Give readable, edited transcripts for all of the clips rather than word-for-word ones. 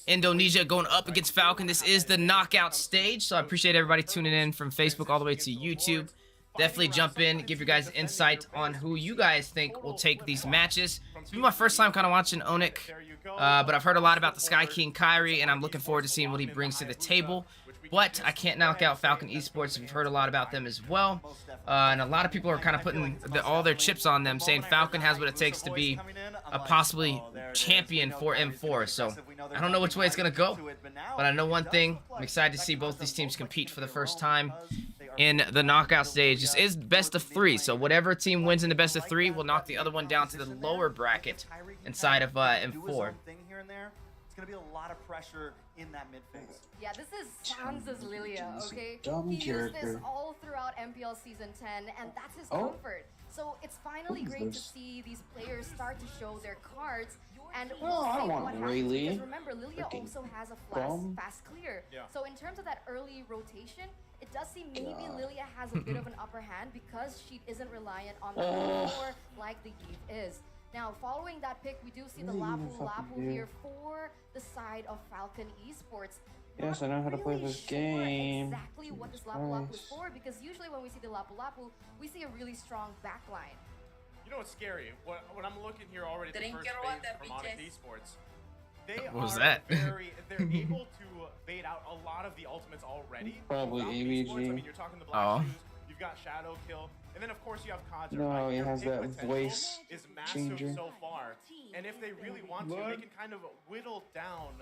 Indonesia going up against Falcon. This is the knockout stage, so I appreciate everybody tuning in from Facebook all the way to YouTube. Definitely jump in, give you guys insight on who you guys think will take these matches. It's been my first time kind of watching Onic, but I've heard a lot about the Sky King Kyrie, and I'm looking forward to seeing what he brings to the table. But I can't knock out Falcon Esports. We've heard a lot about them as well. And a lot of people are kind of putting all their chips on them, saying Falcon has what it takes to be a possibly champion for M4. So I don't know which way it's going to go. But I know one thing. I'm excited to see both these teams compete for the first time in the knockout stage. This is best of 3. So whatever team wins in the best of 3 will knock the other one down to the lower bracket inside of M4. It's going to be a lot of pressure in that mid phase. Yeah, this is Sans' Lilia, okay? Dumb He used this character. all throughout MPL Season 10, and that's his comfort. So it's finally great to see these players start to show their cards, and we'll I don't see want what happens, Rayleigh. because remember, Lilia also has a fast clear. Yeah. So in terms of that early rotation, it does seem maybe Lilia has a bit of an upper hand because she isn't reliant on the core like the Eve is. Now, following that pick, we do see the Lapu Lapu here for the side of Falcon Esports. Yes, I know how to play this game. Exactly what this Lapu Lapu is for, because usually when we see the Lapu Lapu, we see a really strong backline. You know what's scary? When I'm looking here already at the first phase from Onic Esports, they What was are that? they're able to bait out a lot of the ultimates already. Probably Falcon AVG. Esports, I mean, you're talking the Black Shoes, you've got Shadow Kill, and then of course you have Conjure. No, right? he Their has pick that potential voice is massive changer. so far, and if they really want to, they can kind of whittle down,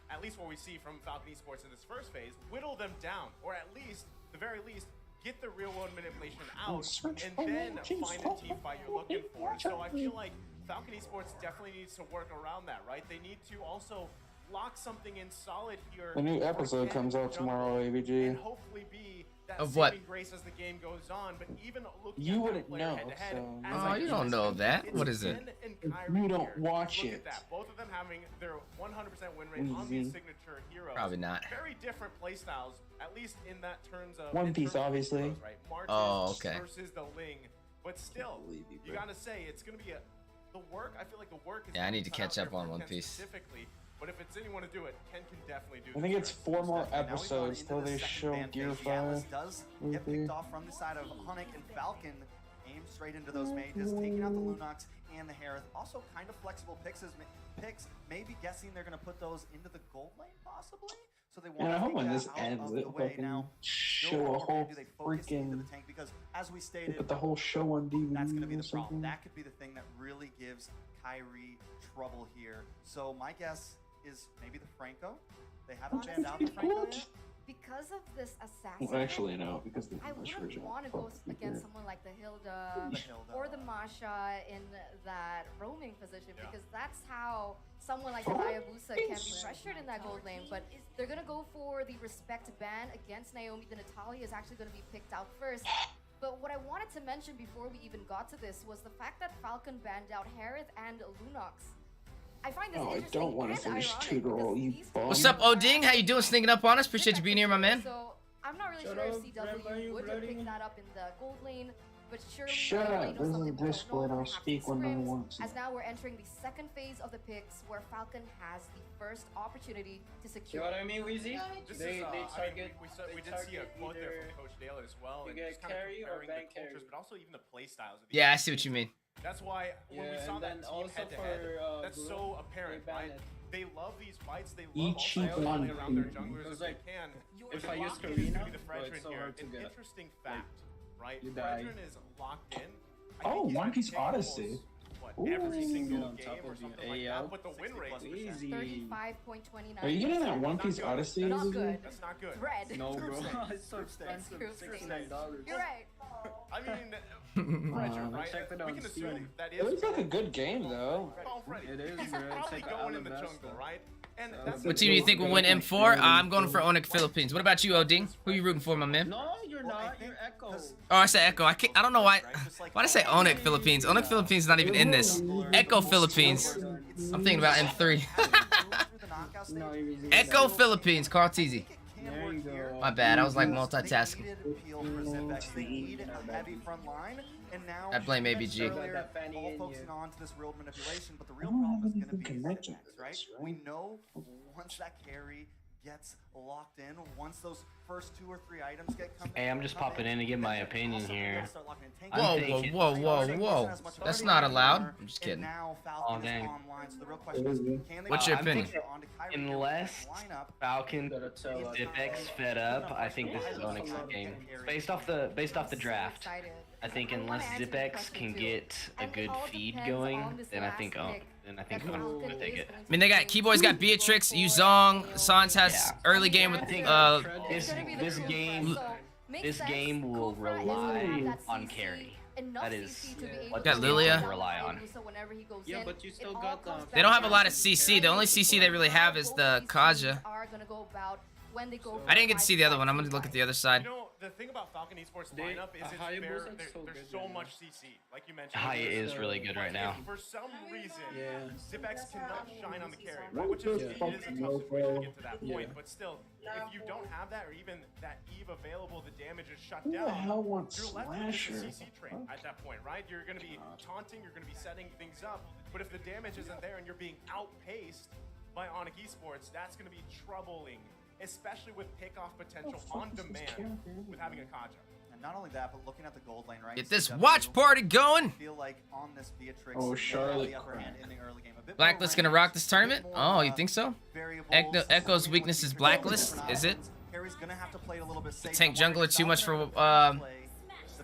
at least what we see from Falcon Esports in this first phase, whittle them down, or at least, the very least, get the real world manipulation out, and then find a team fight you're looking for. So I feel like Falcon Esports definitely needs to work around that, right? They need to also lock something in solid here. The new episode comes out tomorrow, And AVG. hopefully be that Of what? saving grace as the game goes on. But even looking You at wouldn't that player know, head-to-head, so- as Oh, I you do don't this, know that. it's What is it? Zen and Kyrie You don't here. watch Look it. at that. Both of them having their 100% win rate on these Easy. signature heroes. Probably not. Very different playstyles, at least in that terms of One in Piece, terms of obviously. heroes, right? Marches Oh, okay. versus the Ling, but still, you gotta say it's gonna be the work. I feel like the work is. Yeah, I need to cut out catch up there on for One Ken Piece. specifically. But if it's anyone to do it, Ken can definitely do. I think this it's for 4 more Now we've gone episodes into till the they second show ban Gear phase. The Atlas 5. does get movie. picked off from the side of Onic and Falcon. Aim straight into those mages, taking out the Lunox and the Harith. Also kind of flexible picks. Maybe guessing they're going to put those into the gold lane, possibly. So they want And I to hope take when that this out ends, of it the way fucking now. show a whole freaking. The tank, because as we They stated, put the whole show on DVD that's going to be or the problem. something. That could be the thing that really gives Kyrie trouble here. So my guess is maybe the Franco. They haven't banned out the Franco yet. Because of this assassin, Well, actually, no, because the I English wouldn't version. want to go against someone like the Hilda or the Masha in that roaming position, because that's how someone like the Hayabusa can be pressured in that gold lane. But they're going to go for the respect ban against Naomi. The Natalia is actually going to be picked out first. But what I wanted to mention before we even got to this was the fact that Falcon banned out Harith and Lunox. I find this Oh, I interesting don't want and to finish ironic Tutorial, because you these bum. What's up, Oding? How you doing? Sneaking up on us. Appreciate you being here, my man. So I'm not really Shut sure if up, Grandpa, CW you would bloody- pick that up in the gold lane, but surely Shut they up, know this is something we don't Discord, know, I'll perhaps speak in when no one scrims, wants as it. now we're entering the second phase of the picks, where Falcon has the first opportunity to You secure. know what I mean, Weezy? This They is, I mean, target. we they did see a target quote there either- from Coach Dale as well, you and get just kind of carry or comparing the bank cultures, carry. but also even the play styles. Of Yeah, I see what you mean. That's why when we Yeah, saw and that then team also head to head, for, that's Blue, so apparent, they right? banned it. They love these fights. They love Each also one playing around their thing. junglers It was if like, they can. if I use Locked in is gonna Karina, be the but Fredrin it's so here. hard to An get. interesting fact, right? you die. Fredrin is locked in. I Oh, think he's One been Piece taking Odyssey. almost, what, Ooh. every Get single on game top or of something the like AL. that, but the win rate. Easy. 35.29. Are you getting that One Piece good. Odyssey? Not Izzy? good. That's not good. Red. No, bro. stage. It's so Group stage. expensive. Group stage. $69. You're right. I mean, Fredrin, I right? checked it We on can Steam. assume that It is. looks like a good game, though. Call Freddy. It is, He's bro. It's probably like going in the Alabasta. jungle, right? And So- that's What team do you think will win M4? I'm going for Onic Philippines. What about you, Oding? Who you rooting for, my man? No, you're Well, I not. think You're Echo. because- Oh, I said Echo. I don't know why. Why did I say Onic Philippines? Onic Philippines is not even in this. Echo Philippines. I'm thinking about M3. No, you're easy. Echo Philippines. Carl Teasy. It can There work My bad, I was like They multitasking. needed peel for Zipex. They need a heavy front line, and now I blame you mentioned ABG. earlier, all focusing on to this real manipulation, but the real problem is going to be connection Zipex, to right? this, right? We know once that carry gets locked in, once those first 2 or 3 items get come Hey, I'm just popping in to give my opinion here. Whoa, whoa, whoa, whoa, whoa. That's not allowed. I'm just kidding. Oh, dang. What's your I'm opinion? thinking unless Falcon Zipex fed up, I think this is Onyx's game. Based off the draft, I think unless Zipex can get a good feed going, then I think Onyx will take it. I mean, they got Keyboy's got Beatrix, Yuzong, Sans has early game with I think this game will rely on carry. That is what Got this Lilia. game will rely on. Yeah, but you still got They don't have a lot of CC. The only CC they really have is the Kaja. I didn't get to see the other one. I'm gonna look at the other side. You know, the thing about Falcon Esports lineup is there's so much CC, like you mentioned. Haya is really good right now. For some reason, Yeah. Zipex cannot shine on the carry, right? Which is, it is a tough situation to get to that point. But still, if you don't have that, or even that Eve available, the damage is shut Who the down. hell wants You're left with just Slasher? a CC train at that point, right? You're going to be taunting, you're going to be setting things up. But if the damage isn't there and you're being outpaced by Onic Esports, that's going to be troubling, especially with pickoff potential on demand with having a Kaja. And not only that, but looking at the gold lane, right? Get this CW, watch party going. I feel like on this Beatrix, Oh, they have Charlotte the upper hand in the early game. A bit more Blacklist gonna range, rock this a bit tournament? more, Oh, you think so? variables, Echo's working weakness with is Beatrix, Blacklist? different Is it? options. Harry's gonna have to play it a little bit safe. Tank but jungler too much for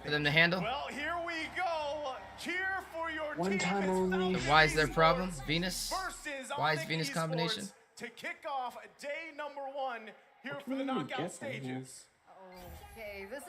them to handle? Well, here we go. Cheer for your One team. time It's only. Falcon And why is their Esports problem? Venus? versus Why is Onic Venus Esports combination? to kick off day number 1 here for the even knockout get that, stages. Okay, this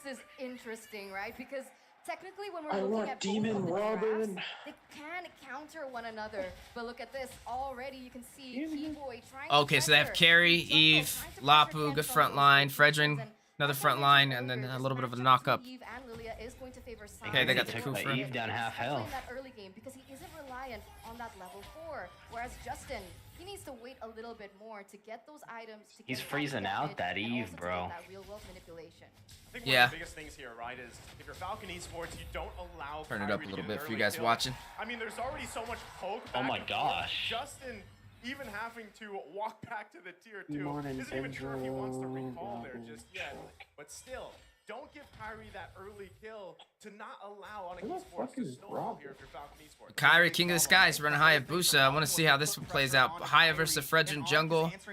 is interesting, right? Because technically, when we're I looking want at Demon both of the Robin. drafts, they can counter one another. But look at this already. You can see Keyboy trying. Okay, to so they have pressure Carrie, Jungle, Eve, trying to Lapu, pressure good Ken front from line, those Fredrin, positions. another Like I front mentioned line, and then earlier, a this little bit of a matchup knock-up. between Eve and Lilia is going to favor Okay, they got the Took Kufra. Eve down half especially in health. that early game because he isn't reliant on that level 4. Whereas Justin, he needs to wait a little bit more to get those items. To He's get freezing damage out that and Eve, also to bro. get that real-world manipulation. I think one Yeah. of the biggest things here, right, is if you're Falcon Esports, you don't allow Turn it up Kyrie a to little get bit an for you early guys kill. watching. I mean, there's already so much poke Oh back my and forth. gosh. Justin even having to walk back to the tier 2 Morning, isn't even sure if he wants to Benjo. recall there just yet. But still, don't give Kyrie that early kill to not allow Onic Who the Esports fuck to is snowball Rob? here if you're Falcon Esports. Kyrie, King of the Skies, running Hayabusa. I want to see how this one plays out. Haya versus Fredrin jungle. He's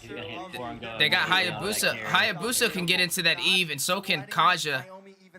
gonna hit before I'm going. They got Yeah, Hayabusa. that carry. Hayabusa can get into that Eve, and so can Kaja.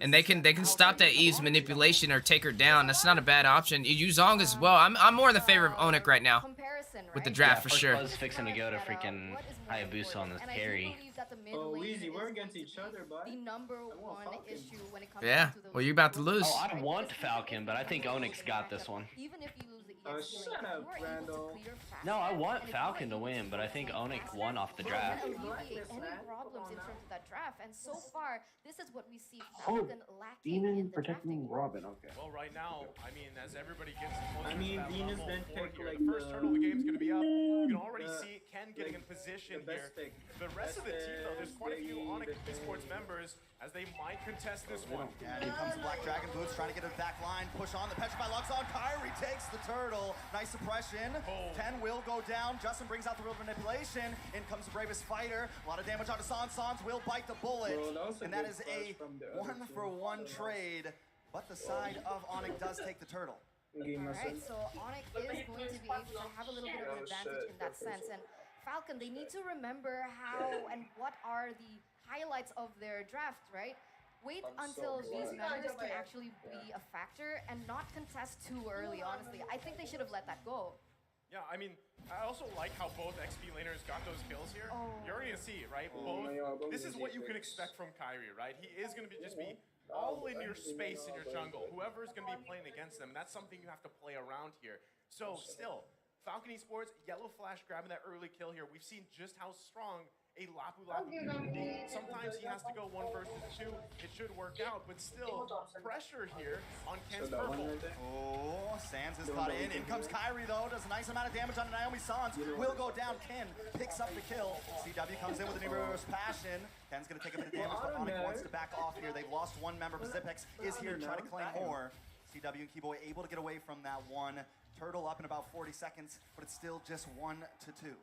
And they can stop that Eve's manipulation or take her down. That's not a bad option. Yuzong as well. I'm more in the favor of Onic right now Comparison, with the right? draft Yeah, for first sure. Buzz fixing to go to freaking Hayabusa on this And I do carry. believe that the mid Oh, lane easy. We're is against going to each be other, bud. The number want one Falcon. issue when it comes Yeah, down to those well, you're about to lose. Oh, I right? want Because Falcon, but I think even Onyx if got you this one. Even if you lose the Oh, EX lane, shut up, you are able Randall. to clear fast. No, I want And if you Falcon to are able win, but I think clear Onyx faster, won off the you're draft. gonna alleviate any problems in terms of that draft. And so far, this is what we see Oh, Falcon lacking in Demon the protecting drafting. Robin. Okay. Well, right now, I mean, as everybody gets closer I mean, to that Venus level then 4 picked, here, like, the first the- turtle of the game's going to be up. You can already the- see Ken getting in position the here. best pick. The rest of the team, though, there's quite a few Best Onic pick. Esports members as they might contest this one. And here comes the Black Dragon Boots trying to get a back line. Push on the Petrify Luxon. Kyrie takes the turtle. Nice suppression. Oh. 10 will go down. Justin brings out the real manipulation. In comes the bravest fighter. A lot of damage onto Sans. Sans will bite the bullet. Bro, that was a And that good is flash a from the other 1-for-1 team. trade. But the side of Onic does take the turtle. Game Alright, message. so Onic is going to be able to have a little bit of an advantage in that sense. And Falcon, they need to remember how and what are the highlights of their draft, right? Wait until these members can actually be a factor and not contest too early, honestly. I think they should have let that go. Yeah, I mean, I also like how both XP laners got those kills here. Oh. You're already gonna see, right? Oh my God, Both. This is those what you can easy picks. expect from Kyrie, right? He is gonna just be all in your space in your jungle. Whoever's gonna be playing against them, that's something you have to play around here. So still, Falcon Esports, Yellow Flash grabbing that early kill here. We've seen just how strong a Lapu Lapu can be. Sometimes he has to go 1 versus 2. It should work out, but still pressure here on Ken's purple. Oh, Sans is caught in. In comes Kyrie though. Does a nice amount of damage on Naomi Sans. Will go down. Ken picks up the kill. CW comes in with an reverse passion. Ken's gonna take a bit of damage, but Onic wants to back off here. They've lost 1 member, but Zipex is here to try to claim more. CW and Keyboy able to get away from that one. Turtle up in about 40 seconds, but it's still just 1-2.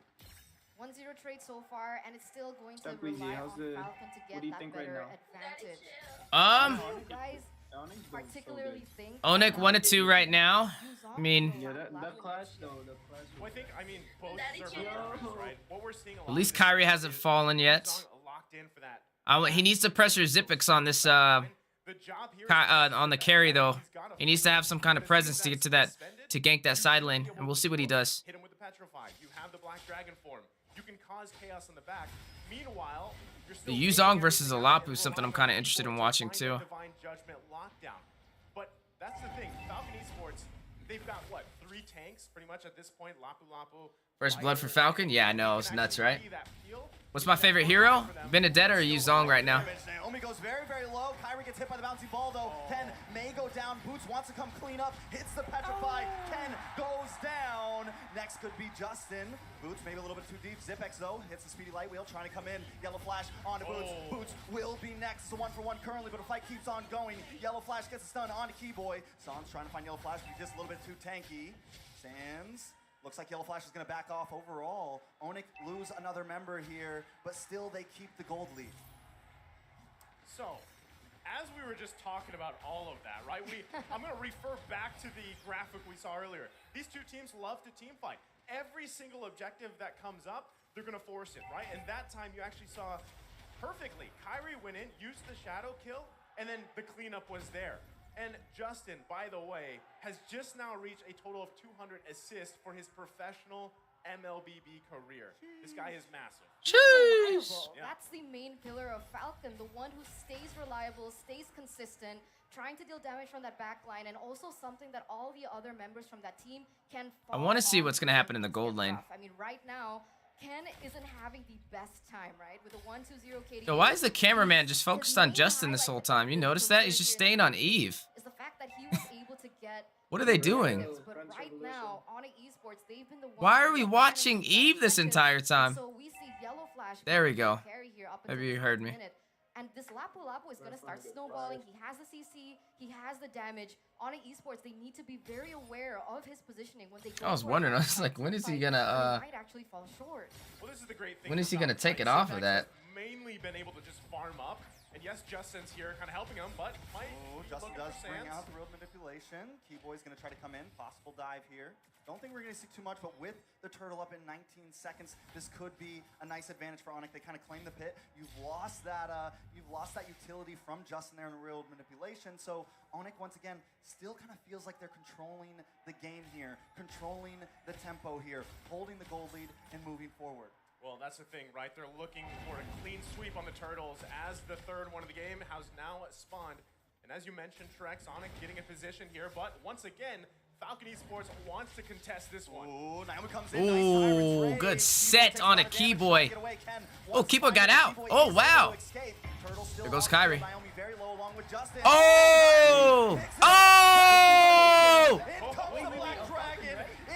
1-0 trade so far, and it's still going to rely on Falcon to get that better advantage. Guys particularly think Onic 1-2 right now. I mean, that clash though, Well, I mean, both server members, right? What we're seeing a lot at least Kyrie hasn't fallen yet. locked in for that. He needs to pressure Zipex on this on the carry though. He needs to have some kind of presence to get to that, to gank that side lane, and we'll see what he does. Hit him with the Petrify. You have the Black Dragon form. You can cause chaos in the back. Meanwhile, you're still The Yuzong versus Alapu is something I'm kind of interested in watching too. Divine Judgment lockdown. But that's the thing. Falcon Esports, they've got what, 3 tanks pretty much at this point. Lapu Lapu. First blood for Falcon? Yeah, I know, it's nuts, right? What's my favorite hero? Benedetta or Yuzong right now? Naomi goes very, very low. Kyrie gets hit by the bouncy ball though. Ken may go down. Boots wants to come clean up. Hits the Petrify. Ken goes down. Next could be Justin. Boots maybe a little bit too deep. Zipex though hits the speedy light wheel, trying to come in. Yellow Flash onto Boots. Boots will be next. It's a 1-for-1 currently, but the fight keeps on going. Yellow Flash gets a stun onto Keyboy. Sans trying to find Yellow Flash, but he's just a little bit too tanky. Sans. Looks like Yellow Flash is going to back off overall. Onic lose another member here, but still they keep the gold lead. So, as we were just talking about all of that, right? I'm going to refer back to the graphic we saw earlier. These two teams love to team fight. Every single objective that comes up, they're going to force it, right? And that time you actually saw perfectly. Kyrie went in, used the shadow kill, and then the cleanup was there. And Justin, by the way, has just now reached a total of 200 assists for his professional MLBB career. This guy is massive. Reliable. Yeah. That's the main pillar of Falcon, the one who stays reliable, stays consistent, trying to deal damage from that back line, and also something that all the other members from that team can I want to see what's going to happen in the gold lane. I mean, right now, Ken isn't having the best time, right? With a 1-2-0 KD. Yo, why is the cameraman just focused on Justin this whole time? You notice that? He's just staying on Eve. Is the fact that he was able to get What are they doing? But right now, Onic Esports, they've been the ones. Why are we watching Eve this entire time? So we see Yellow Flash. There we go. Here up Maybe you heard me. And this Lapu Lapu is going to start snowballing. He has the CC. He has the damage. Onic Esports, they need to be very aware of his positioning when they go. I was wondering, I was like, when is he gonna might actually fall short. Well, this is the great thing. When is he gonna take it off of that? Mainly been able to just farm up. And yes, Justin's here kind of helping him, but might Justin does bring out the real manipulation. Keyboy's going to try to come in. Possible dive here. Don't think we're going to see too much, but with the turtle up in 19 seconds, this could be a nice advantage for Onic. They kind of claim the pit. You've lost that utility from Justin there in the real manipulation. So Onic, once again, still kind of feels like they're controlling the game here, controlling the tempo here, holding the gold lead and moving forward. Well, that's the thing, right? They're looking for a clean sweep on the Turtles as the third one of the game has now spawned. And as you mentioned, Trex, Onic getting a position here, but once again, Falcon Esports wants to contest this one. Ooh, Naomi comes in. Ooh, good set on a Keyboy. Oh, Keyboy got out. Oh, wow. There goes Kyrie. Oh! Oh!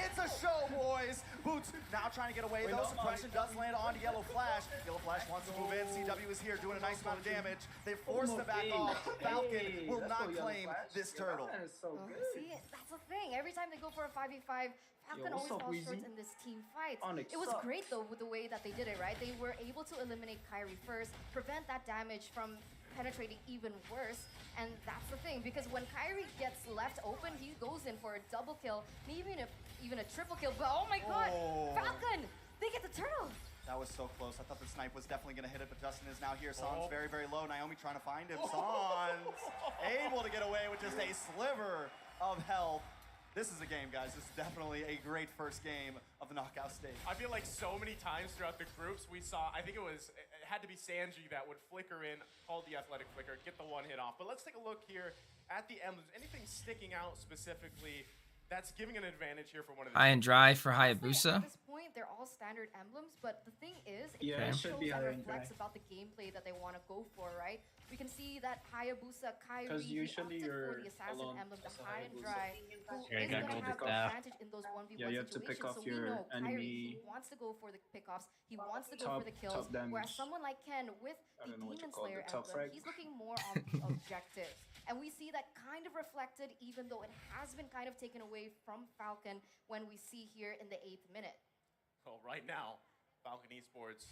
It's a show, boys. Boots now trying to get away though. Suppression does land on Yellow Flash. Yellow Flash wants to move in. CW is here doing a nice amount of damage. They forced the back off. Falcon will not claim this turtle. See, that's the thing. Every time they go for a 5v5, Falcon always falls short in this team fight. It was great though with the way that they did it, right? They were able to eliminate Kyrie first, prevent that damage from penetrating even worse. And that's the thing, because when Kyrie gets left open, he goes in for a double kill, maybe even a triple kill. But oh my god, Falcon, they get the turtle. That was so close. I thought the snipe was definitely going to hit it, but Justin is now here. Sans very, very low. Naomi trying to find him. Sans able to get away with just a sliver of health. This is a game, guys. This is definitely a great first game of the knockout stage. I feel like so many times throughout the groups we saw, I think it had to be Sanji that would flicker in, call the athletic flicker, get the one hit off. But let's take a look here at the emblems. Anything sticking out specifically that's giving an advantage here for one of the High and dry for Honestly, Hayabusa. at this point, they're all standard emblems, but the thing is, it Yeah, kind it of should shows be and high and reflects dry. about the gameplay that they want to go for, right? We can see that Hayabusa, Kyrie, Because he usually opted for you're the assassin alone emblem, the as a high and Hayabusa. dry, who Yeah, you is gotta going go to have with the that. advantage in those 1v1 Yeah, you have to pick situations. off So we your know Kyrie, he enemy wants to go for the pickoffs, he wants to go top- for the kills, top damage. whereas someone like Ken with I the don't know what you Demon call it, Slayer the top emblem, frag. he's looking more on the objectives. And we see that kind of reflected, even though it has been kind of taken away from Falcon when we see here in the 8th minute. Well, right now, Falcon Esports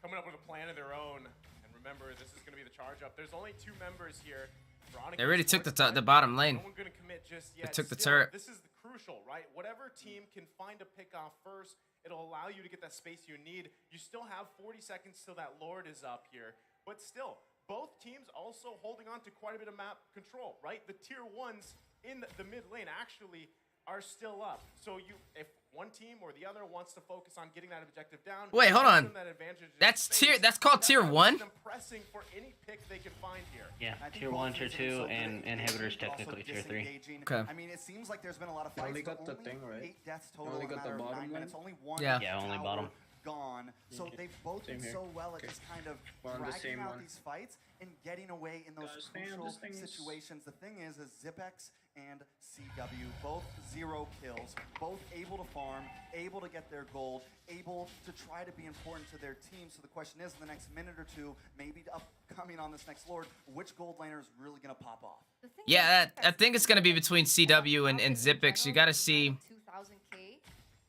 coming up with a plan of their own. And remember, this is going to be the charge up. There's only 2 members here. For Onic They already took Esports, the bottom lane. No one going to commit just yet. took the Still, turret. This is the crucial, right? Whatever team can find a pick off first, it'll allow you to get that space you need. You still have 40 seconds till that Lord is up here. But still, both teams also holding on to quite a bit of map control, right? The tier 1s in the mid lane actually are still up. So if one team or the other wants to focus on getting that objective down, Wait, hold gives on. them that advantage in That's space. tier. That's called tier allows 1. them pressing for any pick they can find here. Yeah, I think tier both 1, tier teams have been 2, so and good at inhibitors but also technically tier 3. disengaging. Okay. I mean, it seems like there's been a lot of You fights, only but got the only thing, right? 8 deaths You total only in a got the matter of bottom 9 minutes. lane? Only one Yeah. Yeah, only tower bottom. gone. So Okay. they've both Same been here. so well at Okay. just kind of We're on the dragging same out one. these fights and getting away in those Guys, man, crucial this thing is- situations. The thing is Zipex and CW, both 0 kills, both able to farm, able to get their gold, able to try to be important to their team. So the question is, in the next minute or two, maybe upcoming on this next Lord, which gold laner is really going to pop off? The thing Yeah, is, I think it's gonna be between CW and Zipex. You gotta see. 2000K.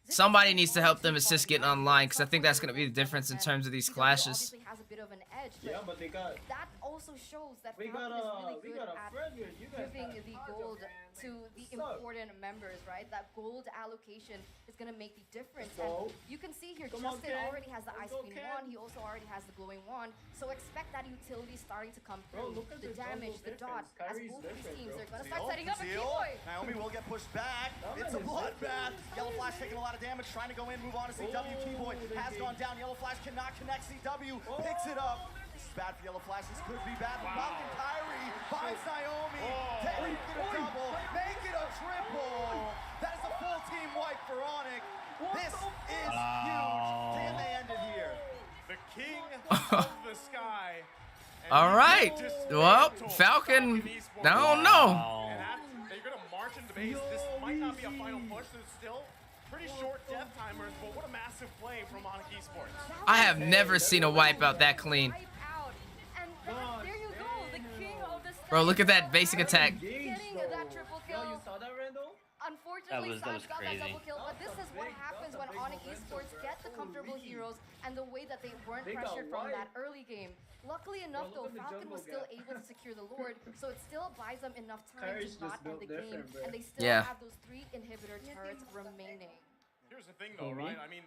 Somebody needs to help them assist getting online, because I think that's gonna be the difference in terms of these CW clashes. obviously has a bit of an edge, Yeah, but they got that also shows that we got Falcon is really we good got a at Frederick. You guys giving got a the Taja, gold man. to the What's up? important members, right? That gold allocation is going to make the difference. Let's go. And you can see here, Come on, Justin Ken. already has the Let's Ice go, Queen Ken. wand. He also already has the glowing wand. So expect that utility starting to come Bro, through. look at The the damage, jungle the dot, difference. as Kyrie's both these different, teams bro. are going to Conceal, start setting up a conceal. T-boy. Naomi will get pushed back. That It's a man is bloodbath. different. Yellow Flash taking a lot of damage, trying to go in, move on to CW. Oh, T-Boy they has did. gone down. Yellow Flash cannot connect. CW picks it up. This is bad for Yellow Flash. This could be bad for Falcon. Kyrie finds Naomi. Make it a double. Make it a triple. That is a full team wipe for Onic. This is huge. Can they end it here? The king of the sky. And All he right. just Well, dismantled Falcon. Esports. I don't know. Wow. And they're going to march into base. This might not be a final push. There's still pretty short death timers, but what a massive play from Onic Esports. I have never seen a wipeout that clean. Wipe out. And there you go, the king of the sky. Bro, look at that basic attack. Getting that triple Yo, kill. you saw that, Randall? Unfortunately, That was Sam's got that crazy. double kill, but this is what happens when Onic Esports get the comfortable heroes and the way that they weren't They got pressured from wiped. that early game. Luckily enough, Bro, though, look at the Falcon jungle was still gap. able to secure the Lord, so it still buys them enough time Kyrie's to not just end the built game, different, bro. and they still Yeah. have those 3 inhibitor turrets remaining. Here's the thing, though, For me? right? I mean,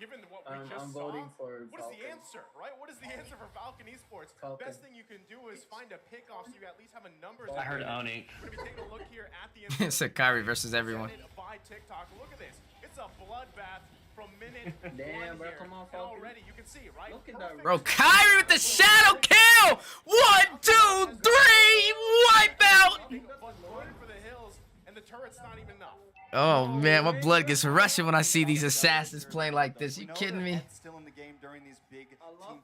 given what we I'm just voting saw, for what is the Falcon. answer, right? What is the answer for Falcon Esports? Falcon. Best thing you can do is find a pick-off so you at least have a numbers. I heard advantage. Onic. We're going to be taking a look here at the It said Kyrie versus everyone. presented by TikTok. Look at this. It's a bloodbath from minute Damn, 1 bro, here. come on, And Falcon. already you can see, right? Look at that. Bro, Kyrie with the shadow kill. 1, 2, 3. Wipeout. But going for the hills, and the turret's not even enough. Oh man, my blood gets rushing when I see these assassins playing like this. You We know kidding their me? head's still in the game during these big team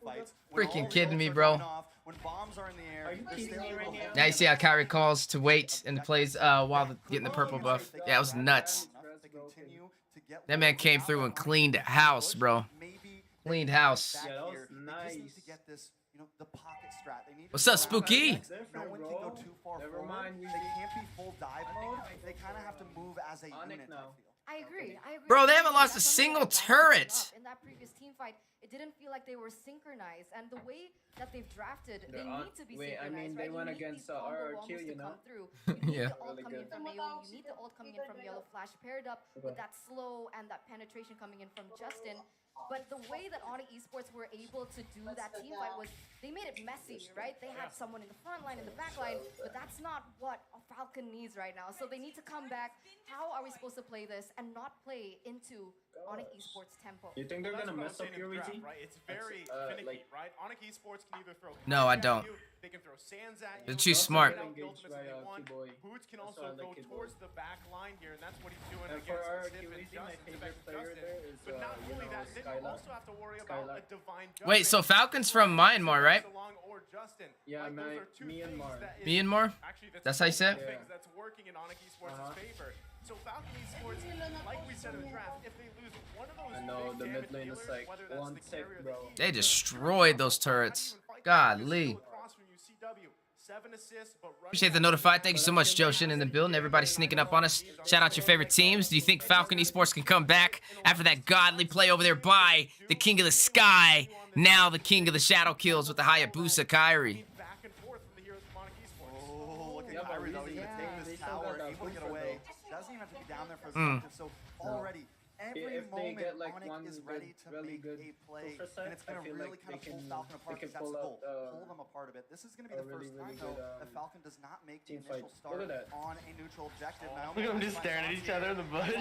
fights. Freaking When all kidding me, roads are bro. going off, when bombs are in the air, Are you they're kidding still me right able to now? hold Now you see how down Kyrie calls to wait and plays while getting the purple buff. Yeah, it was nuts. enough to continue to get That man came through and cleaned house, bro. Maybe Cleaned house. back Yeah, that was here, they just need nice. to get this, the pocket strat. They need to What's up, go Spooky? out. No one can go too far Never forward. mind, we They can't be full dive mode. They kind of have to move as a Onic unit, I now. feel. I agree. Bro, they haven't lost a That's something single that Falcon turret. brought up. In that previous team fight, it didn't feel like they were synchronized, and the way that they've drafted, they need to be wait, I synchronized, mean, right? they You went need against, these combo RRQ, bombs you to know? come through. You need Yeah. the ult Really coming in good. from Naomi, you need the ult coming in from Yellow Flash, paired up with that slow and that penetration coming in from Justin. But the way that Onic Esports were able to do that team fight was they made it messy, right? They had someone in the front line, in the back line, but that's not what a Falcon needs right now. So they need to come back. How are we supposed to play this and not play into Onic Esports tempo? You think they're That's gonna what I mess was up saying in your the draft, Luigi? right? It's very finicky, like- right? Onic Esports can either throw No, I Kid don't. at you, they can throw Sands at you. They're too they can smart. get out the Engaged ultimates by, if they want. Kid-Boy. Boots can That's also why I go like Kid-Boy. towards the back line here, and that's what he's doing And for against our Zip and QEZ, my Justin. favorite Zip player Justin. there is, But not you only know, that, then you Skylar. also have to worry about Skylar. a divine Wait, so Falcon's from Myanmar, right? or Justin. Yeah, Like, those are two Myanmar. things that is- Myanmar? Actually, That's how you say it? two things that's working in Onic Esports' favor. So Falcon Esports, like we said in the draft, if they lose one of those I know, big the damage mid lane is dealers, like whether that's one the tick, carry or the bro. healer, They destroyed those turrets. Godly. across from you, CW, 7 assists, but running Appreciate the notified. Thank you so much, Joshin, in the building. Everybody sneaking up on us. Shout out your favorite teams. Do you think Falcon Esports can come back after that godly play over there by the King of the Sky? Now the King of the Shadow Kills with the Hayabusa Kyrie. back and forth from the heroes of Onic Esports. Oh, look at Yeah, but Kyrie though. He's Reezy, gonna yeah, take they this still tower, got that able to get booster, away. though. Doesn't even have to be down there for his objective. So already, every If they moment get, like, Onic one is good- ready to really make good a play, booster set, and it's gonna I feel really like kind of they pull can- Falcon they apart. can Because that's the pull goal. out, Pull them apart a bit. This is gonna be a the first really, really time though good, that Falcon does not make the team fight. initial Look start at that. on a neutral objective. Look Naomi at them finds just staring at Santi. each other in the bush.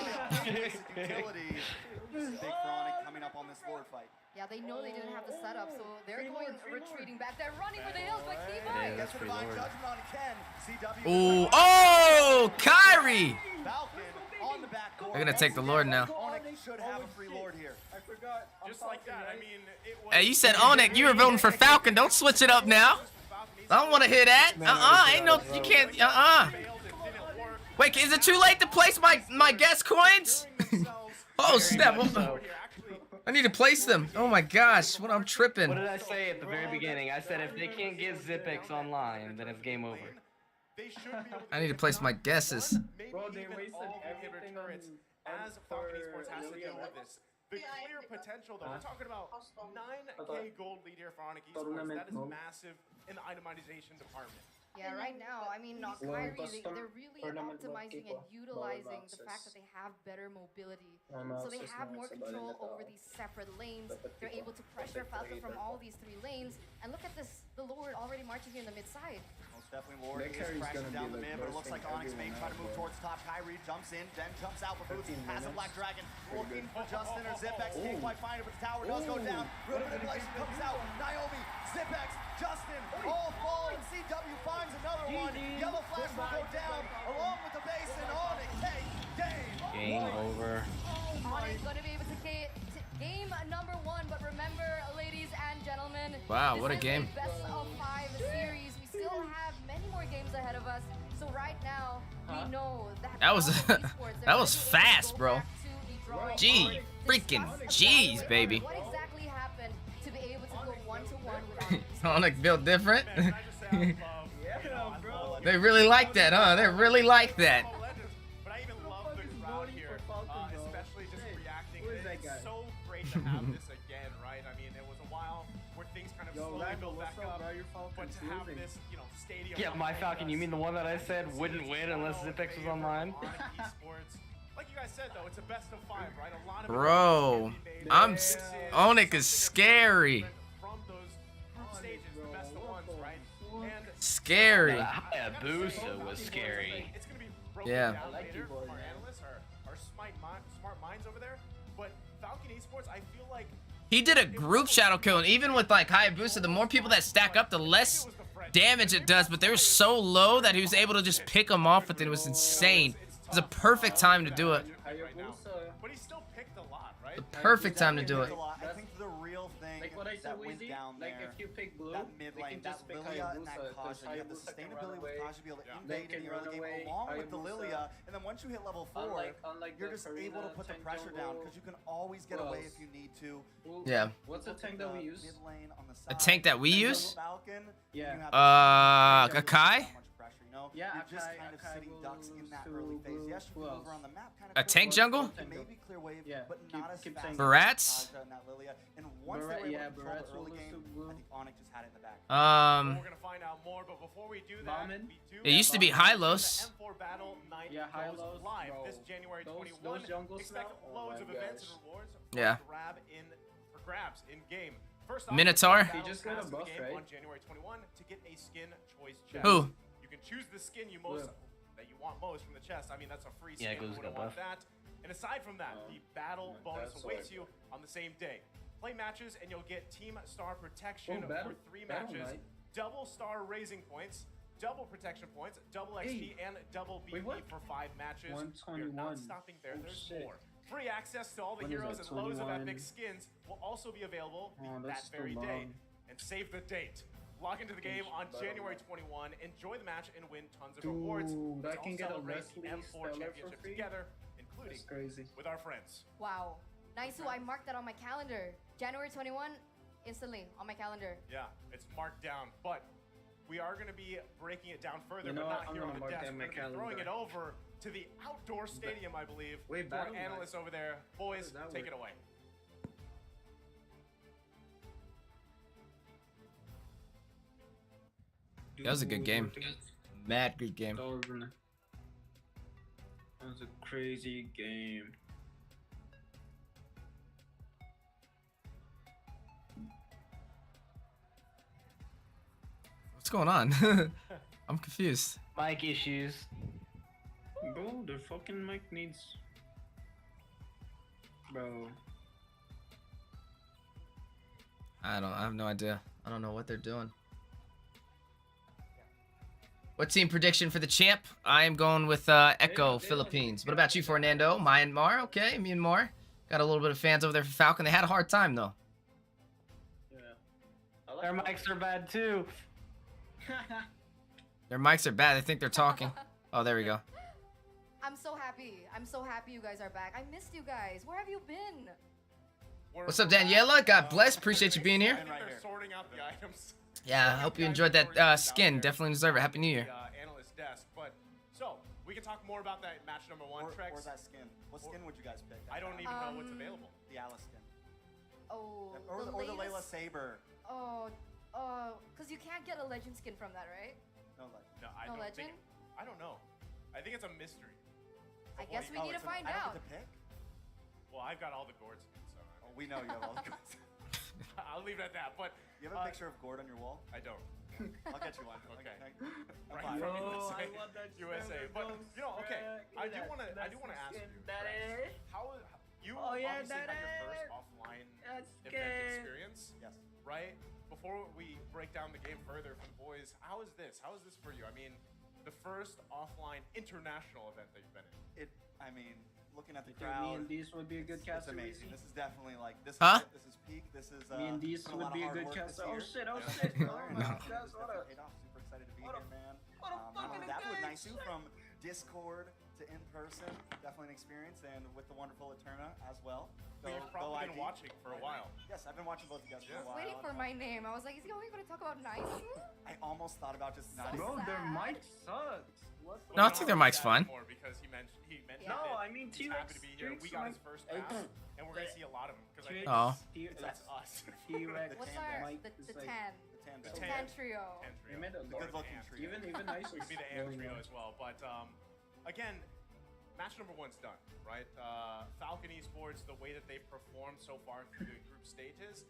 Basic utility. Big for Onic coming up on this Lord fight. Yeah, they know they didn't have the setup, so they're going retreating back. They're running for the hills, but keep Yeah, on. that's Gets the pretty divine Lord. judgment on Ken. CW. Ooh, oh, Kyrie! Falcon on the back door. They're gonna take the Lord now. Onic should have a free Lord here. I forgot. Just like that, I mean, it was... Hey, you said Onic. You were voting for Falcon. Don't switch it up now. I don't want to hear that. Ain't no, you can't. Failed, it didn't work. Wait, is it too late to place my guest coins? Oh snap! I need to place them. Oh my gosh, what I'm tripping. What did I say at the very beginning? I said if they can't get Zipex online, then it's game over. They should be able to I need to place my guesses. maybe Bro, they even wasted all the everything inhibitor turrets on as Falcon for Esports has to deal Lilia. with this. The clear potential, though, we're talking about 9K gold lead here for Onic Esports. Tournament That is mode. massive in the itemization department. Yeah, right now, I mean, not Well, Kyrie, custom they're really tournament optimizing and mode utilizing the boxes. fact that they have better mobility. I'm So they also have more nice about control it, over these separate lanes. but They're people- able to pressure but Falcon from people- all these 3 lanes. And look at this, the Lord already marching here in the mid side. Most definitely Lord Their is carry's crashing gonna down be, the like, mid, but it looks like bursting Onyx may everyone try to out, move bro. towards top. Kyrie jumps in, then jumps out with boots. 13 Passive minutes. Black Dragon looking good. for Justin or Zipex. Can't Ooh. quite find it, but the tower does go Ooh. down. Real manipulation comes out. Naomi, Zipex, Justin, all fall, and CW finds another one. Yellow flash will go down along with the base, and Onyx take game. Game over. Onyx going to be able to game number 1, but remember, ladies and gentlemen, Wow, this what a is game. best of 5 series. We still have many more games ahead of us. So right now, we know That was- Falcon Esports, that was they're gonna be able to fast, go bro. back to the drawing Gee, board, freaking discuss jeez, exactly baby. What exactly happened to be able to go 1-to-1 with Onyx? Onic built different. Man, can I just say I love, bro. They really like that, huh? They really like that. Legends, but I even love the crowd here, especially just reacting. Who is that It's guy? so great to have this again, right? I mean, it was a while where things kind of Yo, slowly Randall, built back what's up, up, bro? Your but Falcon's to have losing. this, stadium. Yeah, my Falcon, you mean the one that I said wouldn't win unless Zipex was online? Esports. Like you guys said, though, it's a best of 5, right? A lot of Bro, Onic is scary. From those group stages, the best of ones, right? And Scary. Hayabusa was scary. it's gonna be broken Yeah. down like later you, boy, from our man. analysts, our smart minds over there. But Falcon Esports, I feel like He did a group shadow kill, and even with like Hayabusa, the more people that stack up, the less damage it does. But they were so low that he was able to just pick them off with it. It was insane. It was a perfect time to do it. right now. Hayabusa. But he still picked a lot, right? The perfect time to do it. I think the real thing Like what I said, that went Weezy, down like there, if you pick blue, that mid they lane, can that just pick Lilia and that Hayabusa, 'cause Kaja, you have the Hayabusa can run sustainability with away. Kaja to be able to Yeah. invade They in the can early run game away, along with the Hayabusa. Lilia, and then once you hit level 4, Unlike you're the just able to Karina put the tank pressure down jungle. because you can always get Who away else? if you need to. Yeah. What's the Look at tank that we the use? mid lane on the A side. tank that we Then use? Falcon, Yeah. you have Akai? so much pressure. You know, know? Yeah, You're just Akai- kind of Akai sitting ducks in that will early to phase. Yes, you who can else? over on the map kind of A tank jungle? to maybe clear wave, Yeah, but keep- not as keep fast saying as Barats? Tasha and that Lilia. And once Barat- they were yeah, able to control Barats the early will lose game, to Blue. I think Onic just had it in the back. We're gonna find out more, but before we do that, Bauman? we do. It used to be Yeah, Hylos. The M4 Battle Night Yeah, goes Hylos, live bro. this January Those 21. jungles Expect now? Oh loads my of events gosh. and rewards Yeah. for grabs in game. First off, Minotaur? Battle He just got a Pass to the buff, game right? on January 21 to get a skin choice chest. Who? You can choose the skin you want most from the chest. I mean, that's a free Yeah, skin. Goose Who got wouldn't want buff. that? And aside from that, the battle Yeah, bonus that's awaits what- you on the same day. Play matches and you'll get team star protection Oh, battle- for 3 battle matches, night. double star raising points, double protection points, double XP, and double BP Wait, what? for 5 matches. We're 121. not stopping there. Oh, There's shit. more. Free access to all the When is heroes that, and loads of 21? epic skins will also be available Oh, that that's very too day. long. And save the date. Log into the game on Battle January night. 21. Enjoy the match and win tons of rewards. Dude, I Let's can all get a celebrate Leslie the M4 Speller for Championship free? together, including That's crazy. with our friends. Wow. Nice. So I marked that on my calendar. January 21, instantly on my calendar. Yeah, it's marked down, but we are going to be breaking it down further, You know but what? not I'm here on gonna the mark desk. that in We're my going to be throwing it calendar. over to the outdoor stadium, I believe. Wait, to our battle night. analysts over there. Boys, does that take work? it away. That was a good game. Mad good game. That was a crazy game. What's going on? I'm confused. Mic issues. Bro, the fucking mic needs. Bro. I have no idea. I don't know what they're doing. What team prediction for the champ? I am going with Echo Philippines. What about you, Fernando? Myanmar? Okay, Myanmar. Got a little bit of fans over there for Falcon. They had a hard time though. Yeah. Their mics are bad too. Their mics are bad. I think they're talking. Oh, there we go. I'm so happy. I'm so happy you guys are back. I missed you guys. Where have you been? What's up, Daniela? God bless. Appreciate you being here. I think they're sorting out the items. Yeah, I hope you enjoyed that skin. Definitely deserve it. Happy New Year. Analyst desk, but so we can talk more about that match number 1. Or Trex. that skin. What skin would you guys pick? I don't even know what's available. The Alice skin. Oh, Or the Layla latest- Saber. Oh, because you can't get a legend skin from that, right? No legend. No, I No don't legend? think. I don't know. I think it's a mystery. I guess we need to find I don't out. get to pick? Well, I've got all the gourds, so Oh, we know you have all the goods. I'll leave it at that. But You have a picture of Gord on your wall? I don't. I'll get you one. Okay. I'll Right buy from it. USA. I want that USA. Spider But Ghost you know, okay. track. I do That- want to. I do that's want to the ask skin. you. Daddy. How you Oh, yeah, obviously had your first Daddy. offline That's event good. experience, Yes. right? Before we break down the game further for the boys, how is this? How is this for you? I mean, the first offline international event that you've been in. I mean, looking at the Me crowd, and Dees would be a good it's caster. amazing. Easy. This is definitely like this. Huh? Is it. This is peak. This is. Me and Dees put a would lot of be a hard good work this caster. Oh year. shit! Oh Yeah. shit! Miller, Oh and, my it's gosh! What a definitely paid off. Super excited to be what a- here, man. what a Not fucking only that, with bitch. Nisu from Discord to in person, definitely an experience, and with the wonderful Eterna as well. But you've probably been watching for a while. Yes, I've been watching both of you guys for Yeah. a while. Waiting for my name. I was like, is he only going to talk about nice? I almost thought about just not. So even- Bro, their sad. mic sucks. What the No, I But think we their don't mic's know fine. anymore because he mentioned Yeah. No, it. I mean He's T-Rex happy to be here. streaks We got his like- first Hey, pass, and we're gonna see a lot of them because I think Oh. that's us. T-Rex What's tan our, mic the is 10? like- The tan. The The tan. 10 trio. And They trio. made a The lot. good-looking And. trio. Even nicer. We could be the and trio as well. But again, match number 1's done, right? Falcon Esports, the way that they've performed so far through the group stages.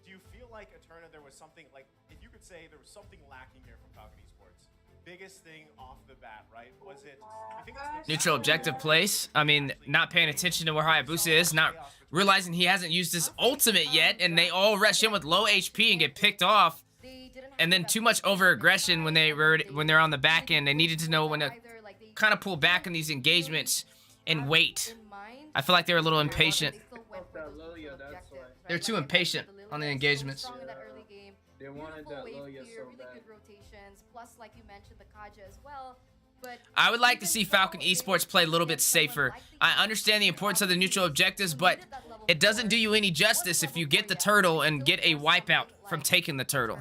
Do you feel like Eterna, there was something like, if you could say there was something lacking here from Falcon Esports? Biggest thing off the bat, right? Was it? You think it's Neutral objective place. I mean, not paying attention to where Hayabusa is, not realizing he hasn't used his ultimate yet, and they all rush in with low HP and get picked off. They didn't have And then the too best much over aggression when they're either, on the back end. They needed to know when to either, like, they kind of pull back in these engagements and had wait. in mind. I feel like they were a little They still impatient. went Fuck for that those Lilia, neutral that's why. objectives, They're right? too Like, impatient the on the Lilia is so engagements. strong in that Yeah. early game. They wanted Beautiful that wave Lilia clear, so really bad. good rotations. Plus, like you mentioned, the Kaja as well. But I would like to even see so, Falcon they Esports play a little bit against someone safer. like the I understand the importance of the neutral objectives, but it doesn't do you any justice if you get the turtle and get a wipeout from taking the turtle.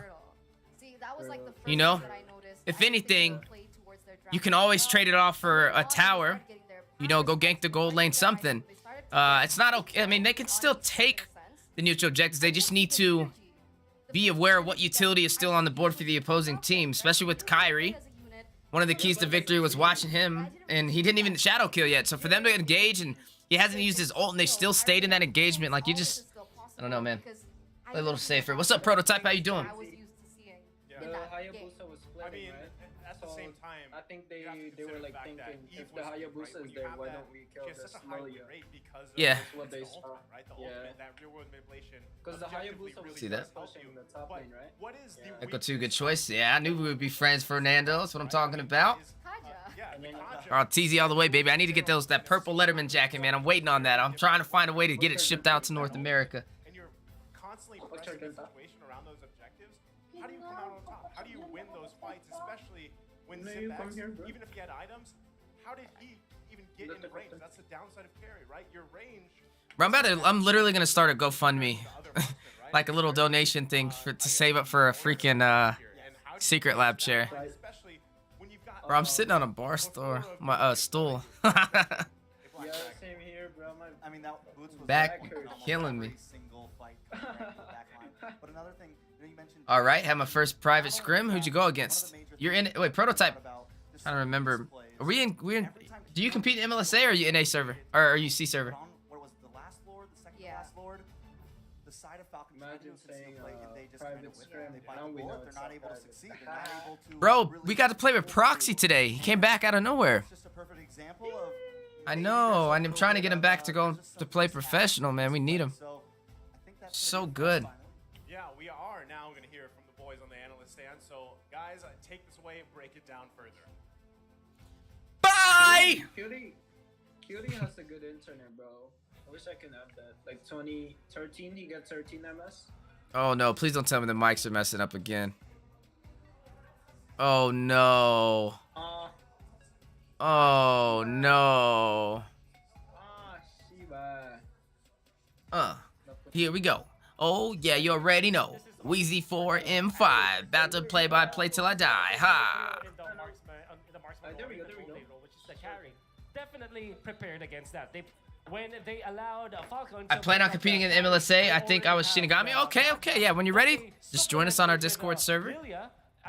See, that was like the You first know? thing that I noticed. If I think they anything, played towards their you can always trade it off for a tower. You know, go gank the gold lane, something. It's not okay. I mean, they can still take the neutral objectives. They just need to be aware of what utility is still on the board for the opposing team, especially with Kyrie. One of the keys to victory was watching him, and he didn't even shadow kill yet. So for them to engage, and he hasn't used his ult, and they still stayed in that engagement, like, you just, I don't know, man. Play a little safer. What's up, Prototype? How you doing? The Hayabusa was I splitting, mean, right? at the So same time, I think you have to they consider were the like fact that thinking, Eve if the was split, Hayabusa right? is When there, have why that- don't we kill she has the such a high win Smolia? rate because of Yeah. That's what they the saw. ultimate, right? The Yeah. ultimate, that real world manipulation. Because the objectively Hayabusa was See that? pushing the top But lane, right? what is the Echo 2, good weakness choice. Yeah, I knew we would be friends, Fernando. That's what I'm talking about. Yeah, the Kaja. Oh, TZ all the way, baby. I need to get that purple Letterman jacket, man. I'm waiting on that. I'm trying to find a way to get it shipped out to North America. And you're constantly pressing the situation around those objectives. How do you come out on top? How do you win those fights, especially when No, you come Zipex, here, bro. even if he had items, how did he even get in range? That's the downside of carry, right? Your range. Bro, I'm literally gonna start a GoFundMe, the other marksman, right? like a little donation thing to save up for a freaking And how do you secret lab chair. right? Especially when you've got Bro, I'm sitting on a bar store, my stool. Yeah, same here, bro. I mean, that Boots was Back in almost killing every me. single fight coming right from the back line. But another thing, you mentioned. All right, have my first private scrim. Who'd you go against? You're in. Wait, Prototype. I don't remember. Are we in? Do you compete in MLSA or are you in A server or are you C server? What was the last lord, the second Yeah. last lord? The side of Falcon Imagine saying, play, and they just private kind of win scrim. it. They bite Now the we know bullet. They're it's not not able to private. succeed. They're not able to. Bro, really we got to play with pull Proxy through. today. He came back out of nowhere. It's just a perfect example of. I know. And I'm trying to get him back to go to play professional, man. We need him. So, I think that's So gonna be good. finally. Yeah, we are now going to hear from the boys on the analyst stand. So, guys, take this away and break it down further. Bye! Cutie has a good internet, bro. I wish I can have that. Like 2013, he got 13 MS. Oh no, please don't tell me the mics are messing up again. Oh no. Oh no. Shiba. Here we go. Oh yeah, you already know. Wheezy 4 M5. About to play by play till I die. Ha! There we go. Which is the carry. Definitely prepared against that. When they allowed Falcon I plan on competing in the MLSA. I think I was Shinigami. Okay, yeah. When you're ready, just join us on our Discord server.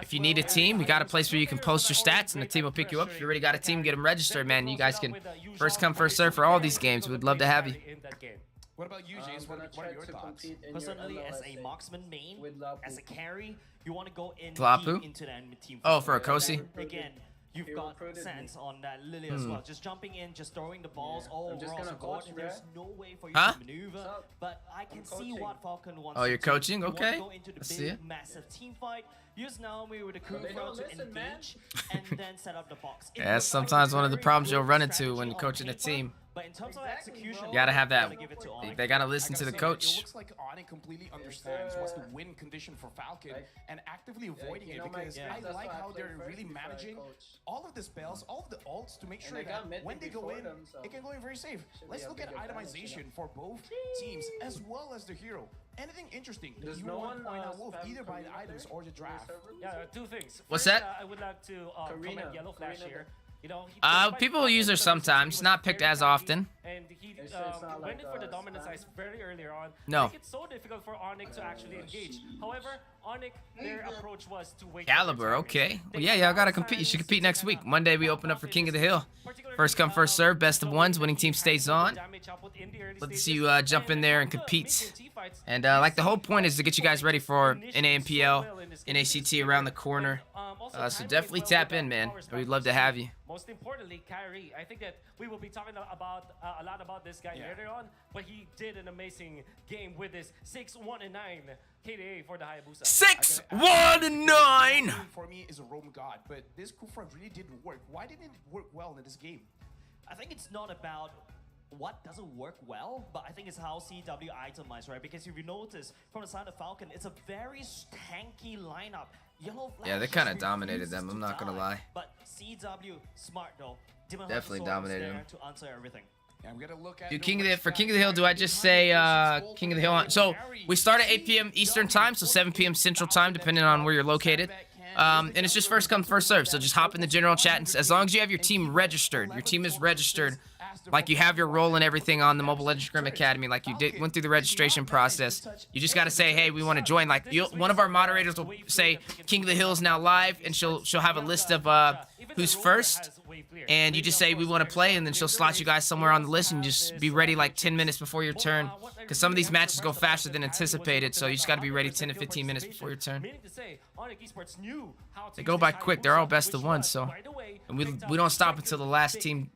If you need a team, we got a place where you can post your stats and the team will pick you up. If you already got a team, get them registered, man. You guys can first come, first serve for all these games. We'd love to have you. What about you, James? What are your thoughts? Personally, as a marksman main, as a carry, you want to go in Lapu? deep into the enemy team. Oh, for a Kosi? Again, you've got sense on that Lily as well. Just jumping in, just throwing the balls all I'm just across the gonna board. coach, And there's bro. no way for you Huh? to maneuver. But I can see coaching. what Falcon wants. Oh, you're to do. coaching? You want Okay. to go into the I see big, it. massive team fight. Use Naomi with the crew they don't to listen, man. engage and then set up the box. It Yeah, that's was sometimes one of the very problems good you'll run into strategy when you're on coaching a paper, team. But in terms of execution, You gotta have that. gotta give it to Onic. They gotta listen I to the gotta say, It coach. looks like Onic completely understands what's the win condition for Falcon and actively avoiding you it know, my because experience, I that's like why I how played they're first really before I managing coach. all of the spells, all of the ults to make sure I got that mythic when they go before in, them, so it can go in very safe. should Let's be a look at big advantage, itemization for both teams as well as the hero. Anything interesting that Does you no want to one, point out, Wolf, spam either by the Karina items there? or the draft? Yeah, two things. What's First, that? I would like to Karina. comment Yellow Flash Karina here. You know, despite People the use her fact that sometimes, he was not picked very as tanky, often. And he It's not went like, in for the spam. dominant size very early on. No. Make it so difficult for Onic to actually engage. However, Onic, their approach was to wait. Caliber, for their okay. timing. Well, yeah, y'all gotta compete. You should compete next week. Monday we open up for King of the Hill. First come, first serve, best of ones. Winning team stays on. Let's see you jump in there and compete. And like the whole point is to get you guys ready for NAMPL, NACT around the corner. So definitely tap in, man. We'd love to have you. Most importantly, Kyrie. I think that we will be talking about a lot about this guy later on, but he did an amazing game with his 6-1-9 KDA for the Hayabusa. 6-1-9. For me is a Rome god, but this coup front really didn't work. Why didn't it work well in this game? I think it's not about what doesn't work well, but I think it's how CW itemized, right? Because if you notice from the side of Falcon, it's a very tanky lineup. Yellow Yeah, they Flash kinda just dominated them, refuses I'm not to gonna die. lie. But CW, smart though. Demon Definitely Hunter Soul is dominated there them. to answer everything. Yeah, I'm gonna look at Dude, for King of the Hill, do I just say King of the Hill? So we start at 8 p.m. Eastern time, so 7 p.m. Central time, depending on where you're located. And it's just first come, first serve. So just hop in the general chat, and as long as you have your team registered, your team is registered, like you have your role and everything on the Mobile Legends Scrim Academy, like you went through the registration process. You just got to say, hey, we want to join. Like one of our moderators will say, King of the Hill is now live, and she'll have a list of who's first, and you just say we want to play, and then she'll slot you guys somewhere on the list, and just be ready like 10 minutes before your turn, because some of these matches go faster than anticipated, so you just got to be ready 10 to 15 minutes before your turn. They go by quick. They're all best of one, so, and we don't stop until the last team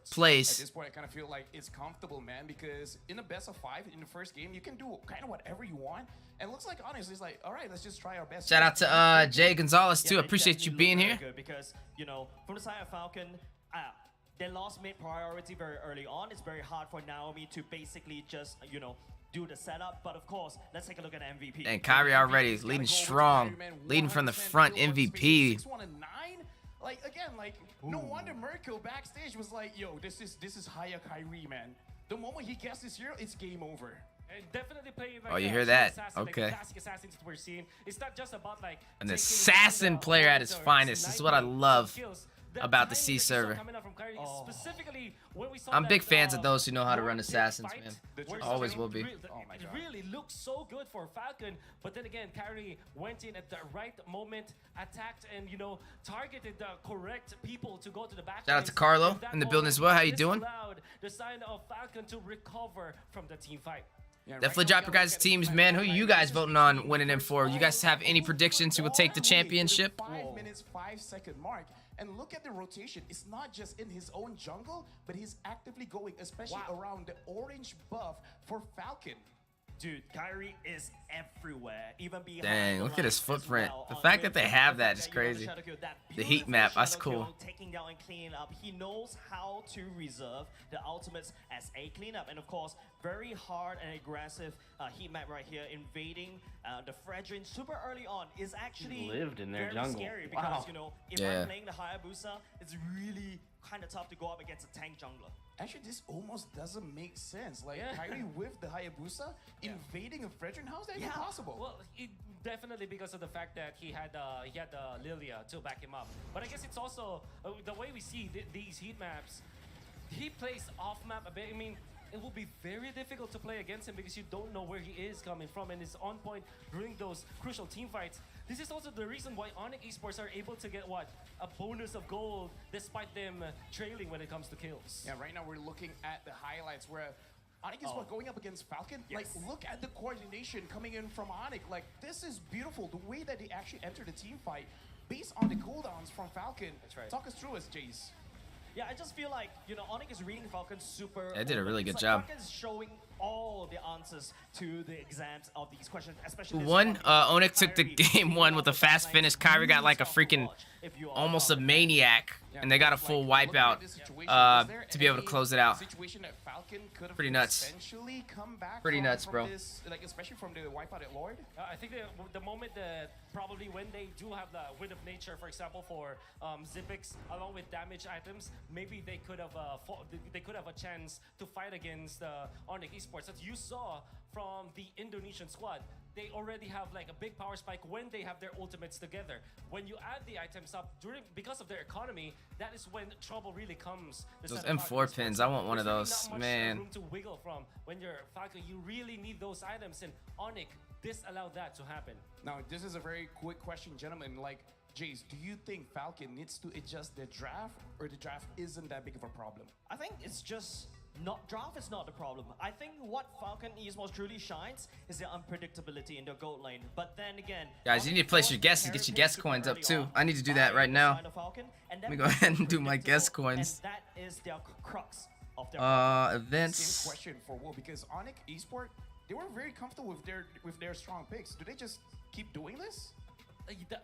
plays. At this point, I kind of feel like it's comfortable, man, because in a best of 5 in the first game, you can do kind of whatever you want. And it looks like, honestly, it's like, all right, let's just try our best. Shout out to Jay Gonzalez too. Appreciate you being here. Because, you know, from the side of Falcon, they lost mid priority very early on. It's very hard for Naomi to basically just, you know, do the setup. But of course, let's take a look at MVP. And Kyrie already leading strong, leading from the front. MVP. Like again, like no wonder Merkel backstage was like, "Yo, this is higher Kyrie, man. The moment he gets this hero, it's game over." And definitely playing like oh, you hear that? Okay. Like classic assassins that we're seeing. It's not just about like an assassin player at his finest. This is what I love about the C server. I'm big fans of those who know how to run assassins, man. Always will be. It really looks so good for Falcon, but then again, Kyrie went in at the right moment, attacked, and you know, targeted the correct people to go to the back. Shout out to Carlo in the building as well. How you doing? The sign of Falcon to recover from the team fight. Yeah, definitely drop your guys' teams, man. Who are you guys voting on winning them for? You guys have any predictions who will take the championship? 5 minutes, 5-second mark. And look at the rotation. It's not just in his own jungle, but he's actively going, especially around the orange buff for Falcon. Dude, Kyrie is everywhere, even behind. Dang, look at his footprint. The fact that they have that is crazy. The heat map, that's cool. Taking down and cleaning up. He knows how to reserve the ultimates as a cleanup, and of course, very hard and aggressive heat map right here, invading the Fredrin super early on is actually lived in their very jungle. Scary because you know, if I'm playing the Hayabusa, it's really kind of tough to go up against a tank jungler. Actually, this almost doesn't make sense. Like Kyrie with the Hayabusa invading a Fredrin, how's that even possible? Well, definitely because of the fact that he had Lilia to back him up. But I guess it's also the way we see these heat maps. He plays off map a bit. I mean, it will be very difficult to play against him because you don't know where he is coming from and is on point during those crucial team fights. This is also the reason why Onic Esports are able to get a bonus of gold despite them trailing when it comes to kills. Yeah, right now we're looking at the highlights where Onic Esports going up against Falcon. Like, look at the coordination coming in from Onic. Like, this is beautiful. The way that they actually enter the team fight based on the cooldowns from Falcon. That's right. Talk us through us, Jace. Yeah, I just feel like, you know, Onic is reading Falcon super. They did a really good like job. Falcon's showing all the answers to the exams of these questions, especially. Who won? Onic took the game 1 with a fast finish. Kyrie got like a freaking almost a maniac, and they got a full wipeout to be able to close it out. Pretty nuts. Pretty nuts, bro. Like, especially from the wipeout at Lord. I think the moment that probably when they do have the Wind of Nature, for example, for Zipix, along with damage items, maybe they could have a chance to fight against Onic Esports. That you saw from the Indonesian squad. They already have like a big power spike when they have their ultimates together. When you add the items up because of their economy, that is when trouble really comes. Those M4 pins, I want one of those, man. Room to wiggle from when you're Falcon, you really need those items, and Onic disallowed that to happen. Now, this is a very quick question, gentlemen. Like, Jace, do you think Falcon needs to adjust their draft, or the draft isn't that big of a problem? I think it's just draft is not the problem. I think what Falcon Esports truly shines is their unpredictability in their gold lane. But then again, guys, you need to place your guesses, get your guess coins up too. I need to do that right now. Let me go ahead and do my guess coins. And that is their crux of their events. Same question for Will, because Onic Esports, they were very comfortable with their strong picks. Do they just keep doing this?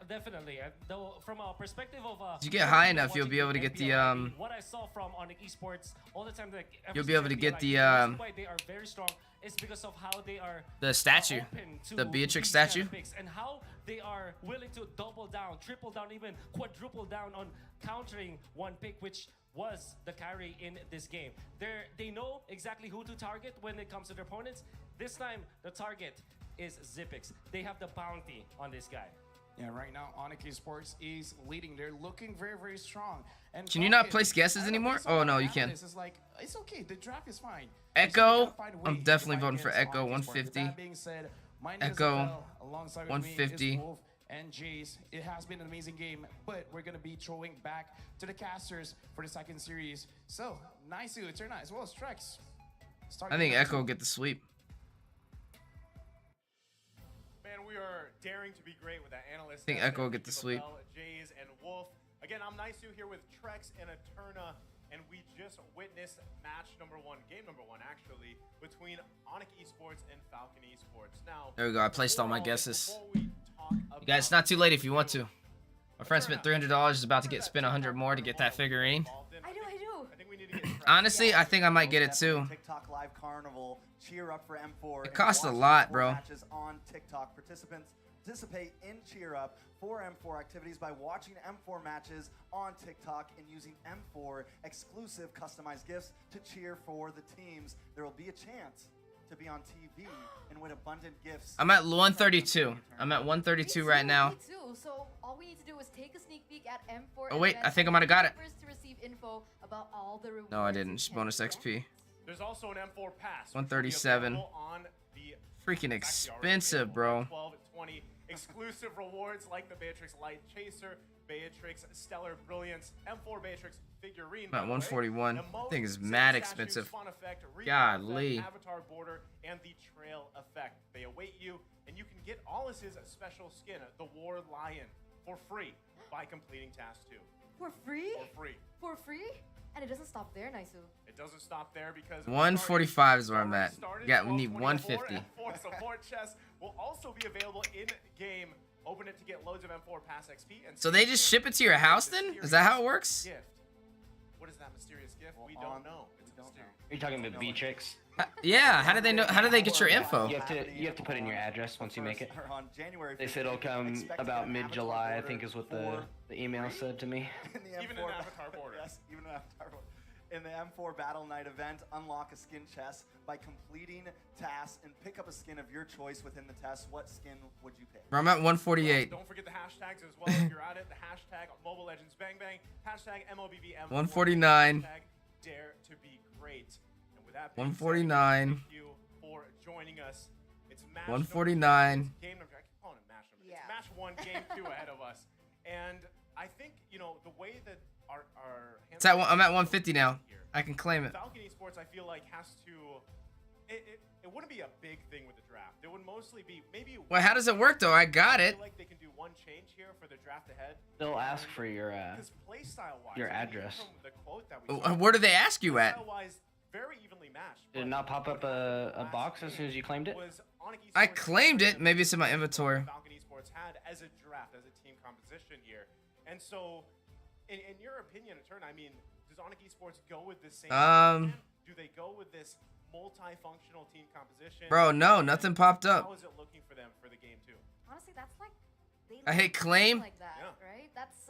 Definitely. Though from a perspective of if you get high enough, you'll be able to get the what I saw from Onic Esports all the time, like you'll be able to get the why they are very strong is because of how they are the statue, the Beatrix statue, and how they are willing to double down, triple down, even quadruple down on countering one pick, which was the carry in this game. They know exactly who to target when it comes to their opponents. This time, the target is Zipix. They have the bounty on this guy. Yeah, right now, Onic Esports is leading. They're looking very, very strong. And Can you not Falcon, place guesses I don't know, anymore? based on Oh, what no, the you can. analyst is like, it's okay. The draft is fine. Echo, Find a way I'm to definitely fight voting for against Echo, Onic Esports. With 150. that being said, my name is Echo, Rafael, alongside with me is 150. Wolf and Jace. It has been an amazing game, but we're gonna be throwing back to the casters for the second series. So, nice Eterna as well as Trex. I think Echo will get the sweep. Man, we are daring to be great with that analyst. I think Echo will get the sweep. Jays and Wolf. Again, I'm Nisu here with Trex and Eterna, and we just witnessed match number 1, game number 1 actually, between Onic Esports and Falcon Esports. Now, There we go. I placed all my guesses. before we talk You guys, it's not too late if you want to. My friend spent $300, is about to get spent 100 more to get that figurine. I do. I think we need to get Trex. Honestly, I think I might get it too. TikTok Live Carnival. Cheer up for M4. It and costs a watch lot, M4 bro. Matches on TikTok. Participants participate in Cheer Up for M4 activities by watching M4 matches on TikTok and using M4 exclusive customized gifts to cheer for the teams. There will be a chance to be on TV and win abundant gifts. I'm at 132. I'm at 132 right now. Me too. So all we need to do is take a sneak peek at M4. Oh, wait, event I think I and might have got it. first to receive info about all the rewards No, I didn't. you Just can bonus get. XP. There's also an M4 pass. 137. On the Freaking expensive, bro. 12, 20 exclusive rewards like the Beatrix Light Chaser, Beatrix Stellar Brilliance, M4 Beatrix figurine. I'm at by the way, 141. the That thing is Same mad statues, expensive. Fun effect, Golly. avatar border, and the trail effect. They await you, and you can get all of his special skin, the War Lion, for free by completing task 2. For free? For free. For free? And it doesn't stop there, Nisu. It doesn't stop there because 145 is where I'm at. started. Yeah, we need 124 150. M4 support chests will also be available in game. Open it to get loads of M4 pass XP. And So they just ship it to your house then? Is that how it works? Gift. What is that mysterious gift? We Well, don't know. It's a mystery. Are you talking about Beatrix? Yeah, how did they know? How did they get your info? You have to put in your address once you make it. On January They said it'll 15th, come expect to about get an mid-July, I avatar think is what border the email said to me. in the Even M4 an avatar border. Yes, even an avatar border. In the M4 Battle Night event, unlock a skin chest by completing tasks and pick up a skin of your choice within the test. What skin would you pick? Bro, I'm at 148. Don't forget the hashtags as well if you're at it. The hashtag Mobile Legends Bang Bang, hashtag MOBBM. 149. Hashtag Dare to be great. And with that being 149. said, thank you for joining us. It's match 149. number 2, game number. I keep calling it match number. Yeah. It's match 1, game 2 ahead of us. And I think, you know, the way that our It's at, I'm at 150 now. I can claim it. Falcon Esports, I feel like, has to. It wouldn't be a big thing with the draft. It would mostly be maybe. Well, how does it work though? I got I it. feel like they can do one change here for the draft ahead. They'll ask for your Because playstyle-wise, your I mean, address. From the quote that we saw, Where do they ask you at? playstyle-wise, very evenly matched. Did it but not pop up a last box as soon as you claimed it? was Onic I Esports claimed it. Maybe it's in my inventory. Falcon Esports had as a draft, as a team composition here, and so, in your opinion, Etern, I mean, does Onic Esports go with this same? plan? Do they go with this multifunctional team composition? Bro, no, nothing popped How up. is it looking for them for the game 2? Honestly, that's like they I hit love claim. like that, Yeah. right? That's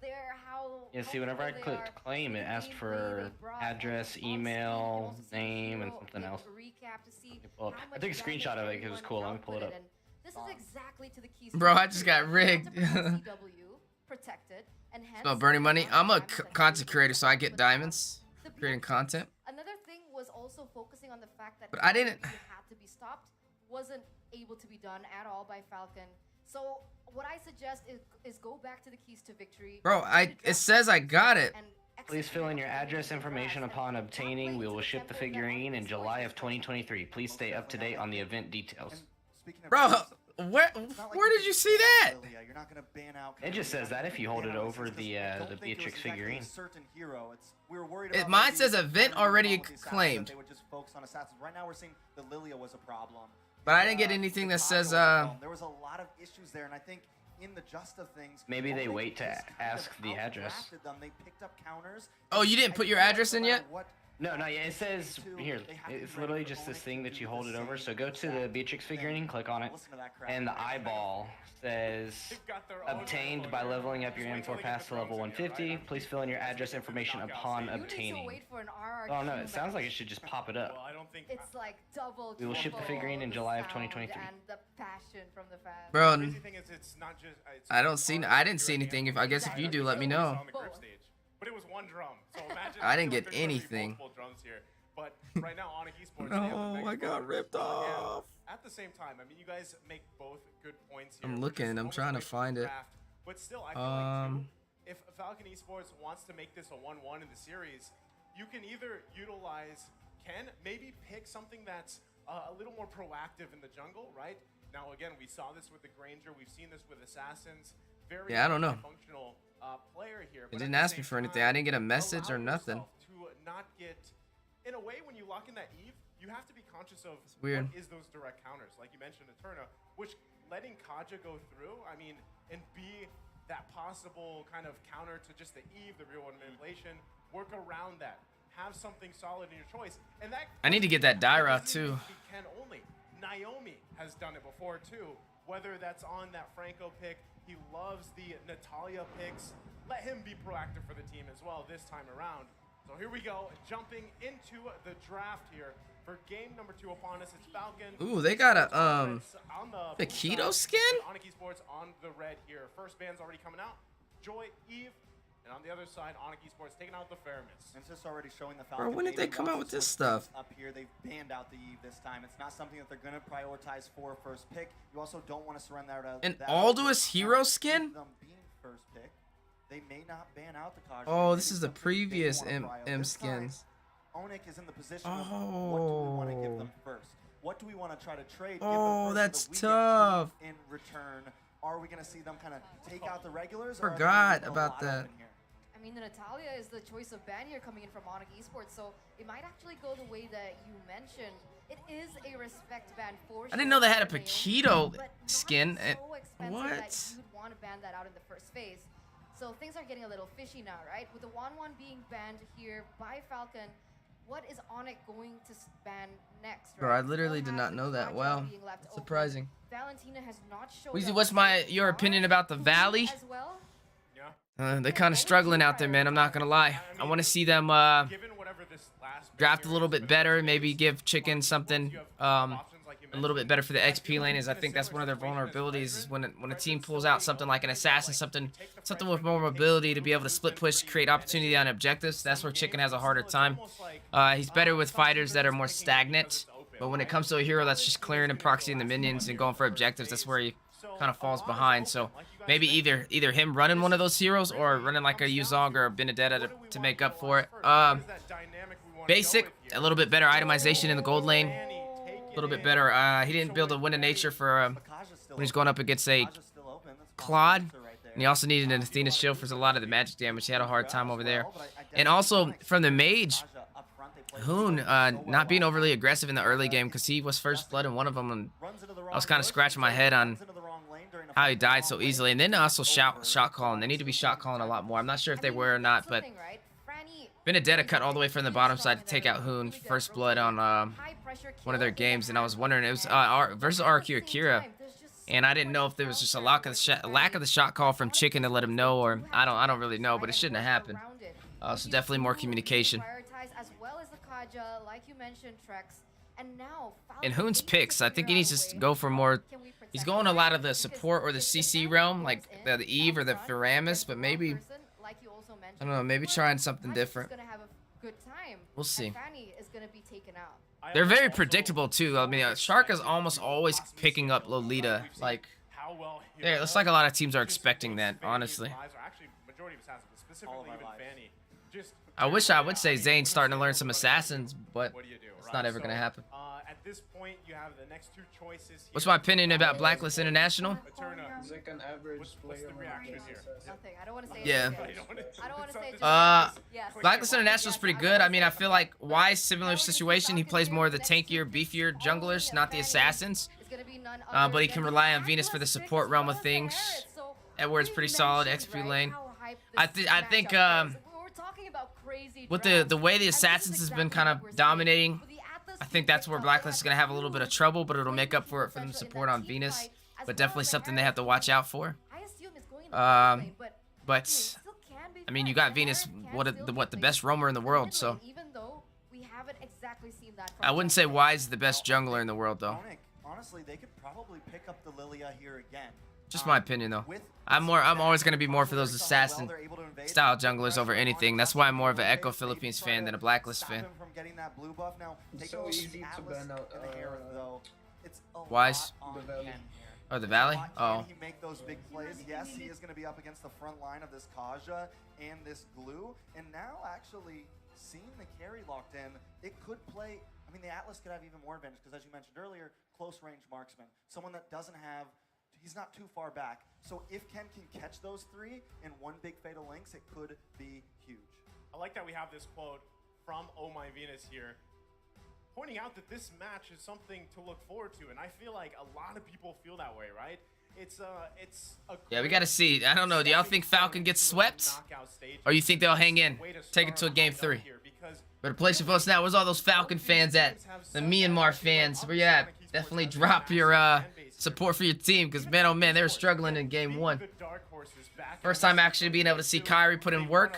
their how. Yeah, see, whenever I comfortable they clicked are claim, with it the asked gameplay for they brought, address, and on screen, you can email, also see name, and hero something with else. Recap to see pull up. how I much took a damage screenshot of it 'cause it was everyone cool. Let me pull it up. outputted, and this is exactly to the keys. Bro, I just got rigged. CW protected, and hence Smell burning money. I'm a diamonds and content creator, so I get but, diamonds. the Creating beauty- content. Another thing was also focusing on the fact that But I didn't- it had to be stopped, wasn't able to be done at all by Falcon. So what I suggest is go back to the keys to victory. Bro, it says I got it. and Please fill in your execute address on information the upon draft. obtaining. Not We wait will to ship the assemble that figurine in Onic July of Esports 2023. Please stay up to date on the event details. And speaking of Bro, games, where it's not like where you did you can see that? Lilia. You're not gonna ban out. It just says that if you hold it over the Don't think it was Beatrix exactly a figurine. certain hero. We were worried It- about mine maybe says event having already all of the assassins, that claimed. They would just focus on assassins. Right now we're seeing the Lilia was a problem. But I didn't get anything the that says, Taco was a problem. There was a lot of issues there, and I think in the just of things, Maybe they Onic wait to just kind of ask the address. outdrafted them. They picked up counters. Oh, you didn't I put your feel like address no in matter yet? what No, not yet. It says here. they have to It's be ready literally for just this Onic thing to that do you the hold it over. same So go to the exact Beatrix thing. figurine, click on it, Listen to that crap. and the eyeball says They've got their own obtained by leveling up your Just wait till M4 they get pass the to level drones in here, 150. right? Please fill in your address information upon You need to obtaining. wait for an RRQ. Oh no, it sounds like it match. should just pop it Well, up. I don't think. It's like double. We will ship the triple figurine in the July of sound 2023. And the passion reaction from the fans. Bro, The crazy thing is, it's not just. I didn't see anything. If I guess if you do, let me know. On the group stage, but it was one drum. So imagine. I didn't get there's literally anything. multiple drums here. But right now, Onic Esports. No, I got ripped off. At the same time, I mean, you guys make both good points here. I'm which is looking. I'm almost trying to like find it. draft. But still, I feel like too, if Falcon Esports wants to make this a 1-1 in the series, you can either utilize maybe pick something that's a little more proactive in the jungle, right? Now, again, we saw this with the Granger. We've seen this with Assassins. Very I don't know. functional player here. It didn't ask me for anything. I didn't get a message or nothing. To not get, in a way, when you lock in that Eve, you have to be conscious of weird. what is those direct counters. Like you mentioned, Eterna, which letting Kaja go through, I mean, and be that possible kind of counter to just the Eve, the real one manipulation, work around that. Have something solid in your choice. And that I need to get that Dyra too. He can only. Naomi has done it before too. Whether that's on that Franco pick, he loves the Natalia picks. Let him be proactive for the team as well this time around. So here we go, jumping into the draft here for game number 2 upon us. It's Falcon. Ooh, they got a on the keto skin? Onic Esports on the red here. First band's already coming out. Joy, Eve, and on the other side, Onic Esports taking out the Fairness. And it's just already showing the Falcon. Bro, when did they come out with this stuff? Up here, they've banned out the Eve this time. It's not something that they're going to prioritize for first pick. You also don't want to surrender out. An Aldous hero skin? Them being first pick, they may not ban out the Kaja. Oh, this is the previous M skins. Onic is in the position of what do we want to give them first? What do we want to try to trade? Oh, give them that's first so that we tough. get in return, are we going to see them kind of take out the regulars? Forgot about that. I mean, Natalia is the choice of ban here coming in from Onic Esports, so it might actually go the way that you mentioned. It is a respect ban for sure. I didn't know they had a for Paquito but skin. not so expensive What? that you'd want to ban that out in the first phase. So things are getting a little fishy now, right? With the 1-1 being banned here by Falcon, what is Onic going to ban next? Right? Bro, I literally did not know that. Wow, surprising. Valentina has not shown Weezy, up what's your opinion about the Valley? as well. They're kind of struggling out there, man. I'm not gonna lie. I want to see them draft a little bit better. Maybe give Chicken something a little bit better for the XP lane. Is I think that's one of their vulnerabilities. Is when a team pulls out something like an assassin, something with more mobility to be able to split push, create opportunity on objectives. That's where Chicken has a harder time. He's better with fighters that are more stagnant. But when it comes to a hero that's just clearing and proxying the minions and going for objectives, that's where he kind of falls behind. So maybe either him running one of those heroes or running like a Yuzong or a Benedetta to make up for it. Basic, a little bit better itemization in the gold lane. A little bit better. He didn't build a Wind of Nature for when he's going up against a Claude. And he also needed an Athena shield for a lot of the magic damage. He had a hard time over there. And also from the mage, Hoon not being overly aggressive in the early game because he was first blood in one of them. And I was kind of scratching my head on how he died so easily. And then also shot calling. They need to be shot calling a lot more. I'm not sure if they were or not, but Benedetta cut all the way from the bottom side to take out Hoon first blood on one of their games. And I was wondering, it was versus RQ Akira. And I didn't know if there was just a lack of the shot call from Chicken to let him know, or I don't really know, but it shouldn't have happened. So definitely more communication. And Hoon's picks, I think he needs to go for more. He's going a lot of the support or the CC realm, like the Eve or the Firamis, but maybe, I don't know, maybe trying something different. We'll see. They're very predictable too. I mean, Shark is almost always picking up Lolita. Like, yeah, it's like a lot of teams are expecting that, honestly. I wish I would say Zane's starting to learn some assassins, but it's not ever gonna happen. At this point, you have the next two choices. What's my opinion about Blacklist International? He's like an average what's the reaction here? Nothing. I don't want to say Yeah. I don't want to say yes. Blacklist International is pretty good. I mean, I feel like Wise, similar situation. He plays more of the tankier, beefier junglers, not the assassins. But he can rely on Venus for the support realm of things. Edward's pretty solid, XP lane. I think with the way the assassins has been kind of dominating, I think that's where Blacklist is gonna have a little bit of trouble, but it'll make up for it for them support on Venus. But definitely something they have to watch out for. But I mean, you got Venus, the best roamer in the world, so even though we haven't exactly seen that. I wouldn't say Wise is the best jungler in the world though. Onic, honestly, they could probably pick up the Lilia here again. Just my opinion, though. I'm always gonna be more for those assassin style junglers over anything. That's why I'm more of an Echo Philippines fan than a Blacklist fan. From getting that blue buff. Now, It's take so those easy to Atlas ban out, and the Herald, though. It's a Wise? lot on The Valley. Ken here. Oh, the Valley? Can Oh. he make those big plays? Yes, he is going to be up against the front line of this Kaja and this Glue. And now, actually, seeing the carry locked in, it could play. I mean, the Atlas could have even more advantage because, as you mentioned earlier, close range marksman. Someone that doesn't have. He's not too far back. So if Ken can catch those three in one big Fatal Links, it could be huge. I like that we have this quote from Oh My Venus here, pointing out that this match is something to look forward to, and I feel like a lot of people feel that way, right? It's a Yeah, we gotta see. I don't know. Do y'all think Falcon gets swept, or you think they'll hang in, take it to a game 3? Better place your votes now. Where's all those Falcon fans at? The Myanmar fans, where you at? Definitely drop your support for your team, because man, oh man, they were struggling in game 1. First time actually being able to see Kyrie put in work,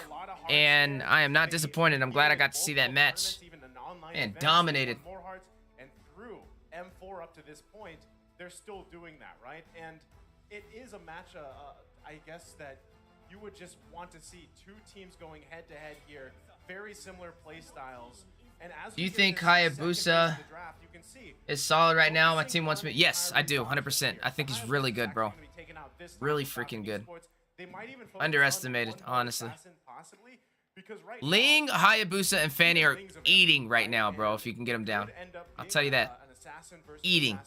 and I am not disappointed. I'm glad I got to see that match. Man, dominated. And through M4 up to this point, they're still doing that, right? And it is a match, I guess, that you would just want to see two teams going head-to-head here, very similar play styles. And as Do you think Hayabusa is solid right now? My team wants me. Yes, I do, 100%. I think he's really good, bro. Really freaking good. Underestimated, honestly. Ling, Hayabusa, and Fanny are eating right now, bro, if you can get them down. I'll tell you that. Eating.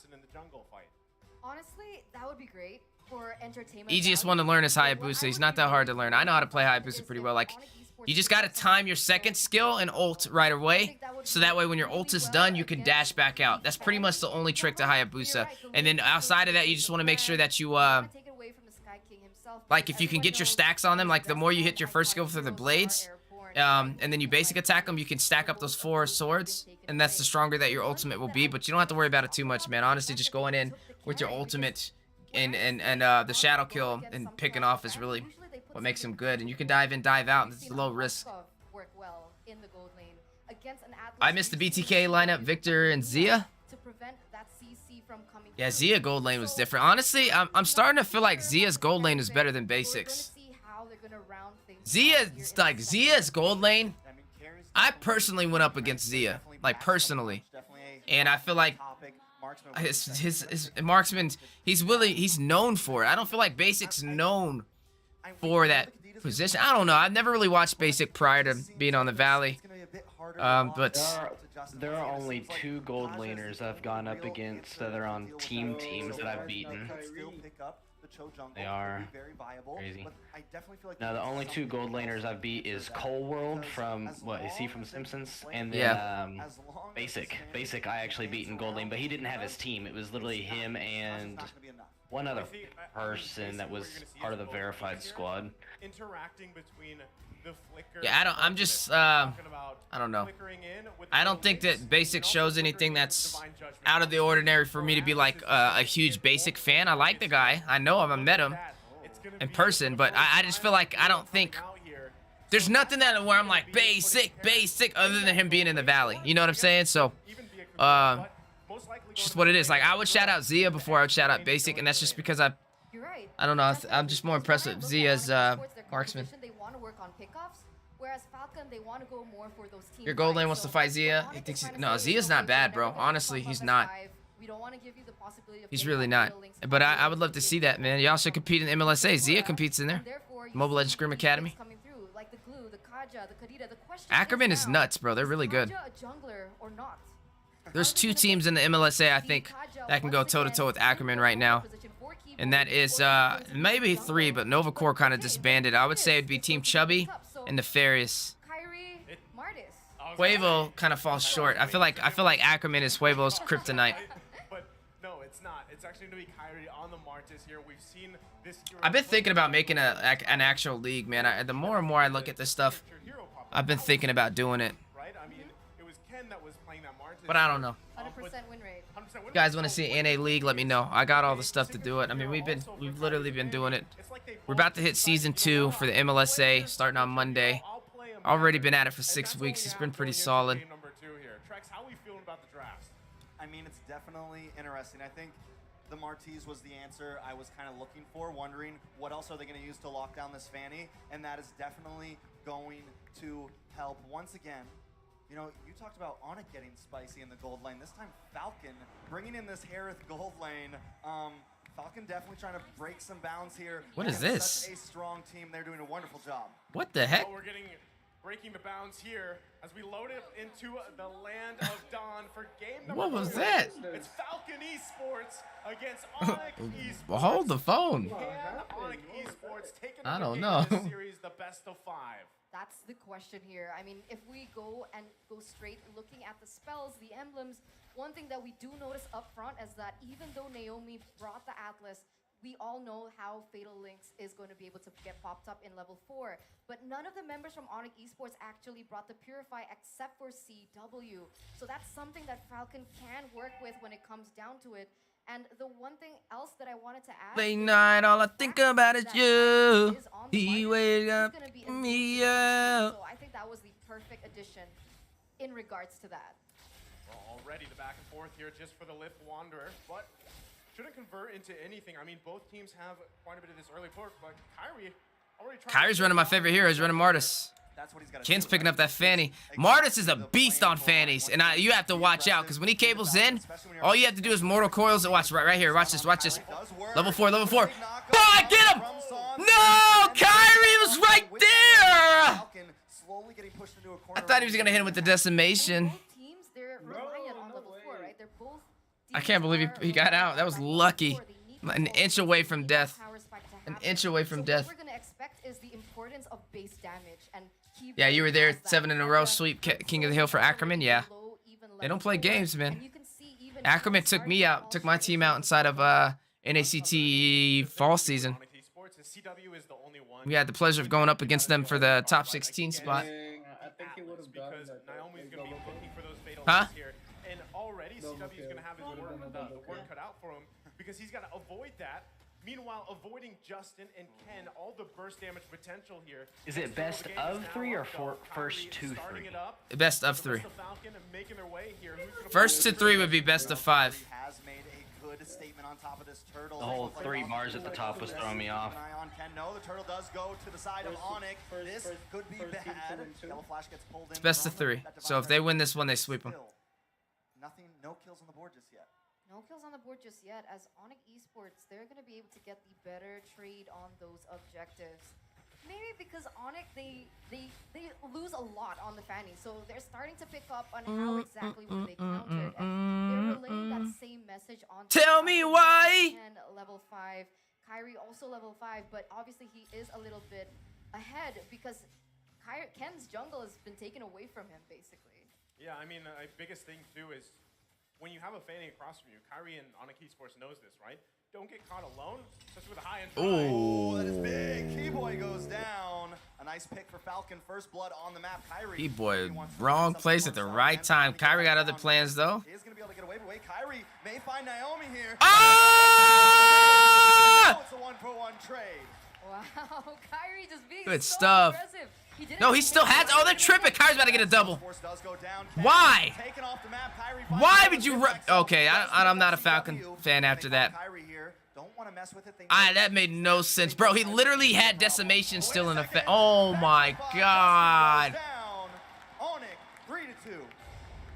Honestly, that would be great for entertainment. Easiest one to learn is Hayabusa. He's not that hard to learn. I know how to play Hayabusa pretty well. Like, you just got to time your second skill and ult right away, so that way when your ult is done, you can dash back out. That's pretty much the only trick to Hayabusa. And then outside of that, you just want to make sure that you, like, if you can get your stacks on them, like, the more you hit your first skill for the blades, and then you basic attack them, you can stack up those 4 swords, and that's the stronger that your ultimate will be. But you don't have to worry about it too much, man. Honestly, just going in with your ultimate and the shadow kill and picking off is really what makes him good. And you can dive in, dive out, and it's low risk. I missed the BTK lineup, Victor and Zia. Yeah, Zia gold lane was different. Honestly, I'm starting to feel like Zia's gold lane is better than Basics. Zia's gold lane. I personally went up against Zia, like personally, and I feel like his marksman, he's known for it. I don't feel like Basic's known for that position. I don't know. I've never really watched Basic prior to being on the Valley, but there are only 2 gold laners I've gone up against that are on teams that I've beaten. They are crazy. Now the only 2 gold laners I've beat is Cole World from, what, is he from Simpsons? And then Basic I actually beat in gold lane, but he didn't have his team. It was literally him and one other person that was part of the verified squad. Interacting between the flicker. Yeah, I don't know. I don't think that Basic shows anything that's out of the ordinary for me to be like a huge Basic fan. I like the guy. I know him. I met him in person, but I just feel like I don't think there's nothing that where I'm like Basic, other than him being in the Valley. You know what I'm saying? So, it's just what it is. Like, I would shout out Zia before I would shout out Basic, and that's just because I don't know. I'm just more impressed with Zia's marksman. Whereas Falcon, they want to go more for those team. Your gold lane wants to fight Zia. He thinks no, Zia's not bad, bro. Honestly, he's not. He's really not. But I would love to see that, man. Y'all should compete in MLSA. Zia competes in there. Mobile Legends Scrim Academy. Ackerman is nuts, bro. They're really good. There's 2 teams in the MLSA, I think, that can go toe-to-toe with Ackerman right now. And that is maybe 3, but Novacore kind of disbanded. I would say it'd be Team Chubby and Nefarious. Huevo kind of falls short. I feel like Ackerman is Huevo's kryptonite. But no, it's not. It's actually going to be Kyrie on the Martis here. We've seen this. I've been thinking about making an actual league, man. The more and more I look at this stuff, I've been thinking about doing it. Right? I mean, it was Ken that was playing that Martis. But I don't know. 100% win rate. If you guys want to see NA League, let me know. I got all the stuff to do it. I mean, we've literally been doing it. We're about to hit season 2 for the MLSA, starting on Monday. Already been at it for 6 weeks. It's been pretty solid. I mean, it's definitely interesting. I think the Martiz was the answer I was kind of looking for, wondering what else are they going to use to lock down this Fanny, and that is definitely going to help. Once again, you know, you talked about Onic getting spicy in the gold lane. This time, Falcon bringing in this Harith gold lane. Falcon definitely trying to break some bounds here. What is this? Such a strong team. They're doing a wonderful job. What the heck? Oh, we're breaking the bounds here as we load it into the land of Dawn for game number What was 2. that? It's Falcon Esports against Onic Esports. Well, hold the phone. Can Onic Esports take I don't game know. in this series the best of 5? That's the question here. I mean, if we go straight looking at the spells, the emblems, one thing that we do notice up front is that even though Naomi brought the Atlas, we all know how Fatal Links is going to be able to get popped up in level 4. But none of the members from Onic Esports actually brought the Purify except for CW. So that's something that Falcon can work with when it comes down to it. And the one thing else that I wanted to add... Late night, all I think about is you. He wake up me up. So I think that was the perfect addition in regards to that. Well, already the back and forth here just for the Lift Wanderer, but shouldn't convert into anything. I mean, both teams have quite a bit of this early push, but Kyrie already trying Kyrie's running my favorite hero. He's running Martis. That's what he's got. Ken's picking up that Fanny. Martis is a beast on Fannies, and you have to watch out because when he cables in, all you have to do is mortal coils. Watch right here. Watch this. Watch this. Level 4. Level 4. Boy, get him! No, Kyrie was right there. I thought he was gonna hit him with the decimation. Both teams, they're reliant on level 4, right? They're both... I can't believe he got out. That was lucky. An inch away from death. An inch away from death. What we're gonna expect is the importance of base damage and Yeah, you were there 7 in a row. Sweep King of the Hill for Ackerman. Yeah, they don't play games, man. Ackerman took me out, took my team out inside of NACT fall season. We had the pleasure of going up against them for the top 16 spot. I think he would have done because that. Naomi's going to be looking for those fatal Huh? hits here. And already CW's going to have his work cut out for him because he's got to avoid that. Meanwhile, avoiding Justin and Ken, all the burst damage potential here. Is it best of 3 or first to 3? Best of 3. First to 3 would be best of 5. Has made a good statement on top of this turtle. The whole 3 bars at the top was throwing me off. No, the turtle does go to the side of Onic. This could be bad. Yellow Flash gets pulled in. It's best of 3. So if they win this one, they sweep them. Nothing, no kills on the board just yet. No kills on the board just yet, as Onic Esports, they're going to be able to get the better trade on those objectives. Maybe because Onic, they lose a lot on the Fanny, so they're starting to pick up on how exactly when they countered, and they're relaying that same message on. Tell me why! Ken, level 5, Kyrie also level 5, but obviously he is a little bit ahead because Ken's jungle has been taken away from him, basically. Yeah, I mean, the biggest thing too is when you have a Fanny across from you, Kyrie and Onic Esports knows this, right? Don't get caught alone, especially with a high end. Oh, that is big. Keyboy goes down. A nice pick for Falcon. First blood on the map. Kyrie. Keyboy, wrong place at the right time. Kyrie got other plans though. He is going to be able to get away, but wait, Kyrie may find Naomi here. Ah! It's a 1-for-1 trade. Wow, Kyrie just being Good so stuff. aggressive. No, he still has. Oh, they're tripping. Kyrie's about to get a double. Why? Why would you run? Okay, I'm not a Falcon fan after that. That made no sense, bro. He literally had decimation still in effect. Oh my god.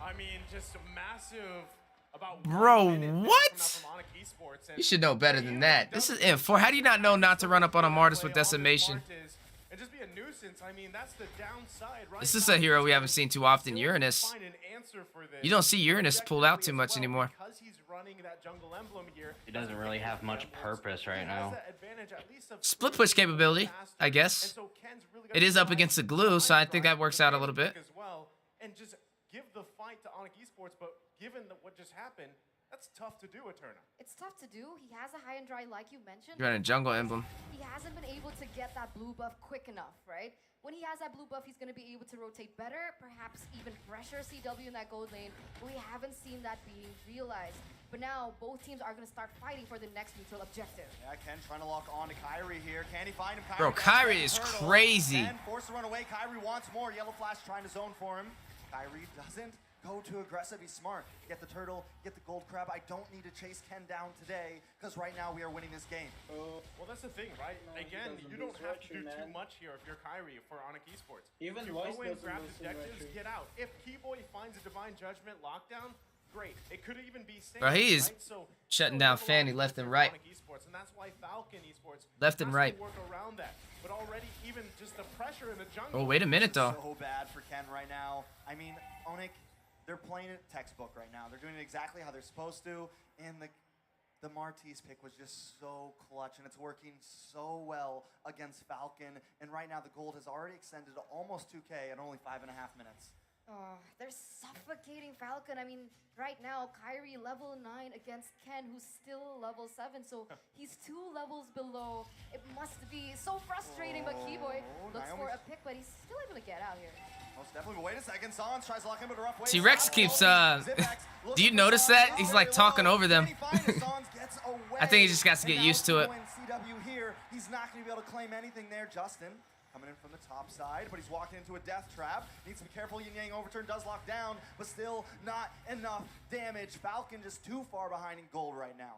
I mean, just a massive. Bro, what? You should know better than that. This is M4. How do you not know not to run up on a Martis with decimation? And just be a nuisance. I mean, that's the downside, right? This is a hero we haven't seen too often, Uranus. You don't see Uranus pulled out too much anymore. Because he's running that jungle emblem here. It doesn't really have much purpose right now. Split push capability, I guess. It is up against the glue, so I think that works out a little bit. As well, and just give the fight to Onic Esports, but given what just happened, that's tough to do, Eterna. It's tough to do. He has a high and dry, like you mentioned. You're on a jungle emblem. He hasn't been able to get that blue buff quick enough, right? When he has that blue buff, he's going to be able to rotate better, perhaps even pressure CW in that gold lane. But we haven't seen that being realized. But now, both teams are going to start fighting for the next neutral objective. Yeah, Ken trying to lock on to Kyrie here. Can he find him? Bro, Kyrie is crazy. Ken forced to run away. Kyrie wants more. Yellow Flash trying to zone for him. Kyrie doesn't go too aggressive. Be smart. Get the turtle, get the gold crab. I don't need to chase Ken down today because right now we are winning this game. Well, that's the thing, right? Again, you don't have to do too much here if you're Kyrie for Onic Esports. Even you Royce go in, doesn't grab lose the in objectives, retreat. get out. If Keyboy finds a Divine Judgment lockdown, great. It could even be safe, Bro, he is right? So, shutting down Fanny left and right. Onic Esports, and that's why Falcon Esports Left and has right. to work around that. But already, even just the pressure in the jungle. Oh, wait a minute, though. So bad for Ken right now. I mean, Onic, they're playing it textbook right now. They're doing it exactly how they're supposed to, and the Martis pick was just so clutch, and it's working so well against Falcon. And right now, the gold has already extended to almost 2K at only 5.5 minutes. Oh, they're suffocating Falcon. I mean, right now, Kyrie level 9 against Ken, who's still level 7, so he's 2 levels below. It must be so frustrating, but Keyboy looks for a pick, but he's still able to get out here. Most definitely, but wait a second. Sans tries to lock him in a rough way. T-Rex keeps, do you notice that? He's like talking over them. I think he just got to get used to it. CW here, he's not going to be able to claim anything there. Justin coming in from the top side, but he's walking into a death trap. Needs to be careful. Yin Yang overturn does lock down, but still not enough damage. Falcon just too far behind in gold right now.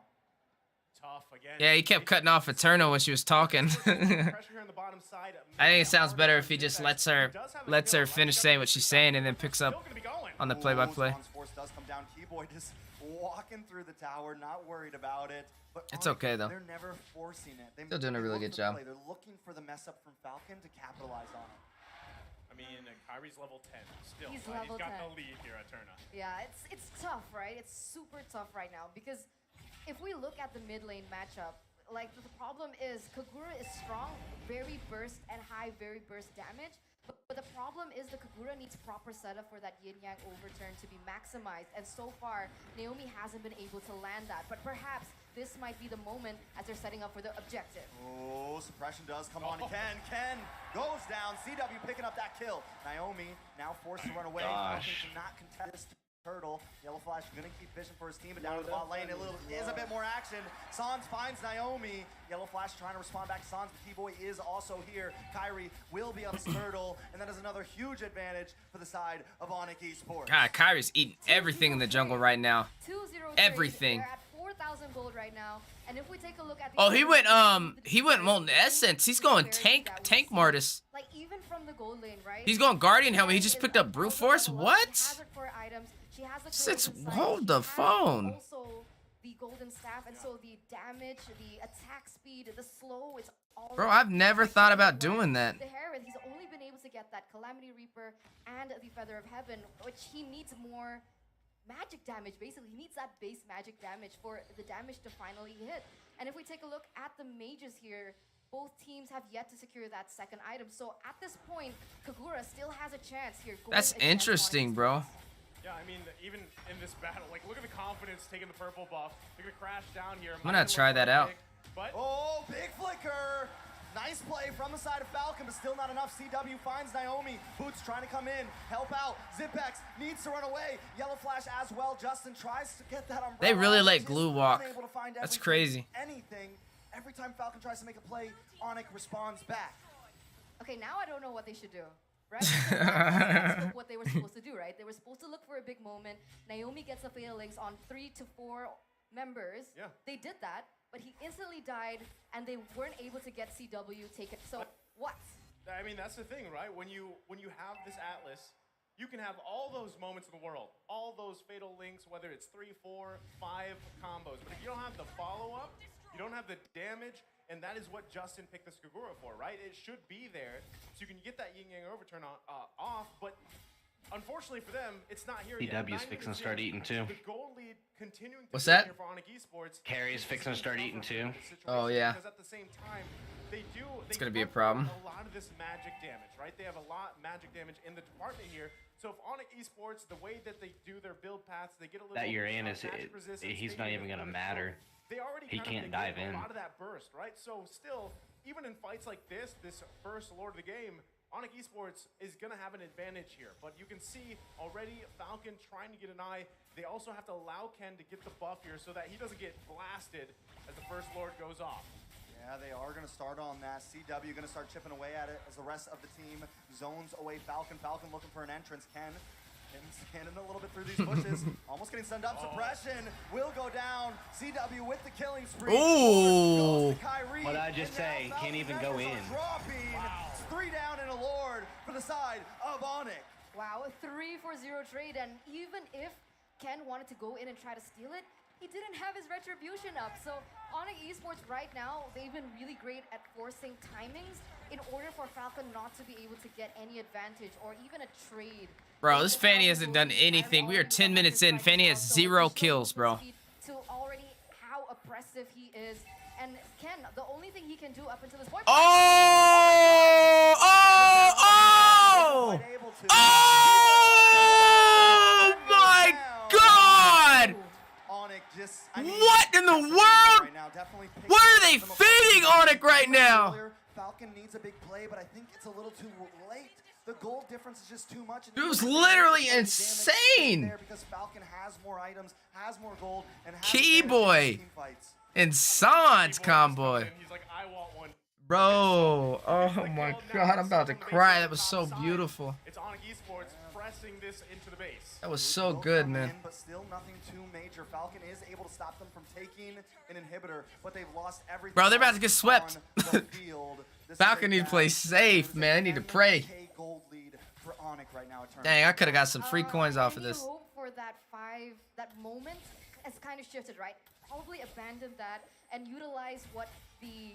Tough again. Yeah, he kept cutting off Eterno when she was talking. Pressure here on the bottom side. I think it sounds better if he just lets her finish saying what she's saying and then picks up on the play-by-play. Sans force does come down. Keyboy just walking through the tower, not worried about it. But It's okay, though. They're never forcing it. Still doing a really good job. They're looking for the mess up from Falcon to capitalize on it. I mean, Kyrie's level 10 still. He's right? level He's got 10. the lead here at Turna. Yeah, it's tough, right? It's super tough right now because if we look at the mid lane matchup, like the problem is Kagura is strong, very burst and high, very burst damage. But the problem is the Kagura needs proper setup for that Yin Yang overturn to be maximized. And so far, Naomi hasn't been able to land that. But perhaps this might be the moment as they're setting up for the objective. Oh, suppression does come on to Ken. Ken goes down. CW picking up that kill. Naomi now forced to run away. Falcon cannot contest turtle. Yellow Flash gonna keep vision for his team, but down to the bot lane, is a bit more action. Sans finds Naomi. Yellow Flash trying to respond back to Sans, but T-Boy is also here. Kyrie will be on this turtle, and that is another huge advantage for the side of Onic Esports. God, Kyrie's eating everything in the jungle right now. 2-0 Everything. They're at 4,000 gold right now. And if we take a look at the Oh, he went Molten Essence. He's going tank Martis. like even from the gold lane, right? He's going Guardian Helmet. He just picked up Brute Force. What? She has it for items. She has the Since Crimson Sight. hold the She has phone. Also the golden staff, and so the damage, the attack speed, the slow, it's all. Bro, I've never thought about doing that. The Herod, he's only been able to get that Calamity Reaper and the Feather of Heaven, which he needs more magic damage. Basically, he needs that base magic damage for the damage to finally hit. And if we take a look at the mages here, both teams have yet to secure that second item. So at this point, Kagura still has a chance here. That's interesting, bro. Yeah, I mean, even in this battle, like, look at the confidence taking the purple buff. They're gonna crash down here. I'm gonna try that out. But oh, big flicker. Nice play from the side of Falcon, but still not enough. CW finds Naomi. Boots trying to come in, help out. Zipex needs to run away. Yellow Flash as well. Justin tries to get that umbrella. They really let Just Glue walk. unable to find That's everything, crazy. Anything. Every time Falcon tries to make a play, Onic responds back. Okay, now I don't know what they should do. Right? That's what they were supposed to do, right? They were supposed to look for a big moment. Naomi gets a Fatal Links on 3 to 4 members. Yeah. They did that, but he instantly died, and they weren't able to get CW taken. So what? I mean, that's the thing, right? When you have this Atlas, you can have all those moments in the world, all those Fatal Links, whether it's 3, 4, 5 combos. But if you don't have the follow-up, you don't have the damage, and that is what Justin picked this Kagura for, right? It should be there, so you can get that Yin Yang overturn off, but unfortunately for them, it's not here yet. CW's fixing to start eating too. The gold lead continuing to What's be that? here for Onic Esports. Carrie's fixing to start eating too. Oh, yeah. Because at the same time, It's gonna be a suffer problem. A lot of this magic damage, right? They have a lot of magic damage in the department here. So if Onic Esports, the way that they do their build paths, they get a little That Uranus, magic resistance, he's they not get even a gonna little matter. They already He kind of can't dive negate in. a lot of that burst, right? So still, even in fights like this first Lord of the game, Onic Esports is gonna have an advantage here. But you can see already Falcon trying to get an eye. They also have to allow Ken to get the buff here so that he doesn't get blasted as the first Lord goes off. Yeah, they are going to start on that. CW going to start chipping away at it as the rest of the team zones away Falcon. Falcon looking for an entrance. Ken Scanning a little bit through these bushes. Almost getting sent up. Suppression will go down. CW with the killing spree. Ooh. What'd I just say? Can't even go in. Dropping. It's 3 down and a Lord for the side of Onic. Wow, a 3-for-0 trade, and even if Ken wanted to go in and try to steal it, he didn't have his retribution up. So Onic Esports right now, they've been really great at forcing timings in order for Falcon not to be able to get any advantage or even a trade. Bro, this Fanny hasn't done anything. We are 10 minutes in. Fanny has 0 kills, bro. To already how oppressive he is. And Ken, the only thing he can do up until this point. Oh! Oh! Oh! Oh my God! What in the world? What are they feeding Onic right now? Falcon needs a big play, but I think it's a little too late. The goal difference is just too much. It was literally insane. Because Falcon has more items, has more gold, and has Keyboy and Sans combo. He's like, I want one. Bro, oh my God, I'm about to cry. That was so beautiful. It's Onic Esports pressing this into the base. That was so good, man. But still nothing too major. Falcon is able to stop them from taking an inhibitor, but they've lost everything. Bro, they're about to get swept. Falcon need to play safe, man. They need to pray. Dang, I could have got some free coins off of this. Hope for that moment has kind of shifted, right? Probably abandon that and utilize what the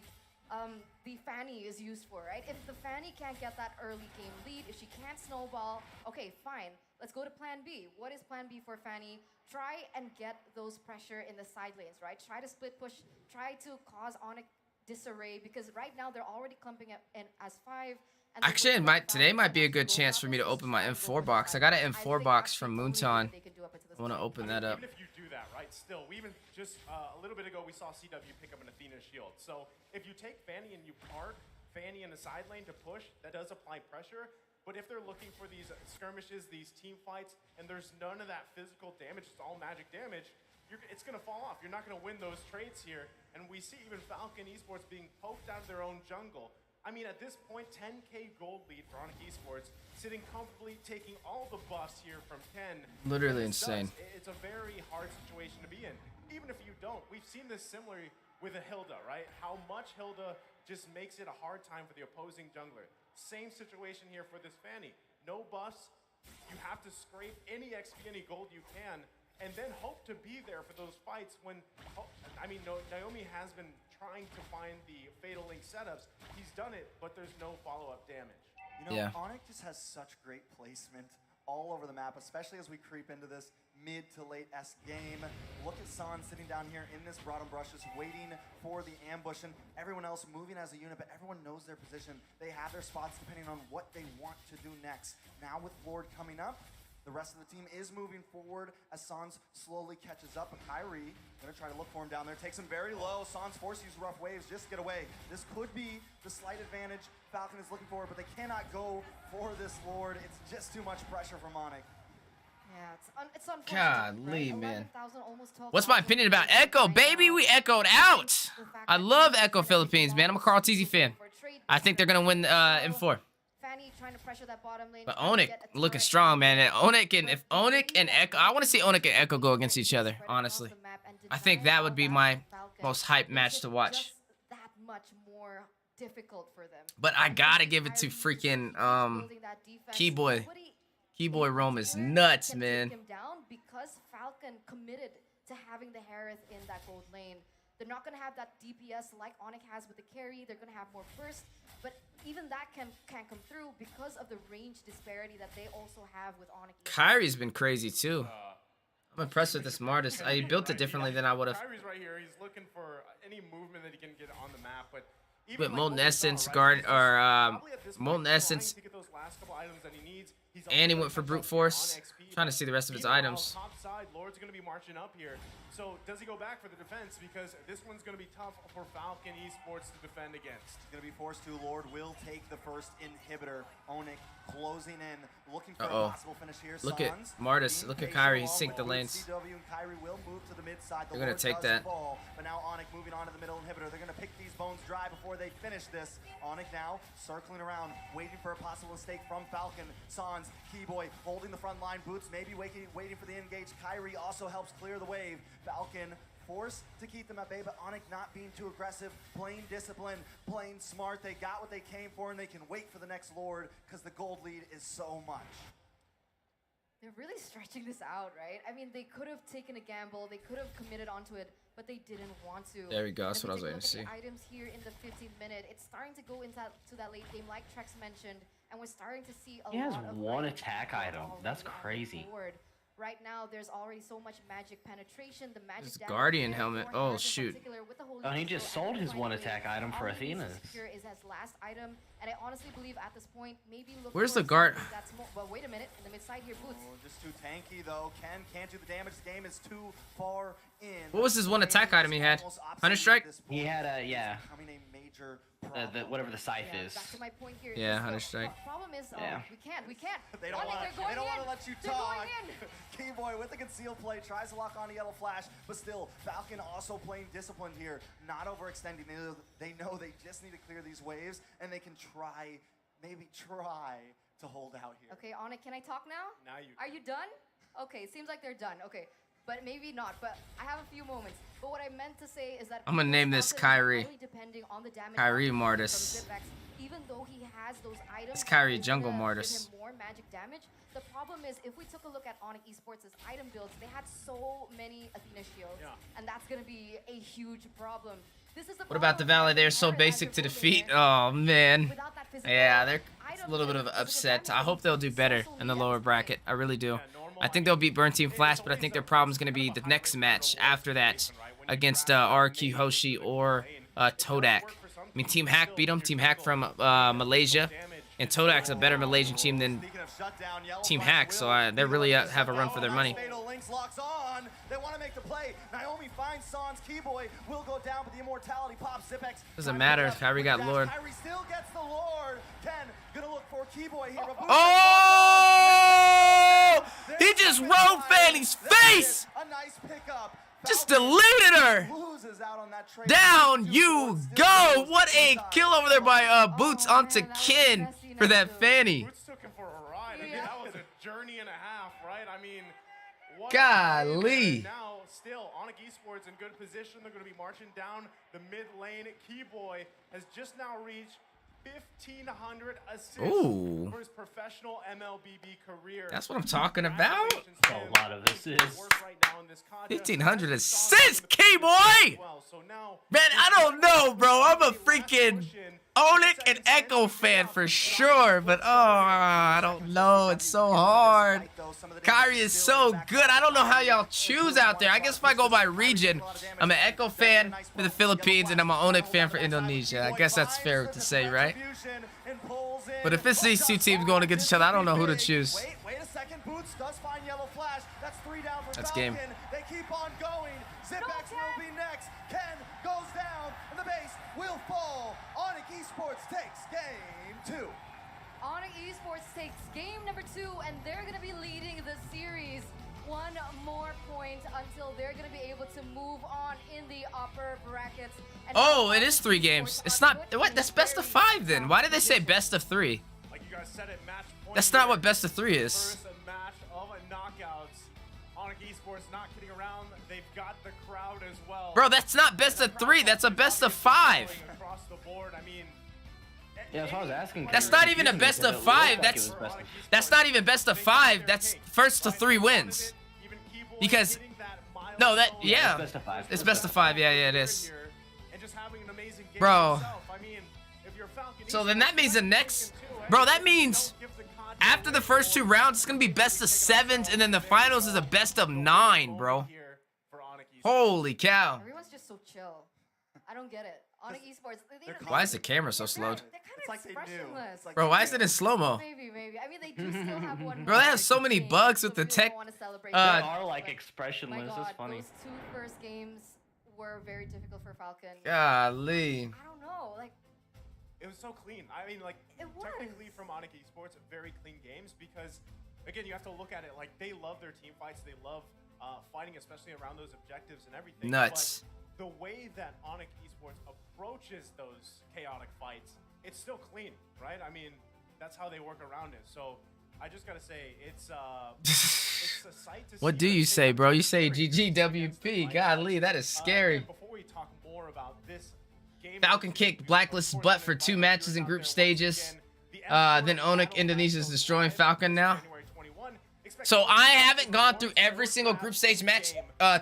Fanny is used for, right? If the Fanny can't get that early game lead, if she can't snowball, okay, fine. Let's go to plan B. What is plan B for Fanny? Try and get those pressure in the side lanes, right? Try to split push, try to cause Onic disarray, because right now they're already clumping up in as 5. Actually, today might be a good chance for me to open my M4 box. I got an M4 box from Moonton. I want to open that up. Even if you do that, right, still, we even just a little bit ago, we saw CW pick up an Athena shield. So if you take Fanny and you park Fanny in the side lane to push, that does apply pressure. But if they're looking for these skirmishes, these team fights, and there's none of that physical damage, it's all magic damage, it's going to fall off. You're not going to win those trades here. And we see even Falcon Esports being poked out of their own jungle. I mean, at this point, 10K gold lead for Onic Esports, sitting comfortably, taking all the buffs here from 10. Literally insane. It's a very hard situation to be in. Even if you don't, we've seen this similarly with a Hilda, right? How much Hilda just makes it a hard time for the opposing jungler. Same situation here for this Fanny. No buffs, you have to scrape any XP, any gold you can, and then hope to be there for those fights when, I mean, Naomi has been trying to find the Fatal Link setups. He's done it, but there's no follow-up damage. You know, Onic just has such great placement all over the map, especially as we creep into this mid to late S game. Look at San sitting down here in this bottom brush, just waiting for the ambush, and everyone else moving as a unit, but everyone knows their position. They have their spots depending on what they want to do next. Now with Lord coming up, the rest of the team is moving forward as Sans slowly catches up. But Kyrie gonna try to look for him down there. Takes him very low. Sans force use rough waves. Just get away. This could be the slight advantage Falcon is looking for, but they cannot go for this Lord. It's just too much pressure from Onic. Yeah, it's unfortunate. Godly, right? man. 11,000, almost 12,000. What's my opinion about Echo, baby? We echoed out. I love Echo Philippines, man. I'm a Carl Teasy fan. I think they're gonna win M4. Fanny trying to pressure that bottom lane. But Onic looking strong, man. And if Onic and Echo, I want to see Onic and Echo go against each other, honestly. I think that would be my most hype match to watch. That much more difficult for them. But I gotta give it to freaking Keyboy. Keyboy Rome is nuts, man. Because Falcon committed to having the Harith in that gold lane. They're not going to have that DPS like Onic has with the carry. They're going to have more burst. But even that can't come through because of the range disparity that they also have with Onic. Kyrie's been crazy, too. I'm impressed with this Martis. He built it differently than I would have. Kyrie's right here. He's looking for any movement that he can get on the map. But with Molten Essence, Molten Essence, and he went for Brute Force. Trying to see the rest of his items. Top side, Lord's going to be marching up here. So does he go back for the defense? Because this one's going to be tough for Falcon Esports to defend against. He's going to be forced to. Lord will take the first inhibitor. Onic closing in, looking for a possible finish here. Look at Martis. Look at Kyrie. He synced the lanes. CW and Kyrie will move to the mid side. They're going to take that. But now Onic moving on to the middle inhibitor. They're going to pick these bones dry before they finish this. Onic now circling around, waiting for a possible escape. mistake from Falcon. Sans, Keyboy holding the front line. Boots maybe waiting for the engage. Kyrie also helps clear the wave. Falcon forced to keep them at bay, but Onic not being too aggressive, playing disciplined, playing smart. They got what they came for, and they can wait for the next Lord because the gold lead is so much. They're really stretching this out, right? I mean, they could have taken a gamble, they could have committed onto it, but they didn't want to. There we go. That's And what I was if you waiting to see. take a look at the items here in the 15th minute, it's starting to go into that late game, like Trex mentioned, and we're starting to see a He has lot of one items attack already item. on That's the crazy. board. Right now, there's already so much magic penetration. The magic This damage Guardian there helmet. for Oh, Harris in shoot. particular with the Holy Oh, he Crystal just and sold the his Final one Wave. attack item for All he needs to Athena's. secure is his last item, and I honestly believe at this point, maybe look Where's for the guard? something that's more. Well, wait a minute. In the mid side here, Boots. Oh, just too tanky though. Ken can't do the damage. The game is too far in. What was his one attack item he had? Almost obsolete Hunter at Strike? this He point. had a, It's yeah. becoming a major The problem. whatever the scythe Yeah, is. back to my point here. Yeah, This Hunter is the Strike. Problem is, Yeah. we can't. They don't Onic, want they're going to in. let you They're talk. going in. Keyboy with the concealed play tries to lock on a yellow flash, but still Falcon also playing disciplined here, not overextending. They know they just need to clear these waves, and they can maybe try to hold out here. Okay, Onic, can I talk now? Now you Are you done? Okay, seems like they're done. Okay, but maybe not. But I have a few moments. But what I meant to say is that I'm gonna name this Kyrie. Depending on the damage Kyrie output Martis. from Zipex, even though he has those items, It's Kyrie that is Jungle gonna Martis. give him more magic damage. The problem is, if we took a look at Onic Esports' item builds, they had so many Athena shields, and that's gonna be a huge problem. This is the What about the problem Valley? with They're so Hard as basic a to builder defeat. here. Oh, man. Without that physical Yeah, it's items a little bit and of physical upset. damage, I hope they'll do it's better also in the weak at lower this point. bracket. I really do. I think they'll beat Burn Team Flash, but I think their problem's going to be the next match after that against RQ Hoshi or Todak. I mean, Team Hack beat them. Team Hack from Malaysia. And Todak's a better Malaysian team than Speaking of shutdown, Yellow Team Flash Hack, so will they really have a run for their money. Fatal Links locks on. They want to make the play. Naomi finds Sans. Keyboy will go down, but the immortality pops. Zipex. Doesn't matter. Kyrie got Lord. Kyrie still gets the Lord. Ken gonna look for Keyboy here. Oh! He just rode Fanny's face! A nice pickup. Just deleted her! Loses out on that trade. Down you go! What a kill over there by Boots onto Ken for that Fanny. Boots took him for a ride. I mean, that was a journey and a half, right? I mean, what Golly. Now, still, Onic Esports in good position. They're going to be marching down the mid lane. Keyboy has just now reached 1,500 assists Ooh. for his professional MLBB career. That's what I'm talking about. A lot of assists. 1,500 assists, K-Boy! Man, I don't know, bro. I'm a freaking Onic and Echo fan for sure, but I don't know. It's so hard. Kyrie is so good. I don't know how y'all choose out there. I guess if I go by region, I'm an Echo fan for the Philippines and I'm an Onic fan for Indonesia. I guess that's fair to say, right? But if it's these two teams going against each other, I don't know who to choose. Wait a second. Boots does find Yellow Flash. That's 3 down for That's Falcon. game. They keep on going. Zipex will be next. Ken goes down, and the base will fall. Onic Esports takes game 2. Onic Esports takes game number 2, and they're going to be leading the series. One more point until they're going to be able to move on in the upper brackets. And Oh, it is 3 games. It's not, what? That's best of 5 then. Why did they say best of 3? Like you guys said it, match point. That's not what best of 3 is. First match of a knockouts. Onic Esports not kidding around. They've got the crowd as well. Bro, that's not best of 3. That's a best of 5. Across the board. I mean, Yeah, that's what I was asking. That's not even a best of 5. That's not even best of 5. That's first to 3 wins. Because no, that yeah, It's best of 5. it's best of 5. Yeah, it is. and just having an amazing game Bro. yourself. I mean, if you're Falcon So then that means the next, bro. That means after the first 2 rounds, it's gonna be best of 7s, and then the finals is a best of 9, bro. Holy cow! Everyone's just so chill. I don't get it. Onic Esports. Why is the camera so slowed? They're kind It's of like they knew. expressionless. It's like Bro, they why knew. is it in slow-mo? Maybe. I mean, they do still have one. Bro, they have more so many game, bugs with so the people tech. wanna celebrate They that. are like My expressionless. God, It's funny. those 2 first games were very difficult for Falcon. Golly. I don't know, like It was so clean. I mean, like, It was. technically from Onic Esports, very clean games because, again, you have to look at it like they love their team fights. They love fighting, especially around those objectives and everything. Nuts. But the way that Onic Esports approaches those chaotic fights, it's still clean, right? I mean, that's how they work around it. So I just gotta say, it's a sight to see. What do you say, bro? You say GGWP. Godly, that is scary. Before we talk more about this game, Falcon kicked Blacklist's butt for 2 matches in group stages. Then Onic Indonesia is destroying Falcon now. So I haven't gone through every single group stage match.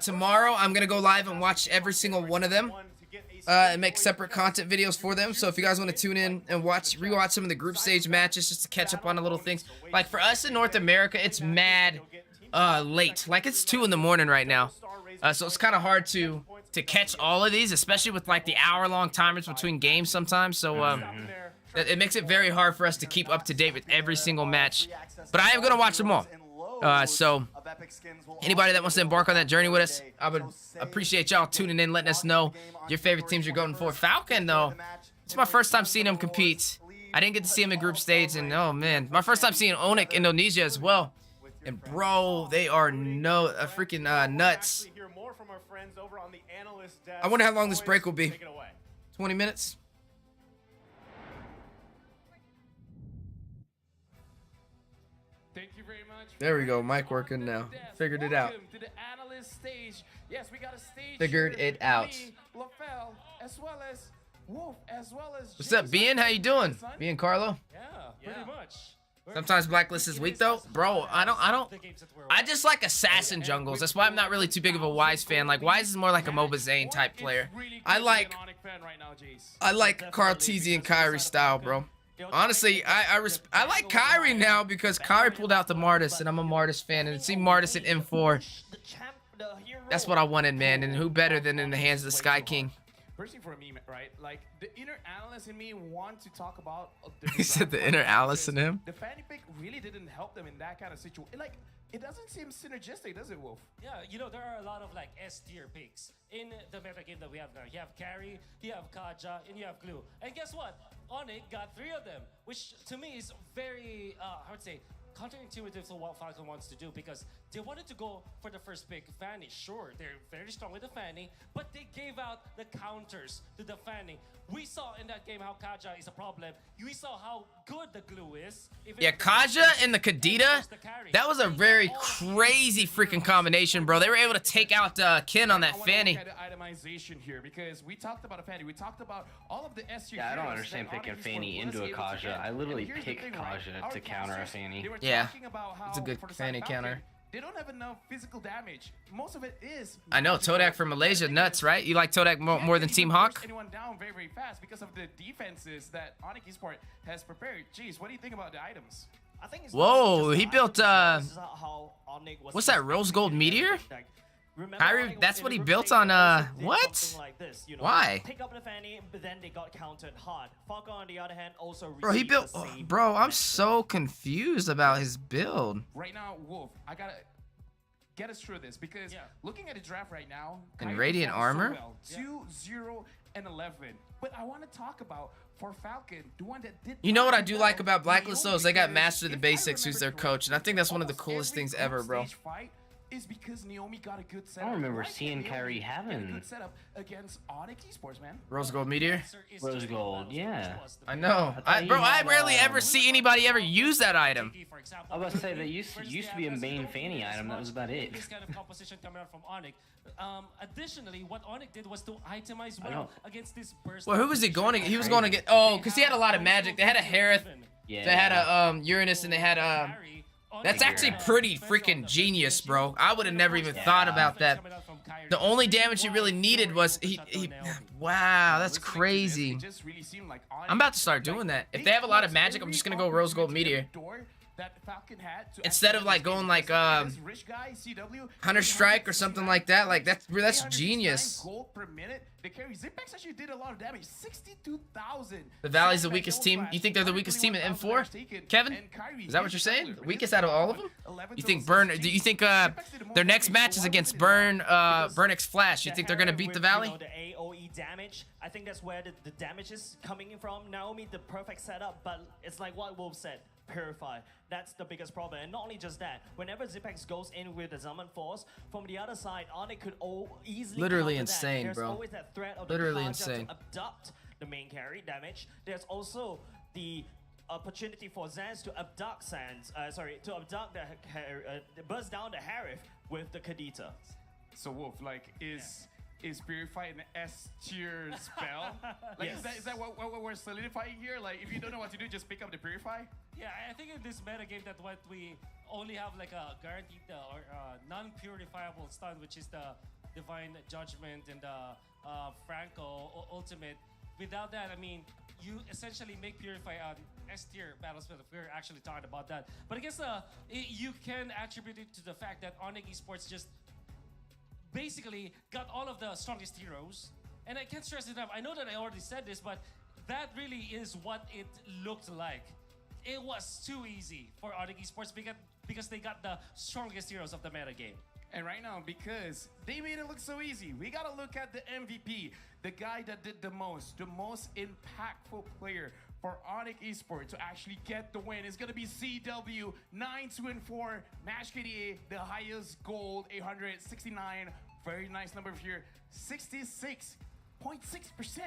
Tomorrow I'm gonna go live and watch every single one of them. And make separate content videos for them. So if you guys want to tune in and rewatch some of the group stage matches just to catch up on the little things. Like for us in North America, it's mad late. Like it's 2 in the morning right now. So it's kind of hard to catch all of these, especially with like the hour-long timers between games sometimes. So it makes it very hard for us to keep up to date with every single match. But I am gonna watch them all. So anybody that wants to embark on that journey with us, I would appreciate y'all tuning in, letting us know your favorite teams you're going for. Falcon, though, it's my first time seeing him compete. I didn't get to see him in group stage, and oh man, my first time seeing Onic Indonesia as well. And bro, they are freaking nuts. I wonder how long this break will be. 20 minutes? Thank you very much. There we go, mic working now. Figured it out. To the analyst stage. Yes, we got a stage. Figured it out. LaFell, as well as Wolf, as well as. What's up, Bien? How you doing? Bien Carlo? Yeah, pretty much. Sometimes Blacklist is weak though, bro. I just like assassin jungles. That's why I'm not really too big of a Wise fan. Like Wise is more like a MOBA Zane type player. I like Cartesia and Kyrie style, bro. Honestly, I like Kyrie now because Kyrie pulled out the Martis, and I'm a Martis fan. And to see Martis at M4, that's what I wanted, man. And who better than in the hands of the Sky King? Personally, for me, right? Like the inner analyst in me want to talk about. He said the inner Alice in him. The fanny pick really didn't help them in that kind of situation. Like it doesn't seem synergistic, does it, Wolf? Yeah, you know there are a lot of like S tier picks in the meta game that we have now. You have Carry, you have Kaja, and you have Glue. And guess what? Onic got 3 of them, which to me is very, I would say, counterintuitive to what Falcon wants to do because they wanted to go for the first pick, Fanny. Sure, they're very strong with the Fanny, but they gave out the counters to the Fanny. We saw in that game how Kaja is a problem. We saw how good the Glue is. Yeah, Kaja and the Kadita, that was a very crazy freaking combination, bro. They were able to take out Ken on that Fanny. I want to look at the itemization here because we talked about a Fanny. We talked about all of the SU. Yeah, I don't understand picking Fanny into a Kaja. I literally pick Kaja to counter a Fanny. Yeah, it's a good Fanny counter. They don't have enough physical damage. Most of it is. I know, Todak from Malaysia, nuts, right? You like Todak more than Team Hawk? Anyone down very, very fast because of the defenses that Onic Esports has prepared. Jeez, what do you think about the items? I think it's whoa, he built what's that, Rose Gold Meteor? Kyrie, that's what he built on what? Like this, you know, why? Pick up the Fanny, but then they got countered hard. Falcon on the other hand also. Bro, he built. Bro, I'm so confused about his build. Right now, Wolf, I gotta get us through this because looking at the draft right now, and Radiant Armor, 2, 0, and 11. But I want to talk about for Falcon, the one that did. You know what I do like about Blacklist though is they got Master of the Basics, who's their coach, and I think that's one of the coolest things ever, bro. Is because Naomi got a good setup. I don't remember seeing Kyrie having a good setup against Onic Esports, man. Rose Gold Meteor? Rose Gold, yeah. I know. Bro, I rarely ever see anybody ever use that item. I was about to say, that used to be a main Fanny item. That was about it. This kind of composition coming out from Onic. Additionally, what Onic did was to itemize well against this burst. Well, who was he going to get? He was going to get... Oh, because he had a lot of magic. They had a Harith. Yeah. They had a Uranus, and they had That's actually pretty freaking genius, bro. I would have never even thought about that. The only damage he really needed was he wow, that's crazy. I'm about to start doing that. If they have a lot of magic, I'm just gonna go Rose Gold Meteor. Instead of like going like Hunter Strike or something like that. Like that's genius. The carry Zipex actually did a lot of damage. 62,000. The Valley's the weakest team. You think they're the weakest team in M4? Kevin? Is that what you're saying? The weakest out of all of them? You think Burn? Do you think their next match is against Burn X Flash? You think they're gonna beat the Valley? The AOE damage. I think that's where the damage is coming in from. Naomi, the perfect setup, but it's like what Wolf said. Purify. That's the biggest problem. And not only just that, whenever Zipex goes in with the Zaman Force, from the other side, Onic could easily literally insane, There's bro. always that threat of literally the insane. to abduct the main carry damage. There's also the opportunity for Zans to abduct to abduct the buzz down the Harith with the Kadita. So Wolf, like, is Purify an S tier spell? Like, Yes. is that what we're solidifying here? Like, if you don't know what to do, just pick up the Purify. Yeah, I think in this meta game that what we only have like a guaranteed or non-purifiable stun, which is the Divine Judgment and the Franco Ultimate. Without that, I mean, you essentially make Purify an S tier battlefield if we're actually talking about that. But I guess you can attribute it to the fact that Onic Esports just basically got all of the strongest heroes. And I can't stress it enough. I know that I already said this, but that really is what it looked like. It was too easy for Onic Esports because they got the strongest heroes of the meta game. And right now, because they made it look so easy, we gotta look at the MVP, the guy that did the most impactful player for Onic Esports to actually get the win. It's gonna be CW 9-2-4 match KDA, the highest gold 869. Very nice number here, 66.6%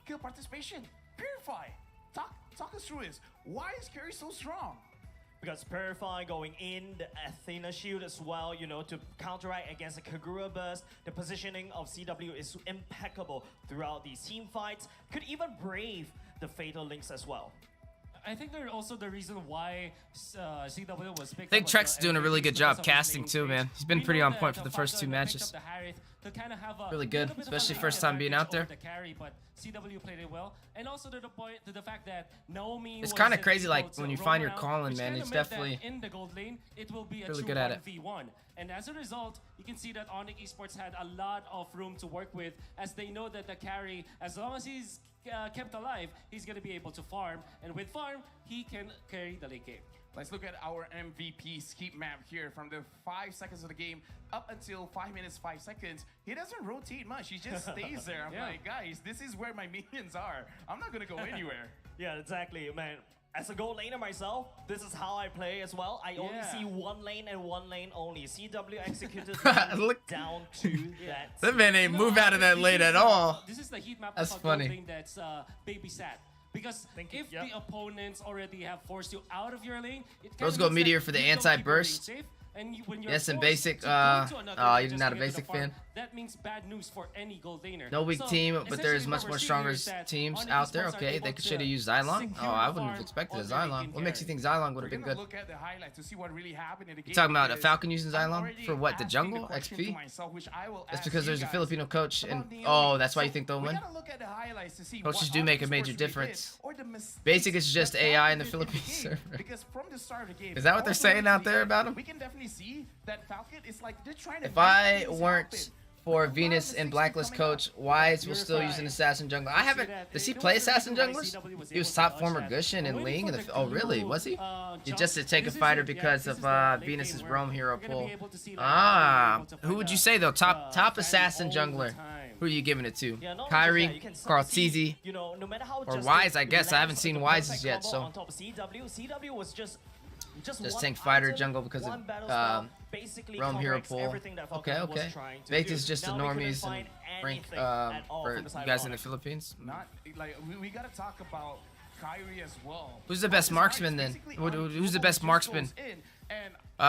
kill participation. Purify. Talk us through this. Why is Curry so strong? Because Purify going in the Athena shield as well, you know, to counteract against the Kagura burst. The positioning of CW is impeccable throughout these team fights. Could even brave the Fatal Links as well. I think they're also the reason why CW was picked I think up Trek's as doing a really good because job of his casting main too, stage. man. He's been We pretty know on that point for the first two Falcon picked matches. up the Harith to kind of have a Really good, little bit of especially an first time being out there. advantage over the carry, but CW played it well, and also to the fact that Naomi It's was kinda able crazy, to like, when you find your roam calling, around, which man, kinda it's meant that definitely in the gold lane it will be a really true good at it. 1v1, and as a result, you can see that Onic Esports had a lot of room to work with, as they know that the carry, as long as he's kept alive, he's going to be able to farm, and with farm, he can carry the late game. Let's look at our MVP skip map here from the 5 seconds of the game up until 5 minutes, 5 seconds. He doesn't rotate much. He just stays there. I'm like, guys, this is where my minions are. I'm not going to go anywhere. Yeah, exactly, man. As a gold laner myself, this is how I play as well. I only see one lane and one lane only. CW executed Look. down to that. That man ain't move out of that lane at all. This is the heat map That's of a funny. gold lane that's babysat. Because if the opponents already have forced you out of your lane, it Rose kinda Gold means Meteor that for the you don't keep your lane anti-burst. safe, and when you're Yes, and forced basic, to go to another lane you're just not to a get the basic farm, fan. That means bad news for any gold laner. No weak So, team, but essentially there's what much we're more seeing stronger here is that teams Onic out there. Esports are Okay, able they to should have used Xylon. secure Oh, I the wouldn't have farm expected a on their late Xylon. game What makes you carry. think Xylon would We're have been gonna good? look at the highlights to see what really happened in the game. You talking about a because Falcon using I'm Xylon already for what? The asking jungle question to XP? myself, which I will That's ask because you there's a guys Filipino coach, and about Naomi. oh, that's why you So think they'll we win. gotta look at the highlights to see Coaches what do make a Onic major Esports really difference. did, or the mistakes Basic is just that AI in Falcon the did Philippines game. server. Because from the start of the game, Is that what they're all the saying way out to the there end, about him? We can definitely see that Falcon is like they're trying to. If make I things weren't happen. for But a lot of Venus mistakes and keep Blacklist coming up. coach, Wise was still using Assassin Jungler. I haven't. Does he play Assassin Junglers? He was top former Gushin and Ling. Oh, really? Was he? He just to take a fighter because of Venus's Roam hero pool. Ah, who would you say though? Top Assassin Jungler. Who are you giving it to? Yeah, not Kyrie, only that, you can start Carl to see, Teasy, you know, no matter how or just Wise? the I guess I haven't lens, seen the Wise's perfect yet. combo So on top of CW was just just one tank fighter item, jungle because one of battle spell, basically Roam hero corrects pool. everything that Falcon Okay, was okay. trying to Baked do. is just the Now we couldn't normies and find rank anything at all for from you the side guys of in the Onic. Philippines. Not like we gotta talk about Kyrie as well. Who's the best marksman then? Who's the best marksman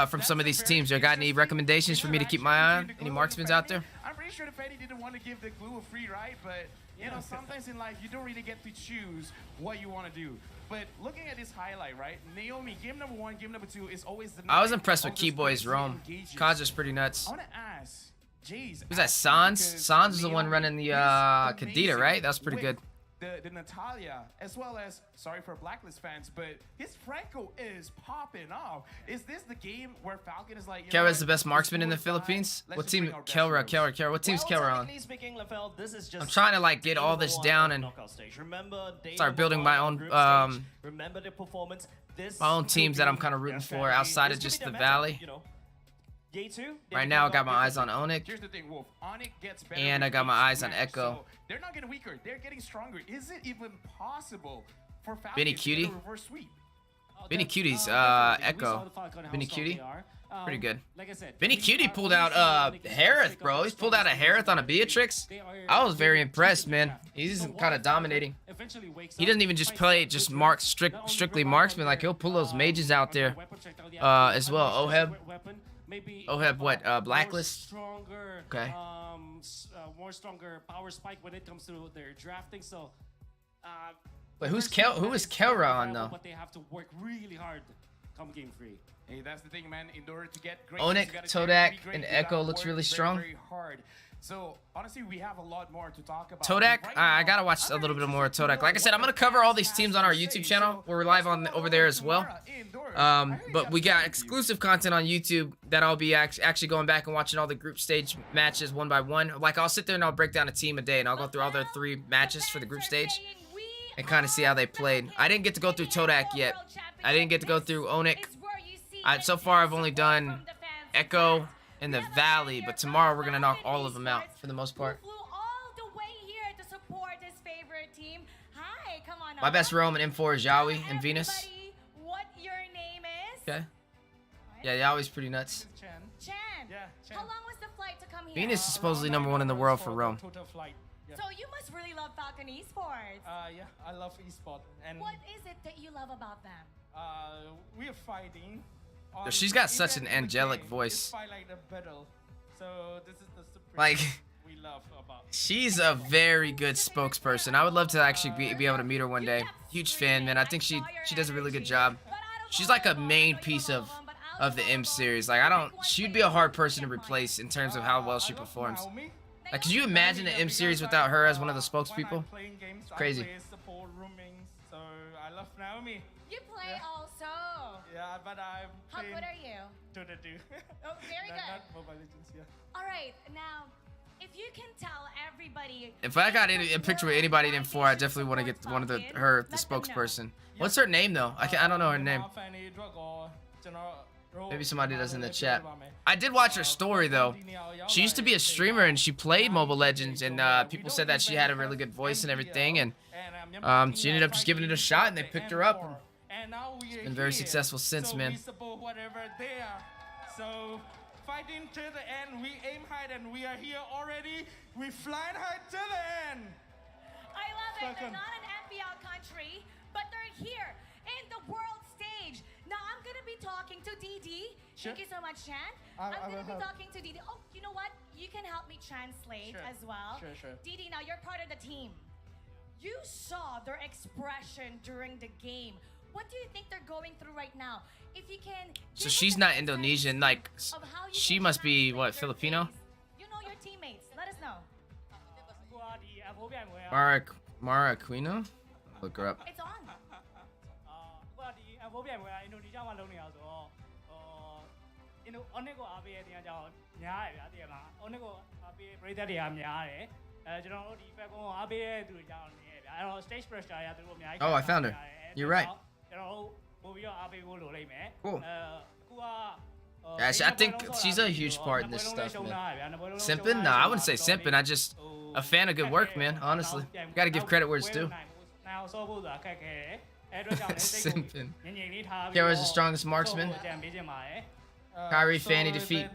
from some of these teams? You got any recommendations for me to keep my eye on? Any marksmen out there? I'm pretty sure the Fetty didn't want to give the glue a free ride, but you know, sometimes in life you don't really get to choose what you want to do. But looking at this highlight, right? Naomi, game number 1, game number 2 is always the. I was impressed with Keyboy's Roam. Kaja's pretty nuts. I want to ask, Jays. Who's that? Sans? Sans was the one running the Kadita, right? That was pretty good. The Natalia, as well as, sorry for Blacklist fans, but his Franco is popping off. Is this the game where Falcon is like, you know Kelra's what, the best let's marksman do in the it, guys. Philippines? Let's What just team? bring our best Kelra. heroes. What team's Well, Kelra on? technically speaking, Lefel, this is just I'm trying to like get all this down and knockout stage. Remember, day start number building 1 my on own group stage. um Remember the performance. This my own could teams that I'm be kind of rooting their for strategy. outside of This just could the be their matchup, valley. you know. Day 2. Right now, I got my eyes on Onic. Here's the thing, Wolf. Onic gets better And with I got my each eyes on match, Echo. So they're not getting weaker. They're getting stronger. Is it even possible for Falcon Benny to Cutie? get a reverse sweep? Benny Cutie's Definitely. We Echo. saw the Falcon how Benny strong Cutie? they are. Pretty good. Like I said, Benny we Cutie are pulled only out seeing Onic Harith, Esports bro. take He's pulled out a strongest Harith on a players. Beatrix. They are I was very really impressed, good man. draft. He's So kind why of dominating. If eventually wakes He up, doesn't even just finds play out just which mark weapon, not only strictly rely marksman. on Like he'll their, pull those mages out on there. the weapon check that they have to As do, well. a more Oheb. specific weapon, maybe Oheb, what? more Blacklist. Stronger. Okay. More stronger power spike when it comes to their drafting. So. Wait, who is Kelra on though? But they have to work really hard come game 3. Hey, that's the thing, man. In order to get great, Onic, you gotta Todak, get great, and you Echo gotta looks work really very, strong. very hard. So honestly, we have a lot more to talk about. Todak, Right I now, gotta watch a I'm little bit very more of interested to Todak. know Like I said, I'm what gonna the cover all fans these have teams to on our say. YouTube channel. So We're live let's on go over there as well. tomorrow indoors. I heard you But got we got something. exclusive content on YouTube that I'll be actually going back and watching all the group stage matches one by one. Like I'll sit there and I'll break down a team a day and I'll go through all their 3 matches for the group stage and kind of see how they played. I didn't get to go through Todak yet. I didn't get to go through Onic. So far I've only done Echo in the Valley, but tomorrow we're gonna knock all of them out for the most part. Flew all the way here to support his favorite team. Hi, come on. My best roam in M4 is Yaoi and Venus. Everybody, what your name is? Okay. Yeah, Yaoi's pretty nuts. Chan. Yeah, Chan. How long was the flight to come here? Venus is supposedly #1 in the world for roam. Total flight. Yeah. So you must really love Falcon Esports. Yeah, I love esports, and What is it that you love about them? we are fighting. She's got such an angelic voice. It's fight like the battle. So this is the supreme Like, we love about. she's a very good spokesperson. I would love to actually be able to meet her one day. Huge fan, man. I think she does a really good job. She's like a main piece of the M series. Like she'd be a hard person to replace in terms of how well she performs. Like, could you imagine the M series without her as one of the spokespeople? Crazy. I play support rooming, so I love Naomi. You play also. Yeah, but I'm How playing good are you? Dota 2. Oh, very good. Not Mobile Legends, yeah. All right, now, if you can tell everybody. If I got a picture with anybody in M4, I definitely want to get one of the spokesperson. What's her name though? I don't know her name. Maybe somebody does in the chat. I did watch her story though. She used to be a streamer and she played Mobile Legends, and people said that she had a really good voice and everything, and she ended up just giving it a shot and they picked her up. She's been very successful since, man. We support whatever they are. So fighting to the end, we aim high and we are here already. We flying high to the end. I love it. They're not an FPL country, but they're here in the world stage. Now I'm gonna be talking to DD. Sure. Thank you so much, Chan. I'm gonna be talking to DD. Oh, you know what? You can help me translate as well. Sure. DD, now you're part of the team. You saw their expression during the game. What do you think they're going through right now? If you can. So she's not Indonesian, like she must be what, Filipino? You know your teammates. Let us know. Mara Aquino? Look her up. It's on. ကိုပြိုင်ပွဲကအင်ဒိုနီးရှားမှာလုပ်နေရဆိုတော့အင်ဒို Onic ကိုအားပေးတဲ့နေရာကြောင့်များတယ်ဗျာတကယ်လား Onic ကိုအားပေးပရိသတ်တွေကများတယ်ကျွန်တော်တို့ဒီ Falcon ကိုအားပေးတဲ့သူတွေကြောင့်နေရဗျာအဲ့တော့ stage pressure ရသူတို့အများကြီး Oh, I found her. You're right. ကျွန်တော်တို့ပို့ပြီးတော့အားပေးဖို့လိုလိမ့်မယ် Cool. အခုက Yeah, I think she's a huge part in this stuff, man. Simping? Nah, I wouldn't say simping. I just a fan of good work, man. Honestly, gotta give credit where it's due. Simping. Kara's the strongest marksman. Kyrie Fanny defeat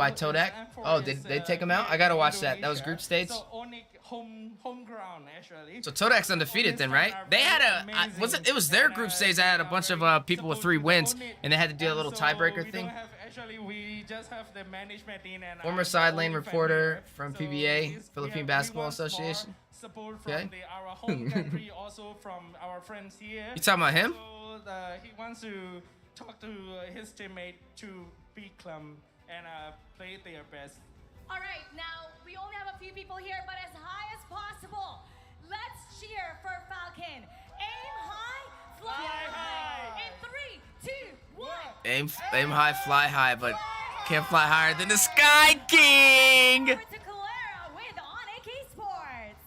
by Todak. Oh, did they take him out? I gotta watch that. That was group stage. So Todak's undefeated then, right? They had it was their group stage that had a bunch of people with 3 wins, and they had to do a little tiebreaker thing. Former side lane reporter from PBA, Philippine Basketball Association. Okay. You talking about him? He wants to talk to his teammate to be calm and play their best. All right, now we only have a few people here, but as high as possible. Let's cheer for Falcon. Aim high, fly high. In 3, 2, 1. Aim high, fly high, but can't fly higher than the Sky King. Over to Calera with Onic Esports.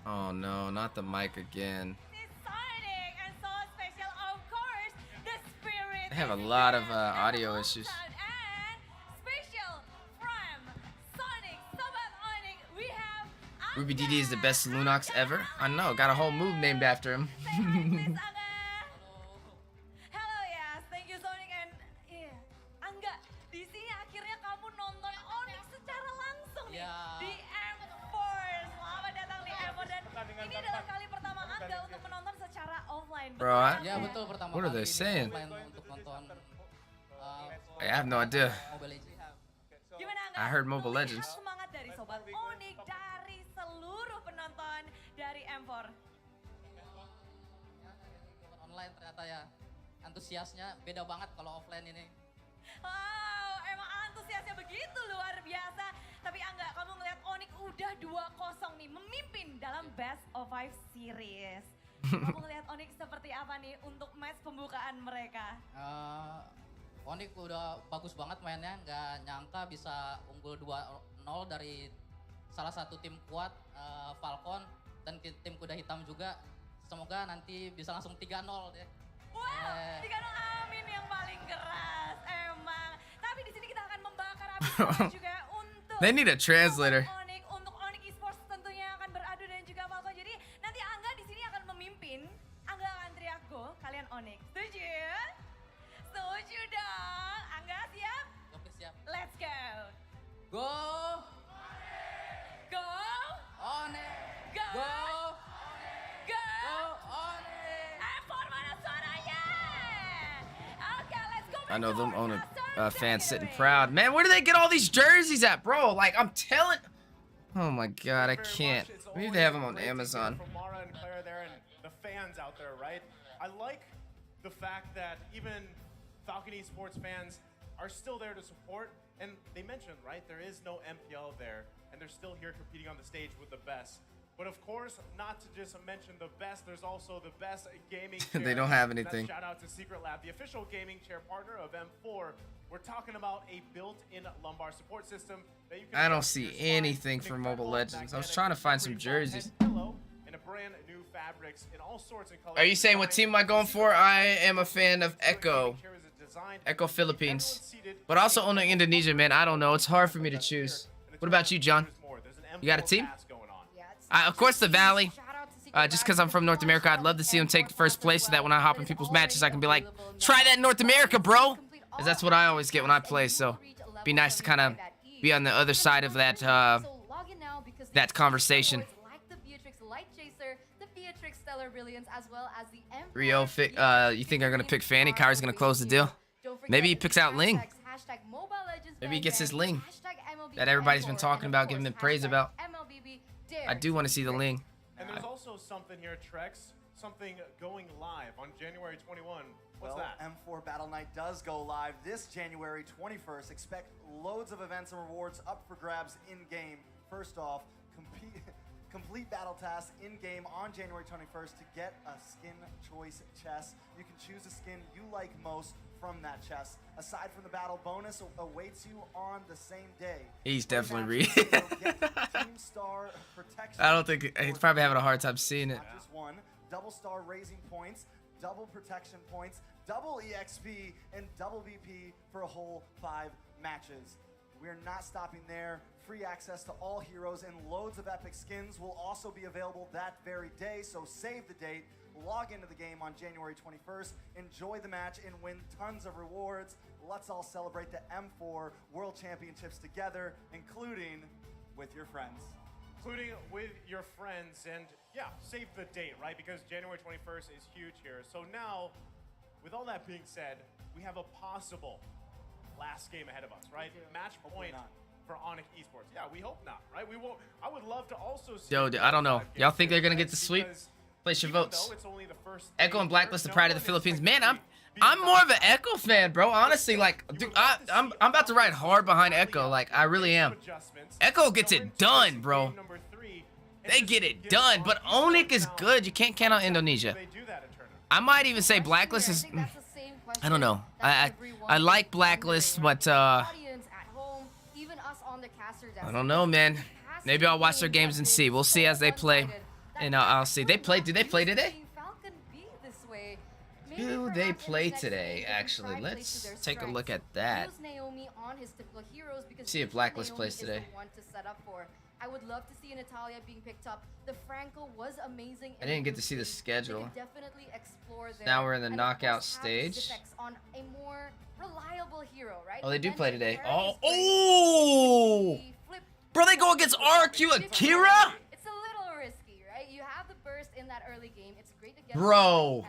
Oh no, not the mic again. Exciting and so special, of course. The spirit. They have a lot of audio issues. And special from Sonic, Onic, we have Ruby DD is the best Lunox ever. I know, got a whole move named after him. Hello, yes, thank you Sonic and Angga. Di sini akhirnya kamu nonton Onic secara langsung. menonton secara offline. Bro, Ya betul pertama what are kali they di saying? offline untuk nonton I have no idea. Mobile Legends. Gimana Angga? I heard Mobile Melihat Legends. semangat dari Sobat Onic, dari seluruh penonton dari M4. Online ternyata ya antusiasnya beda banget kalau offline ini. Wow, emang antusiasnya begitu luar biasa. Tapi Angga, kamu ngeliat Onic udah 2-0 nih, memimpin dalam Best of 5 Series. Kamu ngeliat Onic seperti apa nih untuk match pembukaan mereka? Onic udah bagus banget mainnya, nggak nyangka bisa unggul 2-0 dari salah satu tim kuat, Falcon, dan tim kuda hitam juga. Semoga nanti bisa langsung 3-0 deh. Wow, 3-0 amin yang paling keras, emang. Tapi di sini kita akan membakar api juga untuk They need a translator. Onic, untuk Onic Esports tentunya akan beradu dan juga Falcon. Jadi nanti Angga di sini akan memimpin. Angga akan teriak go, kalian Onic. Setuju? Setuju dong. Angga siap? Oke siap. Let's go. Go! Go. Onic! Go. Go! Go. Go! Onic! F4 mana suaranya? Okay, let's go. I know them back to owner our fans sitting second proud. Man, where do they get all these jerseys at, bro? Like, I'm telling. Oh my God, I can't. Maybe they have them on Amazon. From Mara and Claire there and the fans out there, right? I like the fact that even Falcon Esports fans are still there to support. And they mentioned, right, there is no MPL there, and they're still here competing on the stage with the best. But of course, not to just mention the best, there's also the best gaming chair. They don't have And anything. that's shout out to Secret Lab, the official gaming chair partner of M4. We're talking about a built-in lumbar support system that you can I don't adjust to see your spine, anything an for Mobile incredible Legends. I was magnetic trying to find some free foam jerseys. head pillow and a brand new fabrics in all sorts of colors. Are you saying what team am I going for? I am a fan of Echo. Echo Philippines. But also owning Indonesia, man. I don't know. It's hard for me to choose. What about you, John? You got a team? Of course, the Valley. Just because I'm from North America, I'd love to see them take first place so that when I hop in people's matches, I can be like, try that in North America, bro. Because that's what I always get when I play. So it'd be nice to kind of be on the other side of that that conversation. Rio, you think I'm going to pick Fanny? Kyrie's going to close the deal? Maybe he picks out Ling. Maybe he gets his Ling that everybody's been talking about, giving him praise about. I do want to see the Ling. And there's also something here, Trex, something going live on January 21. What's Well, that? M4 Battle Night does go live this January 21st. Expect loads of events and rewards up for grabs in-game. First off, complete battle tasks in-game on January 21st to get a skin choice chest. You can choose a skin you like most from that chest. Aside from the battle bonus awaits you on the same day. He's definitely Team Star protection. I don't think he's probably having a hard time seeing it. Not just one, double star raising points, double protection points, double EXP, and double BP for a whole 5 matches. We're not stopping there. Free access to all heroes and loads of epic skins will also be available that very day, so save the date. Log into the game on January 21st, enjoy the match, and win tons of rewards. Let's all celebrate the M4 World Championships together, including with your friends. Including with your friends, and yeah, save the date, right? Because January 21st is huge here. So now, with all that being said, we have a possible last game ahead of us, right? Match point for Onic Esports. Yeah, we hope not, right? We won't. I would love to also see. Yo, I don't know. Y'all think they're gonna get the sweep? Place your votes. Echo and Blacklist, the pride of the Philippines. Man, I'm more of an Echo fan, bro. Honestly, like, dude, I'm about to ride hard behind Echo. Like, I really am. Echo gets it done, bro. They get it done. But Onic is good. You can't count out Indonesia. I might even say Blacklist is. I don't know. I like Blacklist, but I don't know, man. Maybe I'll watch their games and see. We'll see as they play. And I'll see. They play. Do they play today? Do they play today? Actually, let's take a look at that. See if Blacklist plays today. I would love to see Natalia being picked up. The Franco was amazing. I didn't get to see the schedule. Definitely explore there. Now we're in the And of knockout course, have stage. Zipex on a more reliable hero, right? Oh, they do You play mentioned today. Harris Oh, is great. oh! Bro, they go against RQ Akira? It's a little risky, right? You have the burst in that early game. It's great to Bro.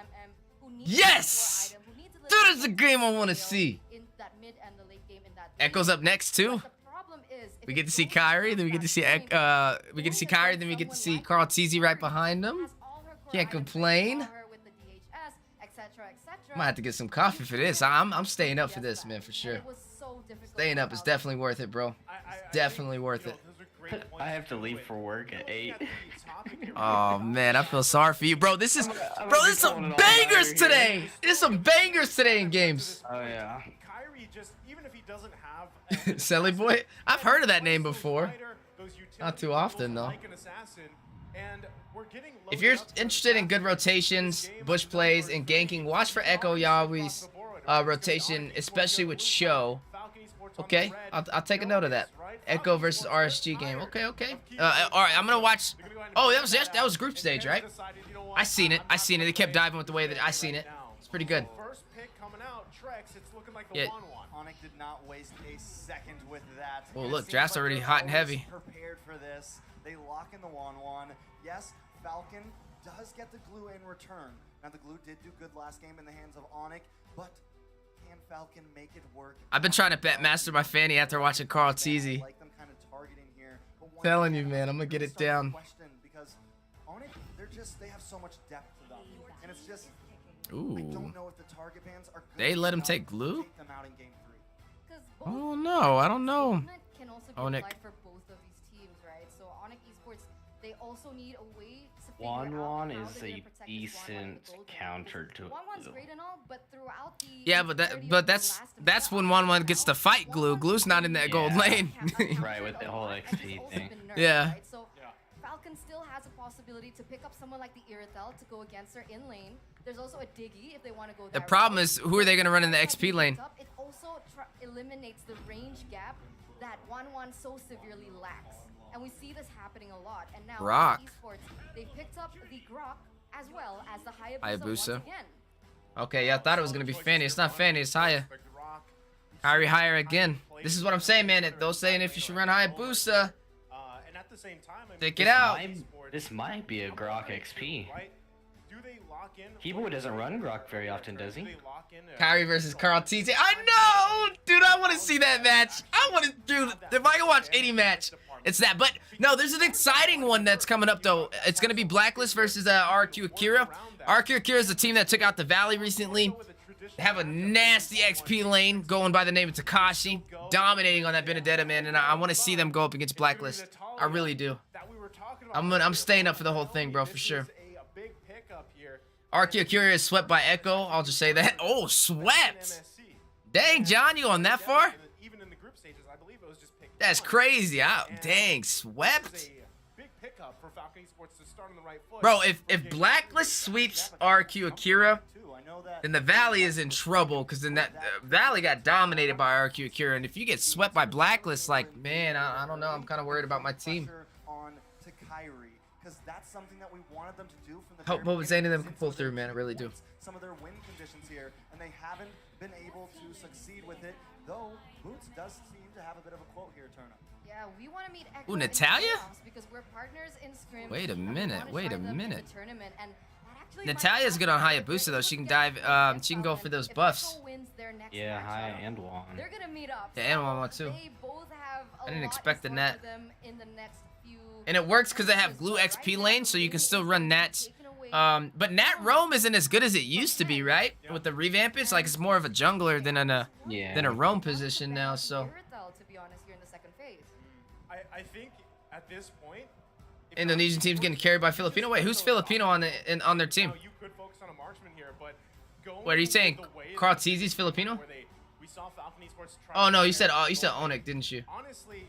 who needs Yes! the core item, who needs a little Dude, bit it's a more game I want to skill see. in that mid and the late game in that Echo's lane. up next too. But the problem is, if We it get to see goes Kyrie, then we past get to that see point, we get to see going Kyrie, against then we get to see someone like Carl Teasy right Kyrie, behind who him. has all her core Can't items ready complain. for her with the DHS, et cetera, et cetera. Might have to get some coffee for this. I'm staying up for this, man, for And sure. it was so difficult Staying for up is Falcon. definitely worth it, bro. Definitely worth it. I have to leave for work at 8. Oh man, I feel sorry for you, bro. This is, I'm bro, gonna this is be some calling it all bangers nighter here. today. There's some bangers today in games. Oh yeah. Kyrie just, even if he doesn't have Selly boy, I've heard of that name before. Not too often though. like an assassin, and we're getting If you're interested in good rotations, bush plays, and ganking, watch for Echo Yawi's rotation, especially with Show. Okay, I'll take a note of that. Echo versus RSG game. Okay, okay. All right, I'm gonna watch. Oh, that was group stage, right? I seen it. I seen it. They kept diving with the way that I seen it. It's pretty good. First pick coming out, Trex. It's looking like the Yeah. 1-1. Onic did not waste a second with that. Oh, And it look, seems draft's like already they're hot and always heavy. Prepared for this. They lock in the 1-1. Yes, Falcon does get the glue in return. Now the glue did do good last game in the hands of Onic, but can Falcon make it work? I've been trying to bet master my fanny after watching Carl Teasy. Like them kind of targeting here. But once Telling you, again, man, I'm gonna get it start to down. question because Onic, they have so much depth to them, and it's just. I Ooh. don't know if the target bans are good They let him enough take to glue? take them out in game 3. Because I don't know. I don't know. Can also be Onic. applied for both of these teams, right? So Onic Esports, they also need a way to figure out Wanwan how is they're a gonna protect this 1-1 in the decent gold lane. counter to Wanwan's glue. great and all, but throughout the Yeah, entirety but of the that's last when 1-1 gets to fight glue. Glue's not in that gold Yeah. lane. Right, with the whole XP thing. Yeah. Right? So Falcon still has a possibility to pick up someone like the Irithel to go against her in lane. There's also a Diggy if they want to go The that problem route. is, who are they gonna run in the XP lane? It also eliminates the range gap that 1-1 so severely lacks. And we see this happening a lot. And now Rock. Esports, they picked up the Grok as well as the Hayabusa, Hayabusa. once again. Okay, yeah, I thought it was gonna be Fanny. It's not Fanny, it's Haya. Kyrie higher again. This is what I'm saying, man. Those saying if you should run Hayabusa, And at the same time, I mean, stick it out. This might be a Grok XP. right? Do they lock in? Kibo doesn't run Grok very often, does he? Do they lock in? Kyrie versus Carl TJ. I know, dude. I want to see that match. I want to, dude. If I can watch any match, it's that. But no, there's an exciting one that's coming up though. It's gonna be Blacklist versus RQ Akira. RQ Akira is the team that took out the Valley recently. They have a nasty XP lane going by the name of Takashi, dominating on that Benedetta, man. And I want to see them go up against Blacklist. I really do. I'm staying up for the whole thing, bro, for sure. A big pickup here. RQ Akira is swept by Echo. I'll just say that. Oh, swept. Dang, John, you going that far? Even in the group stages, I believe it was just picked. That's crazy. Dang, swept. Big pickup for Falcon Esports to start on the right foot. Bro, if Blacklist sweeps RQ Akira, then the Valley is in trouble because then that Valley got dominated by RQ Akira. And if you get swept by Blacklist, like, man, I don't know. I'm kind of worried about my team. On to Kyrie, because that's something that we wanted them to do from the Hope any of them can pull through, man. I really do. Some of their win conditions here, and they haven't been able to succeed with it. Though Boots does seem to have a bit of a quote here, Turner. Yeah, we want to meet Echo Ooh, in the Natalia? playoffs because we're partners in Scrim. Wait a and we minute, wanna wait try a them in the minute. tournament, and that actually Natalia's might good on happen Hayabusa if though. She can Echo dive. She can go for those if buffs. Echo wins their next Yeah, High matchup, and Juan. they're gonna meet up. Yeah, and Juan too. They both have a I didn't lot expect in the store Nat. for them in the next few And it works because they have Glue XP lane, so you can still run Nats. But Nat Roam isn't as good as it used to be, right? With the revamp, it's like it's more of a jungler than a Roam position now. So Irithel, to be honest, here in the second phase. I think at this point, Indonesian team's getting carried by Filipino. Wait, who's Filipino on their team? you could focus on a marksman here, but going What are you saying? the way Carl Teasy's Filipino? where we saw Falcon Esports try Oh to no, you get said there. Onic, didn't you? Honestly,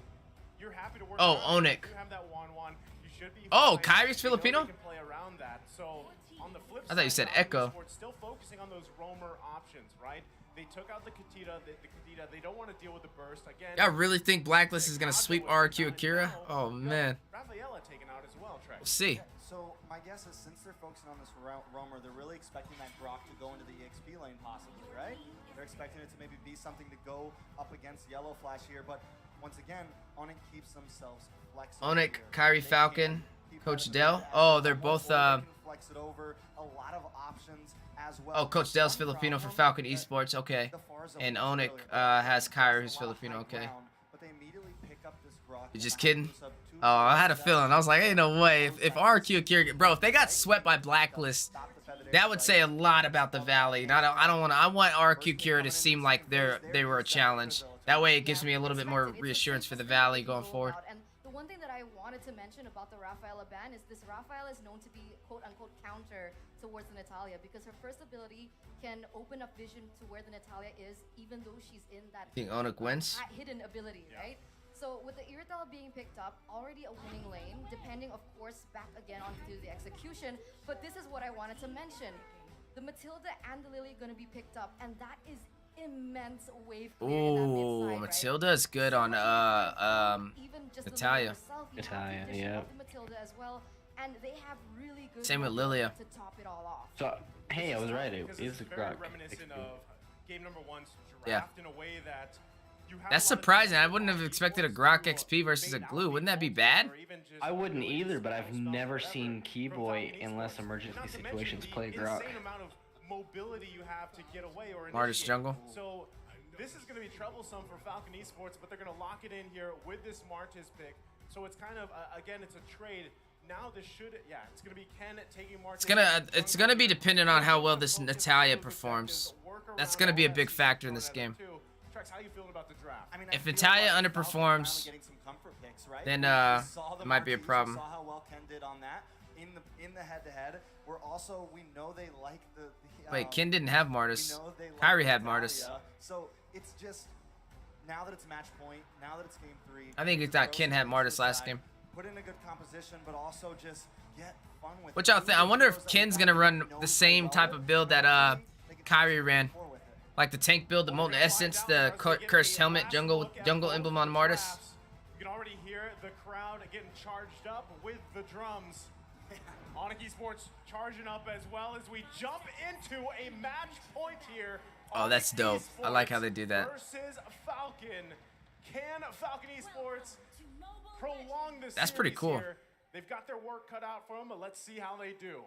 you're happy to work. Oh, around Onic. it. You have that 1-1. You should be. Oh, fine. Kyrie's You know Filipino? they can play around that. So on the flip I thought you side, said Falcon Echo. Esports still focusing on those roamer options, right? They took out the Katita. They don't want to deal with the burst again. Y'all really think Blacklist is gonna sweep RQ Akira? Oh man, Rafaela taken out as well, Trey. we'll see. So my guess is since they're focusing on this roamer, they're really expecting that Grok to go into the EXP lane possibly, right? They're expecting it to maybe be something to go up against Yellow Flash here, but once again, Onic keeps themselves flexible. Onic, here. Kyrie They Falcon, can Coach Dell? Oh, they're both, Flex it over. A lot of options as well. Oh, Coach Dell's Filipino for Falcon Esports. Okay. And Onic has Kyrie, who's Filipino. Okay. But they immediately pick up this Grok. You just kidding? Oh, I had a feeling. I was like, ain't no way. If RQ Akira, bro, if they got swept by Blacklist, that would say a lot about the Valley. And I don't want to. I want RQ Cure to seem like they were a challenge. That way, it gives me a little bit more reassurance for the Valley going forward. And the one thing that I wanted to mention about the Rafaela ban is this Rafaela is known to be quote-unquote counter towards the Natalia because her first ability can open up vision to where the Natalia is, even though she's in that Think Onic wins? hidden ability, right? So with the Irrital being picked up, already a winning lane, depending of course back again onto the execution. But this is what I wanted to mention. The Matilda and the Lily gonna be picked up, and that is immense wave clear in that Ooh, mid-side, Matilda is good on even just Natalia. Natalia, yeah. Matilda as well, and they have really good Same with numbers Lilia. to top it all off. So, hey, I was right. It Because is it's a very Grok. reminiscent of game number 1's Yeah. draft in a way that you have That's a lot of surprising. I different wouldn't have options expected a for Grok your XP versus a fade Glue. out Wouldn't that be defaults bad? or even just I wouldn't really either, but I've spell stuff, never whatever, seen from Keyboy Falcon unless Esports. emergency Not to mention situations the play Grok. insane amount of mobility you have to get away or Martis initiate. jungle. So this is going to be troublesome for Falcon Esports, but they're going to lock it in here with this Martis pick. So it's kind of again, it's a trade. Now this should, it's going to be Ken taking Martis. It's gonna be dependent on how well this Natalia performs. That's gonna be a big factor in this game. Trex, how you feeling about the draft? I mean, If I feel Natalia like underperforms, finally getting some comfort picks, right? then, We saw the it might be a Martis, problem. We saw how well Ken did on that in the head-to-head. We're also, we know they like the Wait, Ken didn't have we Martis. know they like Kyrie had Natalia. Martis. So it's just now that it's match point, now that it's game 3. I think we thought Ken had Martis last side, game. Put in a good composition, but also just get fun with What it. y'all think? I wonder if Ken's gonna run the same type of build that Kyrie ran, like the tank build, the Molten Essence, the Cursed Helmet, jungle emblem on Martis. You can already hear the crowd getting charged up with the drums. Onic Esports charging up as well as we jump into a match point here. Oh, that's Onic dope. I like how Esports they do that. Versus Falcon. Can Falcon Esports prolong this? That's pretty cool. Here? They've got their work cut out for them, but let's see how they do.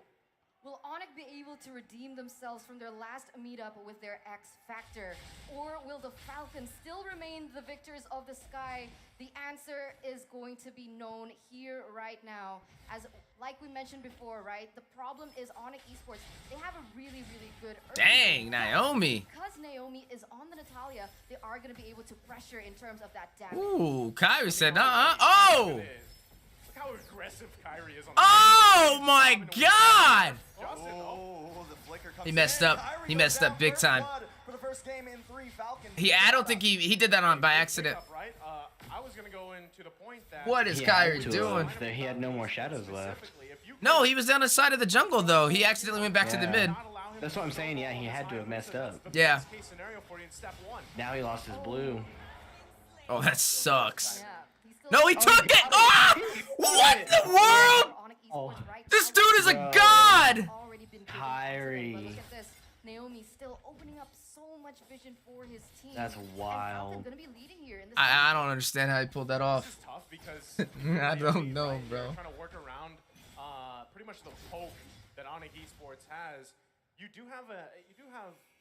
Will Onic be able to redeem themselves from their last meetup with their X Factor? Or will the Falcons still remain the victors of the sky? The answer is going to be known here right now. As like we mentioned before, right? The problem is Onic Esports, they have a really, really good early Dang, game. Naomi. Because Naomi is on the Natalia, they are going to be able to pressure in terms of that damage. Ooh, Kyrie said, oh! Look how aggressive Kyrie is on Oh my God! Justin, the flicker comes He messed in. up. Kyrie He goes messed down up big first time. blood for the first game in 3. Falcon. I don't think he did that on by accident. right? I was gonna go into the point that What is He Kyrie had to doing? have. He had no more shadows left. No, he was down the side of the jungle though. He accidentally went back to the Yeah. mid. That's what I'm saying. Yeah, he had to have messed up. Yeah. Now he lost his blue. Oh, that sucks. Yeah, he's still No, he took it! Oh! What in the world? Onic Esports Oh. right This now, dude is a Bro. god! already been given Kyrie. But look at this. Naomi still opening up so much vision for his team. That's And Falcon wild. gonna be leading here in this I don't understand how he pulled that off. This is tough because I don't know, right, bro. you're trying to work around pretty much the poke that Onic Esports has. You do have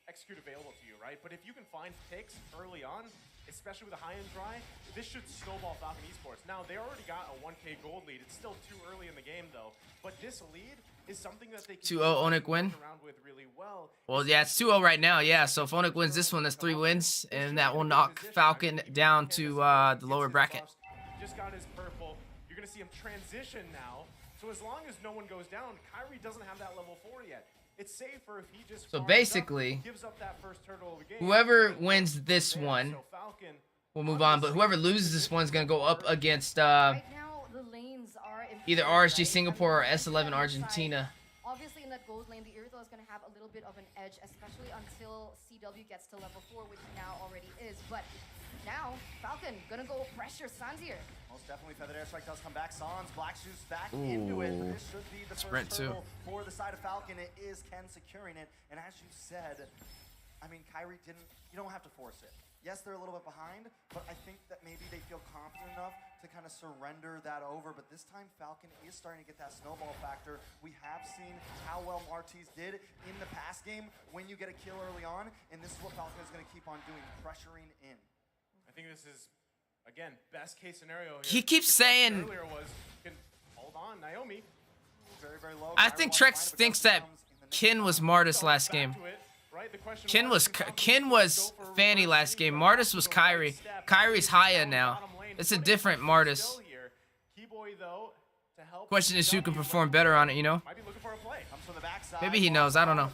execute available to you, right? But if you can find picks early on, especially with a high-end dry, this should snowball Falcon Esports. Now, they already got a 1K gold lead. It's still too early in the game, though. But this lead is something that they can 2-0 Onic win? work around with really well. Well, yeah, it's 2-0 right now, yeah. So if Onic wins this one, that's 3 wins, and that will knock Falcon down to the lower bracket. Just got his purple. You're going to see him transition now. So as long as no one goes down, Kyrie doesn't have that level 4 yet. It's safer if he just So farms basically, up, gives up that first turtle of the game. whoever wins this one So Falcon, will move on, but whoever loses this one is going to go up against Right now, the lanes are in either play, RSG right? Singapore or On the S11 left-hand Argentina. side, obviously, in that gold lane, the Irrital is going to have a little bit of an edge, especially until CW gets to level 4, which he now already is. But now, Falcon going to go pressure Sans here. Most definitely, Feathered Airstrike does come back. Sans, Black Shoes back into it. But this should be the Sprint first too. turtle for the side of Falcon. It is Ken securing it. And as you said, I mean, Kyrie didn't, you don't have to force it. Yes, they're a little bit behind, but I think that maybe they feel confident enough to kind of surrender that over. But this time, Falcon is starting to get that snowball factor. We have seen how well Martiz did in the past game when you get a kill early on, and this is what Falcon is going to keep on doing, pressuring in. I think this is, again, best case scenario here. He keeps saying. Earlier was, hold on, Naomi. Very, very low. I think Trex thinks that Kin was Martis last game. Kin was Fanny last game. Martis was Kyrie. Kyrie's Haya now. It's a different Martis. Question is who can perform better on it, you know? Maybe he knows. I don't know.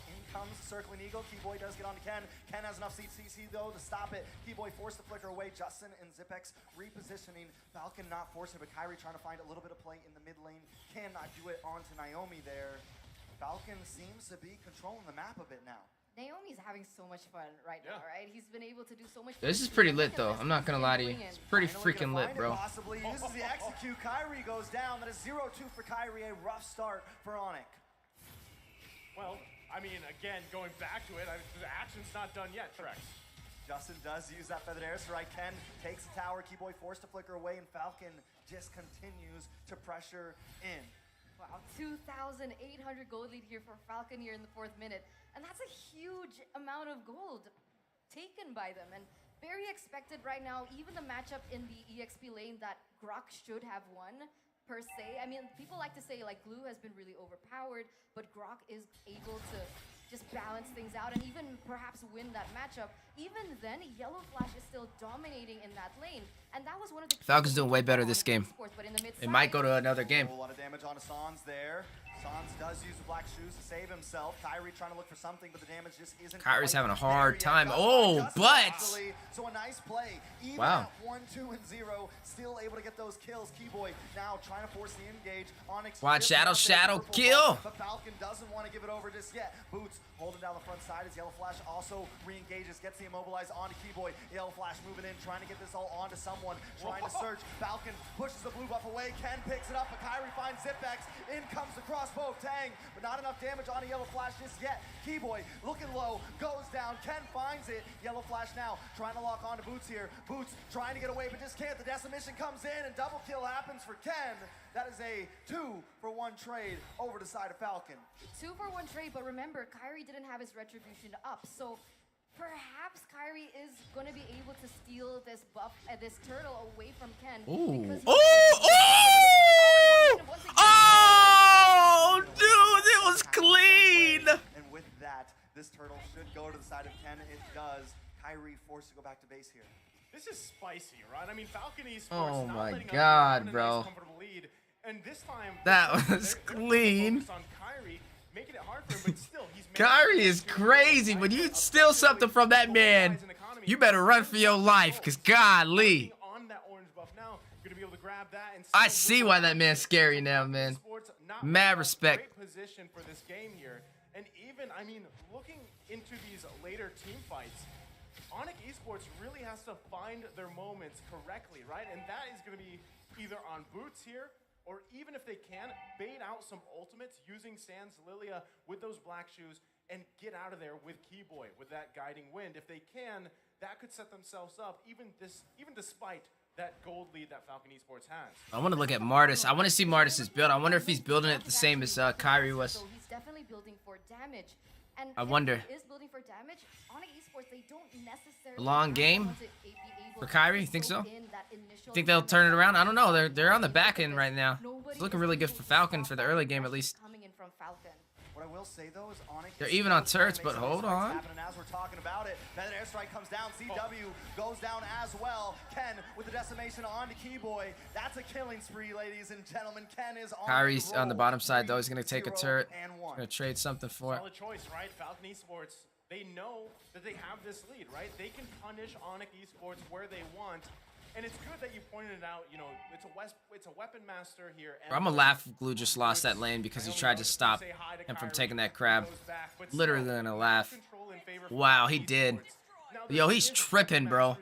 Circling Eagle. Keyboy does get on to Ken. Ken has enough CC though to stop it. Keyboy forced to flicker away. Justin and Zipex repositioning. Falcon not forcing, but Kyrie trying to find a little bit of play in the mid lane. Cannot do it onto Naomi there. Falcon seems to be controlling the map a bit now. Naomi's having so much fun right now, right? He's been able to do so much. This is pretty lit, though. I'm not gonna lie to you. It's pretty freaking lit, bro. Possibly uses the execute. Kyrie goes down. That is 0-2 for Kyrie. A rough start for Onic. Well, I mean, again, going back to it, the action's not done yet, Trex. Justin does use that feathered air strike. Ken takes the tower. Keyboy forced to flicker away, and Falcon just continues to pressure in. Wow, 2,800 gold lead here for Falcon here in the 4th minute. And that's a huge amount of gold taken by them. And very expected right now, even the matchup in the EXP lane that Grok should have won, per se. I mean, people like to say, like, Glue has been really overpowered, but Grok is able to just balance things out and even perhaps win that matchup. Even then, Yellow Flash is still dominating in that lane. And that was one of the Falcon's doing way better this game. It might go to another game. A whole lot of damage on Sans there. Sans does use the black shoes to save himself. Kyrie trying to look for something, but the damage just isn't. Kyrie's having a hard time. Oh, but so a nice play. Even wow. At 1, 2, and 0, still able to get those kills. Keyboy now trying to force the engage. Onyx watch shadow kill. But Falcon doesn't want to give it over just yet. Boots holding down the front side as Yellow Flash also re-engages, gets the immobilized onto Keyboy. Yellow Flash moving in, trying to get this all onto someone, trying to search. Falcon pushes the blue buff away. Ken picks it up, but Kyrie finds Zipex. In comes the crossbow of Tang, but not enough damage on a Yellow Flash just yet. Keyboy looking low, goes down. Ken finds it. Yellow Flash now trying to lock onto Boots here. Boots trying to get away, but just can't. The decimation comes in, and double kill happens for Ken. That is a 2-for-1 trade over the side of Falcon. 2-for-1 trade, but remember, Kyrie didn't have his retribution up, so perhaps Kyrie is going to be able to steal this buff, this turtle away from Ken. Ooh. Oh, dude, it was clean. And with that, this turtle should go to the side of Ken. It does. Kyrie forced to go back to base here. This is spicy, right? I mean, Falcon Esports oh not my letting god, up bro. nice, comfortable lead. And this time, that was clean. On Kyrie, making it hard for him, but still, he's Kyrie is crazy. When you steal something from that man, you better run for your life, because golly. On that orange buff now, you're gonna be able to grab that and I see why that man's scary now, man. Mad respect. Great position for this game here. And even, I mean, looking into these later team fights, Onic Esports really has to find their moments correctly, right? And that is going to be either on Boots here, or even if they can, bait out some ultimates using Sans Lilia with those black shoes and get out of there with Keyboy, with that guiding wind. If they can, that could set themselves up, even despite that gold lead that Falcon Esports has. I want to look at Martis. I want to see Martis' build. I wonder if he's building it the same as Kyrie was. So he's definitely building for damage. And I wonder. If he is building for damage, Onic Esports, they don't necessarily A long game for Kyrie? You think so? You think they'll turn it around? I don't know. They're on the back end right now. It's looking really good for Falcon for the early game at least. Coming in from Falcon. What I will say though is Onic. They're even on turrets, but hold on. As we're talking about it, then an airstrike comes down. CW goes down as well. Ken with the decimation on to Keyboy. That's a killing spree, ladies and gentlemen. Ken is on. Kyrie's on the bottom side though. He's gonna take a turret. He's gonna trade something for it. Solid choice, right? Falcon Esports. They know that they have this lead, right? They can punish Onic Esports where they want. And it's good that you pointed it out. You know, it's a weapon master here. I'm gonna laugh if Glue just lost that lane because he tried to stop him from taking that crab. Literally gonna laugh. Wow, he did. Yo, he's tripping, bro.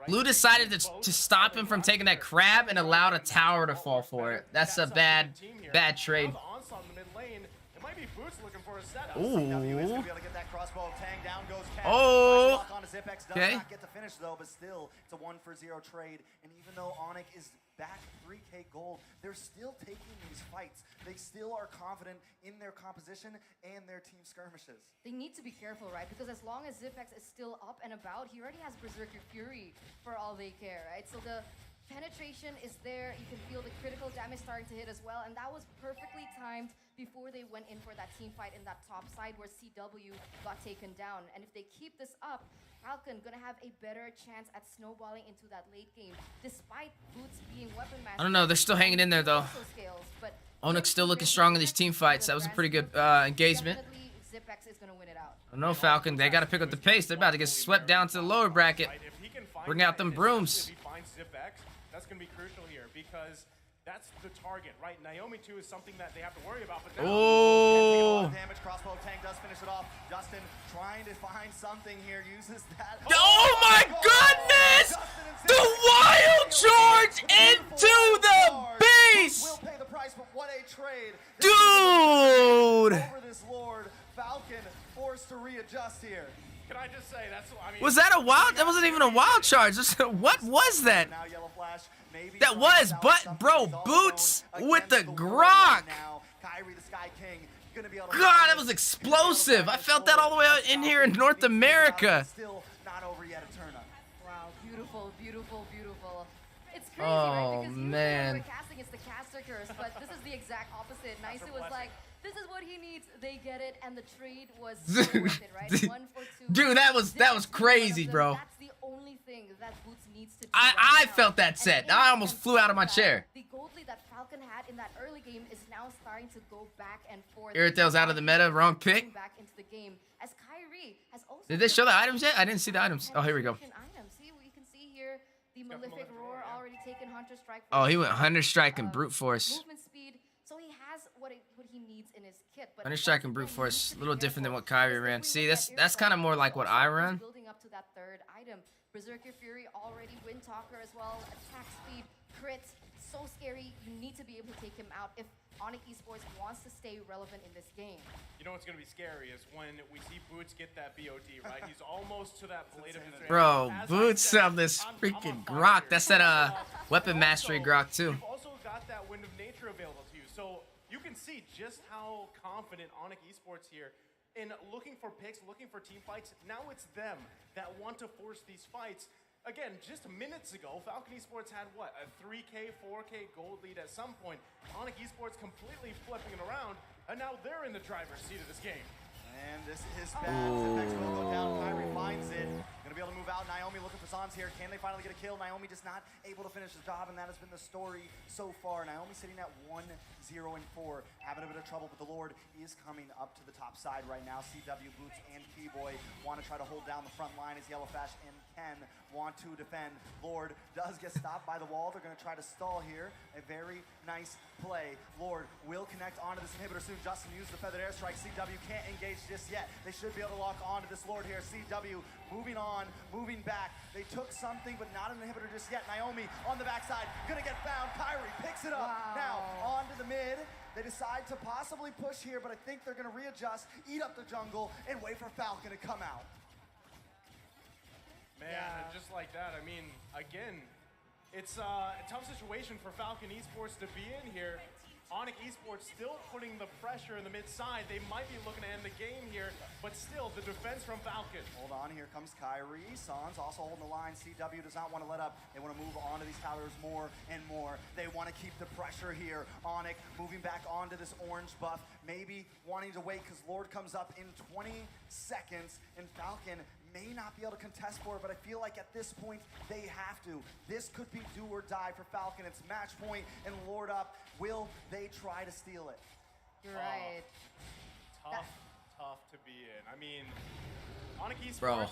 Glue decided to stop him from taking that crab and allowed a tower to fall for it. That's a bad trade. might be Boots looking for a setup. CW is going to be able to get that crossbow tang. Down goes Ken. Oh. Lock on to Zipex. Does Okay. not get to finish, though, but still, it's a 1-for-0 trade. And even though Onic is back 3K gold, they're still taking these fights. They still are confident in their composition and their team skirmishes. They need to be careful, right? Because as long as Zipex is still up and about, he already has Berserker Fury for all they care, right? So the penetration is there. You can feel the critical damage starting to hit as well. And that was perfectly timed before they went in for that team fight in that top side where CW got taken down. And if they keep this up, Falcon gonna have a better chance at snowballing into that late game, despite Boots being weapon master. I don't know. They're still hanging in there, though. Onyx still looking strong in these team fights. That was a pretty good engagement. Definitely Zipex is gonna win it out. I don't know, Falcon. They got to pick up the pace. They're about to get swept down to the lower bracket. Bring out them brooms. If he finds Zipex, that's going to be crucial here because that's the target, right? Naomi 2 is something that they have to worry about. But Oh. Damage. Crossbow Tang does finish it off. Justin trying to find something here. Uses that. Oh my goodness! The wild charge into the base! Will pay the price, but what a trade. Dude! Over this Lord, Falcon forced to readjust here. Can I just say, that's what I mean. Was that a wild? That wasn't even a wild charge. What was that? Now Yellow Flash, maybe That was, but bro, Boots with the grok. now. Kyrie, the Sky King, gonna be able to God, that was explosive. I felt that all the way out in here in North America. Still not over yet, Eterna. Wow, beautiful, beautiful, beautiful. It's crazy, Oh, right? Because man. usually when we're casting, it's the caster curse, but this is the exact opposite. Nice was like, this is what he needs. They get it, and the trade was so worth it, right? 1 for 2. Dude, that was crazy, bro. That's the only thing that Boots needs to do. I right now. felt that set. And I almost flew out of my that, chair. The gold lead that Falcon had in that early game is now starting to go back and forth. Irritel's out of the meta, wrong pick. Back into the game as Kyrie has also. Did they show the items yet? I didn't see the items. Oh, here we go. Items. See, we can see here the Malefic Roar already taken Hunter Strike. Oh, he went Hunter Strike and Brute Force. Movement speed, so he has what he needs in his kit. But Hunter Strike and Brute Force, a little different than what Kyrie ran. See, that's kind of more like what I run. Building up to that third item. Berserker Fury already Wind Talker as well. Attack speed, crit, so scary. You need to be able to take him out if Onic Esports wants to stay relevant in this game. You know what's going to be scary is when we see Boots get that BOD, right? He's almost to that blade of his hand. Bro, As I Boots said, on this I'm a freaking fighter. grok. That's that weapon mastery grok too. You've also got that Wind of Nature available to you, so you can see just how confident Onic Esports here in looking for picks, looking for team fights. Now it's them that want to force these fights. Again, just minutes ago, Falcon Esports had what, a 3K, 4K gold lead at some point. Onic Esports completely flipping it around, and now they're in the driver's seat of this game. And this is bad. Zipex will go down. Kyrie finds it. Gonna be able to move out. Naomi looking for Zons here. Can they finally get a kill? Naomi just not able to finish the job, and that has been the story so far. Naomi sitting at 1-0-4, having a bit of trouble, but the Lord is coming up to the top side right now. CW, Boots, and Keyboy want to try to hold down the front line as Yellow Flash and Ken want to defend. Lord does get stopped by the wall. They're going to try to stall here. A very nice play. Lord will connect onto this inhibitor soon. Justin used the feathered airstrike. CW can't engage just yet. They should be able to lock onto this Lord here. CW moving on, moving back. They took something, but not an inhibitor just yet. Naomi on the backside, gonna get found. Kyrie picks it up. Wow. Now onto the mid. They decide to possibly push here, but I think they're gonna readjust, eat up the jungle, and wait for Falcon to come out. Man, and just like that, I mean, again, it's a tough situation for Falcon Esports to be in here. Onic Esports still putting the pressure in the mid side. They might be looking to end the game here, but still, the defense from Falcon. Hold on, here comes Kyrie. Sans also holding the line. CW does not want to let up. They want to move on to these towers more and more. They want to keep the pressure here. Onic moving back onto this orange buff, maybe wanting to wait because Lord comes up in 20 seconds, and Falcon may not be able to contest for it, but I feel like at this point, they have to. This could be do or die for Falcon. It's match point and Lord up. Will they try to steal it? You're right. Tough to be in. I mean, Onic Esports, Bro.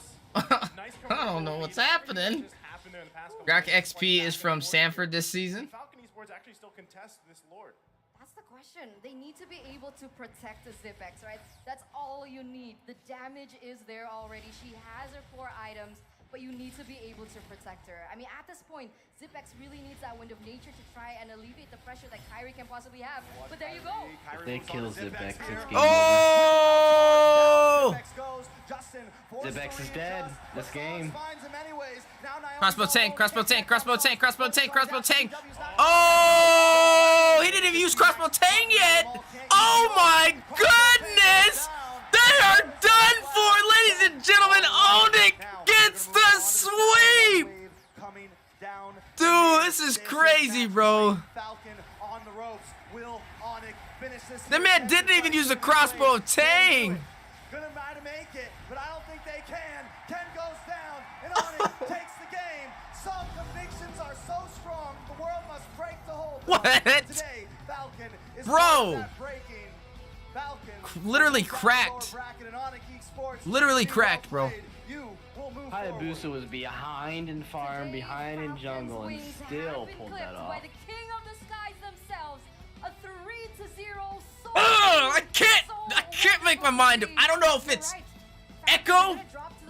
nice I don't know what's lead. happening. Just happened in the past couple Grok games, XP like is that, from Lord Sanford this season. Falcon Esports actually still contest this Lord. That's the question. They need to be able to protect the Zipex, right? That's all you need. The damage is there already. She has her 4 items. but you need to be able to protect her. I mean, at this point, Zipex really needs that wind of nature to try and alleviate the pressure that Kyrie can possibly have. But there you go. If they kill Zipex, it's game Oh! over. Zipex is dead. This game. Crossbow tank, crossbow tank, crossbow tank, crossbow tank, crossbow tank. Oh! He didn't even use crossbow tank yet. Oh my goodness! They are done for, ladies and gentlemen. Onic gets the sweep. Dude, this is crazy, bro. The man didn't even use a crossbow tang. Gonna try to make it, but I don't think they can. Ken goes down, and Onic takes the game. Some convictions are so strong, the world must break the hold. What? Today, Falcon is Bro. breaking. Falcon Literally cracked. Literally cracked, bro. Hayabusa was behind in farm, behind in jungle, and still pulled that off. By the king of the skies themselves, a 3-0 I can't make my mind up. I don't know if it's Echo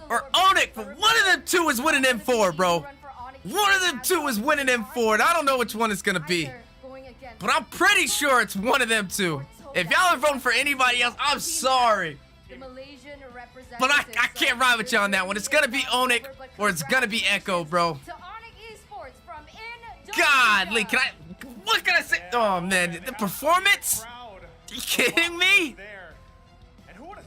or Onic, but one of them two is winning M4, bro. One of them two is winning M4, and I don't know which one it's gonna be. But I'm pretty sure it's one of them two. If y'all are voting for anybody else, I'm sorry. But I can't ride with you on that one. It's gonna be Onic or it's gonna be Echo, bro. Godly, what can I say? Oh man, the performance? Are you kidding me?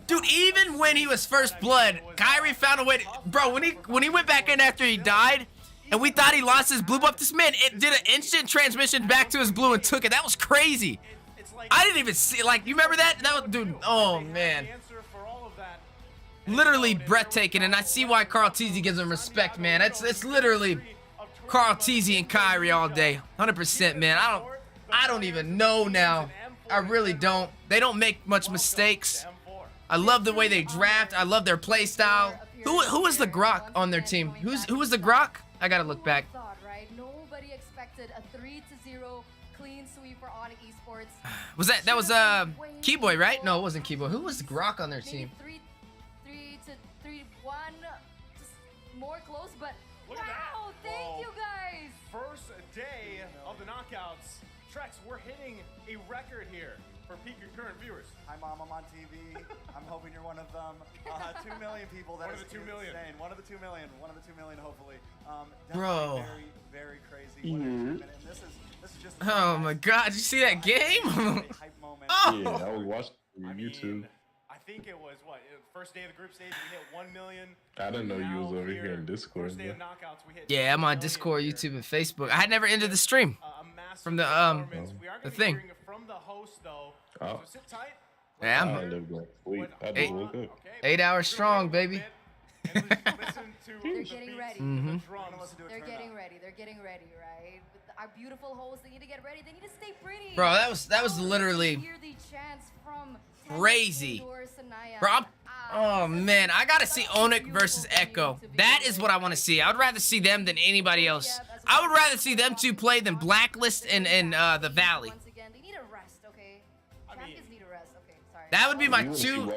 Dude, even when he was first blood, Kyrie found a way to, bro, when he went back in after he died, and we thought he lost his blue buff, this man, it did an instant transmission back to his blue and took it. That was crazy. I didn't even see, like, you remember that? That was, dude, oh man. Literally breathtaking, and I see why Carl Teasy gives him respect, man. It's literally Carl Teasy and Kyrie all day. 100%, man. I don't even know now. I really don't. They don't make much mistakes. I love the way they draft. I love their play style. Who is the Grok on their team? Who is the Grok? I gotta look back. Nobody expected a 3-0 clean sweep for Onic Esports. Was that was Keyboy, right? No, it wasn't Keyboy. Who was the Grok on their team? 3-1, just more close, but wow, thank you guys. First day of the knockouts. Trex, we're hitting a record here for peak concurrent viewers. Hi, Mom. I'm on TV. I'm hoping you're one of them. 2 million people. That one of the 2 million. Insane. One of the 2 million. One of the 2 million, hopefully. Bro. Very, very crazy. And this is just. Oh my God! Did you see that game? Oh. Yeah, I was watching on YouTube. I think it was what first day of the group stage we hit 1 million. I didn't know you was over here in Discord. First day of knockouts, we hit Yeah, I'm on Discord, YouTube, and Facebook. I had never entered the stream from the thing. From the host though. Oh. So sit tight. Yeah, I ended up going to sleep. I just woke up. 8 hours strong, baby. They're getting ready. They're getting ready. They're getting ready, right? With our beautiful hosts, they need to get ready. They need to stay pretty. Bro, that was literally crazy. Bro, oh man, I gotta see Onic versus Echo. That is what I want to see. I would rather see them than anybody else. I would rather see them two play than Blacklist and the Valley. Once again, they need a rest, okay? Champions need a rest. Okay, sorry. That would be my two.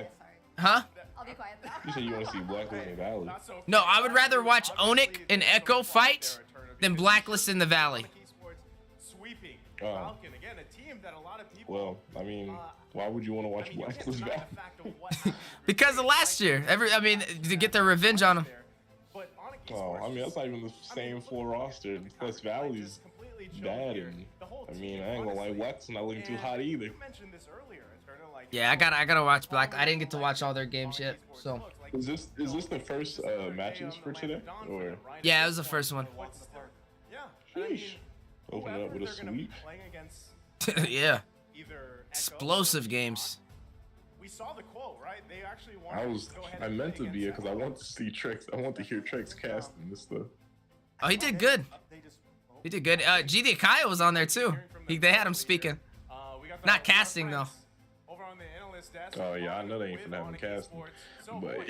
Huh? I'll be quiet now. You said you want to see Blacklist and Valley. No, I would rather watch Onic and Echo fight than Blacklist in the Valley. Sweeping Oh. Falcon again, a team that a lot of people. Well, I mean, why would you want to watch Blacklist Valley? Because of last year, to get their revenge on them. Oh, I mean, that's not even the same full roster. Plus, Valley's bad, and I mean, I ain't gonna lie, Black's not looking too hot either. Yeah, I gotta watch Black. I didn't get to watch all their games yet, so. Is this the first matches for today, or? Yeah, it was the first one. Sheesh. Open it up with a sweep. Yeah. Explosive games. We saw the quote, right? They actually wanted I meant to be here because I want to see Trex. I want to hear Trex casting this stuff. Oh, he did good. He did good. GD Kaya was on there too. They had him speaking. Not casting though. Oh yeah, I know they ain't finna have him casting, but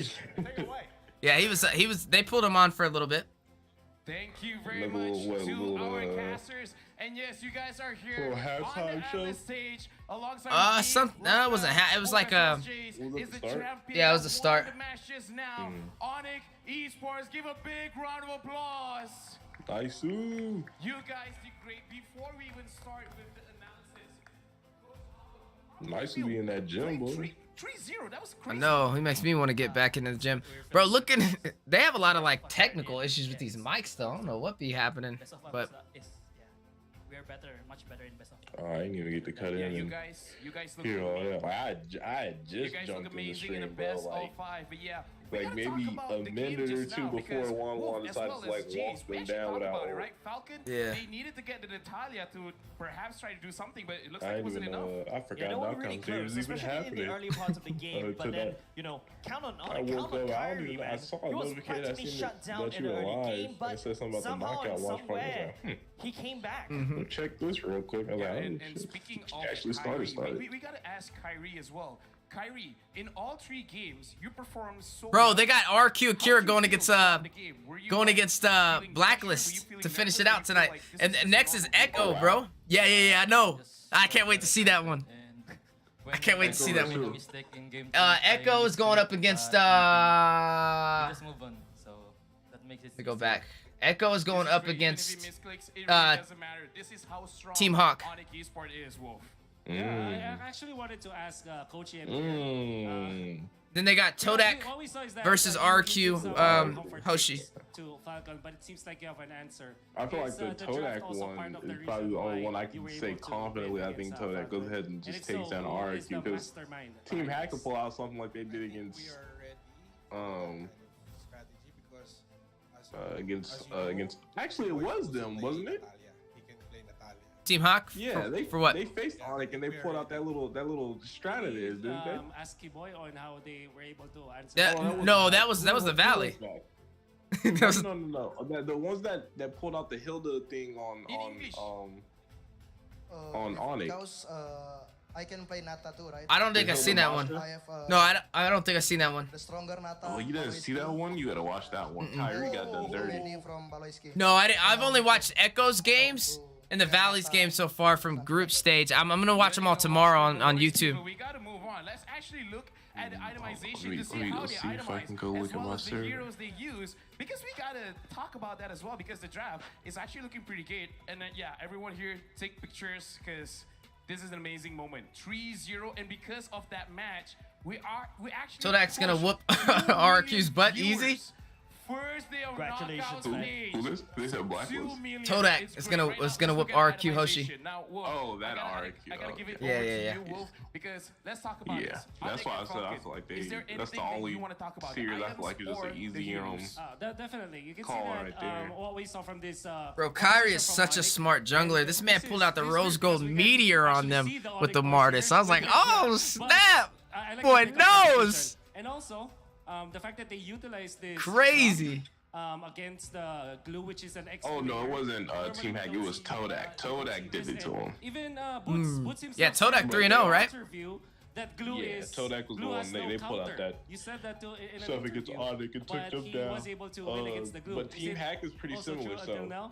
yeah, he was. They pulled him on for a little bit. Thank you very Little- much to little, our uh, casters. And yes, you guys are here little on halftime the show? Atlas stage alongside No, it wasn't. It was like Was it the start? Yeah, it was the start. The match just now. Onic Esports, give a big round of applause. Nice. You guys did great. Before we even start with the analysis, Nice to be in that gym, boy. 3-0, that was I crazy. know, he makes me want to get back into the gym. Bro, looking, they have a lot of like technical issues with these mics though. I don't know what be happening, but We're better, much better in best of. Oh, I didn't even get to cut Yeah, in. you and guys look hear all amazing. that. Like, I had You just guys look jumped in the amazing in the stream, bro. best Like, of 5, but yeah. we like gotta maybe talk about a the game minute or just two now before because Juan Wolf, as decided well to like as James, walk we them actually down talked without. about it, right? Falcon, Yeah. they needed to get the Natalia to perhaps try to do something, but it looks I like it didn't wasn't even enough. I forgot they were that really conversation close, was even especially in happening. the early parts of the game. to But then, that. you know, count on I count woke on up, I Kyrie, don't even, I man. saw a He was notification, I practically seen shut down that in you the were early live, game, and but it said something about the somehow knockout and watch party. I was somewhere, like, he came back. Go check this real quick. I was like, oh, And shit. speaking of Actually Kyrie, started. we gotta ask Kyrie as well. Kyrie, in all 3 games, you performed so bro, well. they got RQ Akira How'd you going feel against throughout the game? Were you, going like, against feeling pressure? Were you Blacklist feeling to finish it nervous? Or out you feel tonight. like this And is just next is normal? Echo, bro. Yeah, I know. I can't wait to see that one. I can't wait to see that one. Echo is going up against just move on. So that makes it. Let me go back. Echo is going up Even if against he misclicks, it really doesn't matter. This is how strong Team Hawk. Onic Esport is, Wolf. Yeah, I actually wanted to ask Coach Ian. Then they got Todak What we saw is that, versus you RQ give some comfort Hoshi. to Falcon, but it seems like you have an answer. I feel like Is, the draft Todak also part one of the is probably the reason only why one I you can were say able to confidently. win I think against, Todak goes Falcon? ahead and And just if takes so, down who is RQ the because mastermind Team behind Hack could this? pull out something like they did against against actually it was them, wasn't it? Team Hawk? Yeah, for what? They faced Onic and they pulled out that little strand of theirs, didn't they? Ask Boy on how they were able to answer. That was the Valley. That was- No. The ones that pulled out the Hilda thing on Onic. That was, I can play Nata too, right? I don't think I've seen that one. I have, No, I don't think I've seen that one. the stronger Nata. Oh, you didn't see that one? You gotta watch that one. Kyrie got done dirty. From Baloyski. No, I've only watched Echo's games and the Valley's game so far from group stage. I'm gonna watch them all tomorrow on YouTube. We gotta move on. Let's actually look at the itemization Let to see me how go they see if I itemize, can go look as at well my as the server. heroes they use, because we gotta talk about that as well, because the draft is actually looking pretty good. And then, yeah, everyone here take pictures, because this is an amazing moment. 3-0, and because of that match, we actually Todak's gonna pushed whoop 2 RQ's butt million easy. viewers. First day of Congratulations, knockout man. stage. Who this? They said 2 Blacklist. million. Todak It's is great. gonna Right is now, gonna let's whip look at RQ Hoshi. itemization. Now, Wolf, Oh, that I RQ. gotta give it Yeah, over yeah. to you, Wolf, because let's talk about Yeah, this. that's Onic why I and said I Falcon. feel like Is there that's the anything that only you want to talk about? series I feel items like is just or an the easy heroes? Definitely. You can Call see that right there. what we saw from this. Bro, Kyrie is such a smart jungler. This man pulled out the rose gold meteor on them with the Martis. I was like, oh snap! Boy knows. And also, the fact that they utilized this Crazy. against the glue, which is an X. Oh no, it wasn't Team Hack. It was Todak. Todak did it to him. Even Boots himself. Yeah, Todak said 3-0, in an right? interview that glue Yeah, is. Todak was the glue one has they no pulled out counter. that You said that in stuff an against interview, Onic and took but them he down. was able to win against the glue. But Is Team it Hack is pretty also similar, true until so now?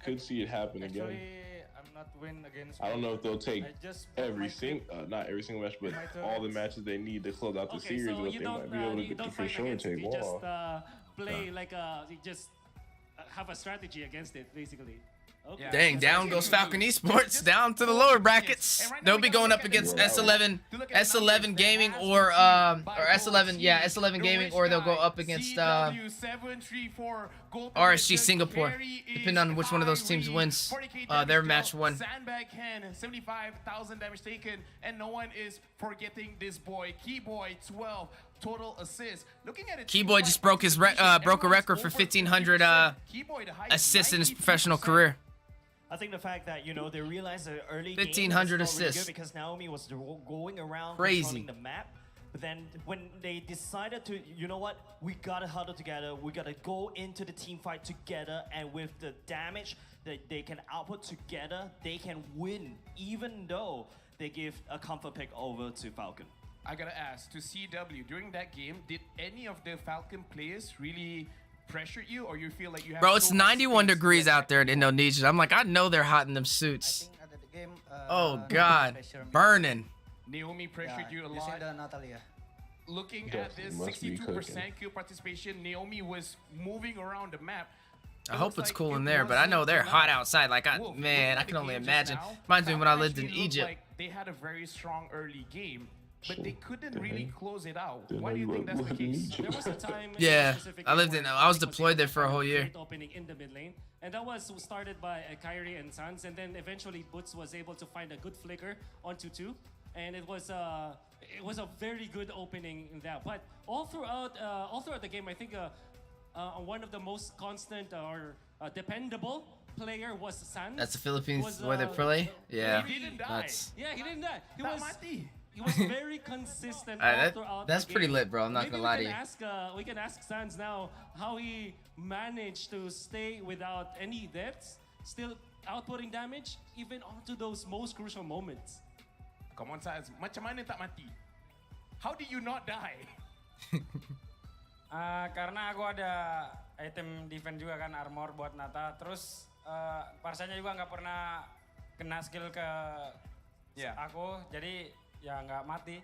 could see it happen again. Actually, I'm not win against. I don't know if they'll take I just not every single match, but all the matches they need to close out the Okay, series. so But you they might don't, be able to you get don't the for fight sure and against it. take You just long. play like you just have a strategy against it, basically. Okay. Yeah. Dang, down goes Falcon Esports, down to the lower brackets. They'll be going up against S11 Gaming or S11, yeah, S11 Gaming, or they'll go up against RSG Singapore, depending on which one of those teams wins their match one. Sandbag can 75,000 damage taken, and no one is forgetting this boy. Keyboy 12 total assists. Looking at it, Keyboy just broke his broke a record for 1,500 assists in his professional career. I think the fact that, you know, they realized the early 1,500 game was not really assists. good because Naomi was going around Crazy. controlling the map. But then when they decided to, you know what, we gotta huddle together, we gotta go into the team fight together, and with the damage that they can output together, they can win, even though they give a comfort pick over to Falcon. I gotta ask, to CW, during that game, did any of the Falcon players really pressured you, or you feel like you have Bro, it's so much 91 space to degrees attack? out there in Indonesia. I'm like, I know they're hot in them suits. At the game, Oh God, burning. Naomi pressured you a using lot. the Natalia. Looking Yes, at this it must be 62% kill participation, Naomi was moving around the map. I hope it's cool in there, but I know they're hot outside. Like, man, I can only imagine. Reminds me when I lived in Egypt. Like they had a very strong early game, but they couldn't really close it out. Didn't Why know do you you think that's the lived in case? Egypt. There was a time. Yeah, specifically I lived where in. I was Onic deployed there able for a to whole find year. great opening in the mid lane, and that was started by Kyrie and Sans, and then eventually Boots was able to find a good flicker onto 2, and it was a very good opening in that. But all throughout the game, I think one of the most constant or dependable player was Sans. That's the Philippines Was, where they play. Yeah, He didn't die. that's Yeah, he didn't die. Mati. He was very consistent all Alright, throughout that's the pretty game. lit, bro. I'm not Maybe gonna lie to you. we can ask Sans now how he managed to stay without any deaths, still outputting damage, even onto those most crucial moments. Come on, Sans. Macam mana tak mati? How do you not die? Karena aku ada item defense juga kan, armor buat Nata. Terus Parsanya juga nggak pernah kena skill ke aku, jadi ya nggak mati.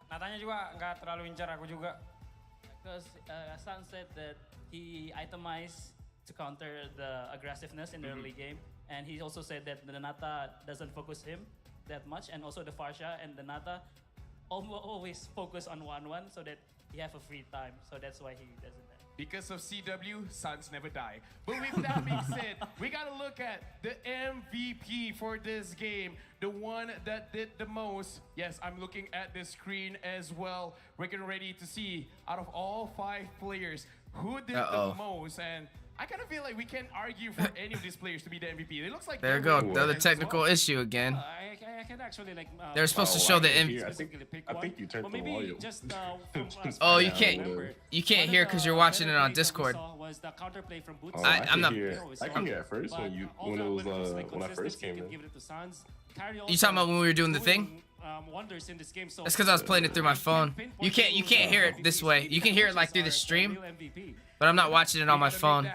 Natanya juga nggak terlalu incar aku juga. Because San said that he itemized to counter the aggressiveness in the early game, and he also said that the Nata doesn't focus him that much, and also the Farsha and the Nata always focus on 1-1 so that he have a free time. So that's why he doesn't die. Because of CW, Sans never die. But with that being said, we gotta look at the MVP for this game. The one that did the most. Yes, I'm looking at the screen as well. We're getting ready to see, out of all 5 players, who did the most. And I kind of feel like we can't argue for any of these players to be the MVP. It looks like there you go. Another technical issue again. I can actually like. They're supposed to show the I think you turned the volume. Oh, you can't hear because you're watching it on Discord. Was the counterplay from Boots. I'm not. I can hear at first when I first came in. You talking about when we were doing the thing? Wonders in this game. So That's because I was playing it through my phone. You can't hear it this way. You can hear it like through the stream, but I'm not watching it on my phone.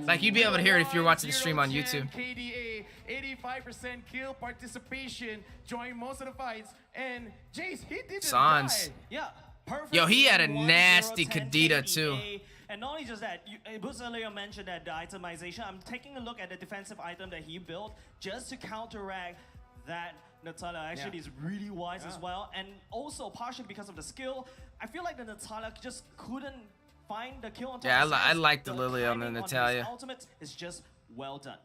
Like you'd be able to hear it if you're watching the stream on YouTube. KDA, 85% kill participation, joined most of the fights, and Jace, he didn't Sans. die. Yeah, perfect. Yo, he had a 1-0-10 nasty Kadita too. And not only just that, Boots earlier mentioned that the itemization. I'm taking a look at the defensive item that he built just to counteract that. Natalia actually is really wise as well, and also partially because of the skill. I feel like the Natalia just couldn't find the kill on top. Yeah, of I Sans. like the Lily on the timing his Natalia. ultimate is just well done.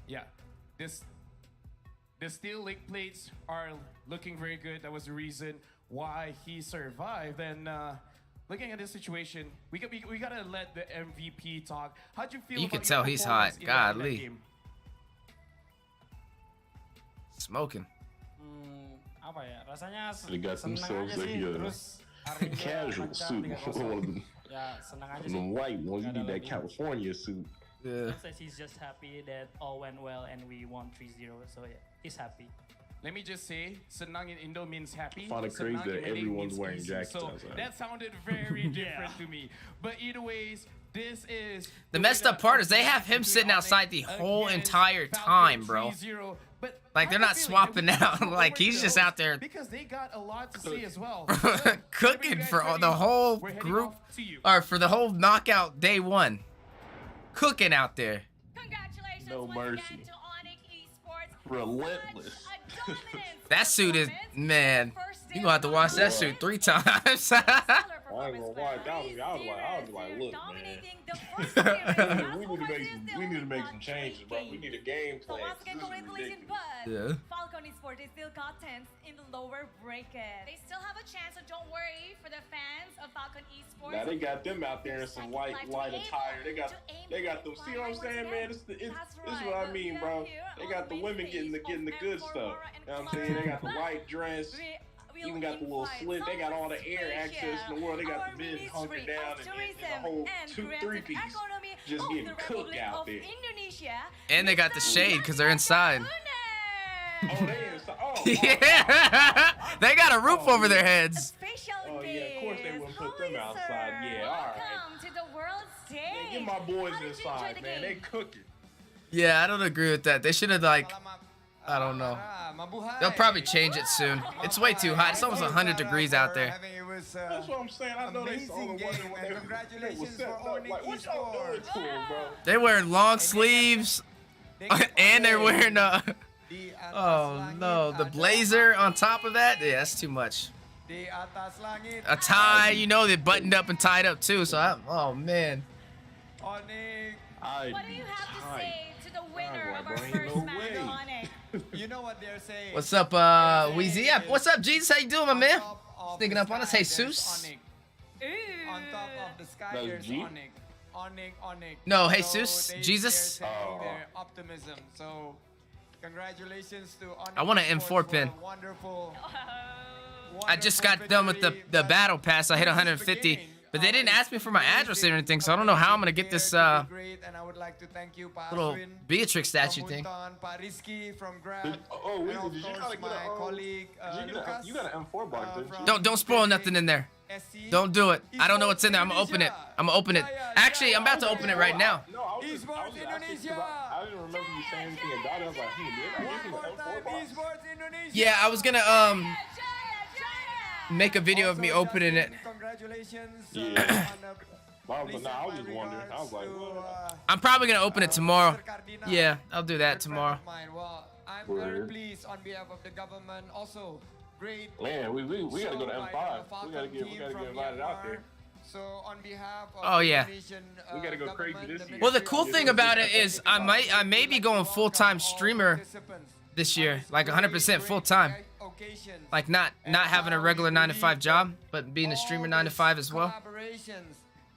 Yeah, the steel leg plates are looking very good. That was the reason why he survived. And looking at this situation, we gotta let the MVP talk. How'd you feel? You about can your tell he's hot. performance in that Godly. game? Smoking. Apa ya? Rasanya They got senang themselves aja a sih. Terus hari ini casual lancar suit. 3-0. One of them, Ya senang aja them sih. white ones. You Nggak ada need that lagi. California suit. Yeah. Says he's just happy that all went well and we won 3-0. So yeah, he's happy. Let me just say, senang in Indo means happy. Find it crazy Senang that in Malay everyone's means wearing easy. jackets So outside. that sounded very different to me. But either ways, this is The messed up part is they have him sitting outside the whole entire time, bro. Like they're not swapping out. Like he's just out there because they got a lot to see as well. cooking for the whole group, or for the whole knockout day 1. Cooking out there. Congratulations No once mercy. again to Onic Esports. Relentless. That suit is, man, you gonna have to wash that suit 3 times. I ain't gonna lie, I was like, look, man. we need to make some changes, bro. We need a game So plan. once again, congratulations, but Yeah. Falcon Esports, they still got 10th in the lower bracket. They still have a chance, so don't worry for the fans of Falcon Esports. Now they got them out there in some light attire. They got them. See what I'm saying, man? This is what I mean, bro. They got the women getting the good stuff. You know what I'm saying? They got the white dress. Even got the little slit. They got all the air access in the world. They got the men hunkered down and the whole 2-3 piece just getting cooked out there. And they got the shade because they're inside. Oh, they inside. Oh, Yeah, they got a roof over their heads. oh yeah, of course they wouldn't put them outside. Yeah, at my boys inside, man. They cooking. Yeah, I don't agree with that. They should have like, I don't know. They'll probably change it soon. It's way too hot. It's almost 100 degrees out there. That's what I'm saying. I know they saw the one when they was setting up. Like, what y'all doing to them, bro? They're wearing long sleeves, and they're wearing oh no, the blazer on top of that. Yeah, that's too much. A tie, you know, they buttoned up and tied up too. So oh man. What do you have to say to the winner of our first match, Onic? You know what they're saying. What's up, Weezy? Yeah, what's up, Jesus? How you doing, my man? Sneaking up on us, Jesus. On top of the sky, there's Onic. Onic. No, So Jesus. they- Jesus. they're saying their optimism. So, congratulations to Onic. I want an Esports M4 for pin. a wonderful. I just got done with the battle pass. I hit 150, but they didn't ask me for my address or anything, so I don't know how I'm gonna get this little Beatrix statue thing. Oh, wait, did you gotta get you got an M4 box, didn't you? Don't spoil nothing in there. Don't do it. I don't know what's in there. I'm gonna open it. I'm gonna open it. Actually, I'm about to open it right now. No, I was just asking 'cause I didn't remember you saying anything about it. I was like, did I give you an M4 box? Yeah, I was gonna make a video of me opening it. Yeah. But no, I was just wondering. I was like, what? I'm probably gonna open it tomorrow. Yeah, I'll do that tomorrow. Well, I'm very pleased on behalf of the government. Also, great. Man, we gotta go to M5. We gotta get invited out there. So on behalf of Oh yeah. We gotta go crazy this year. Well, the cool thing about it is I may be going full-time streamer this year, like 100% full-time. Like not having a regular 9-to-5 job, but being a streamer 9-to-5 as well.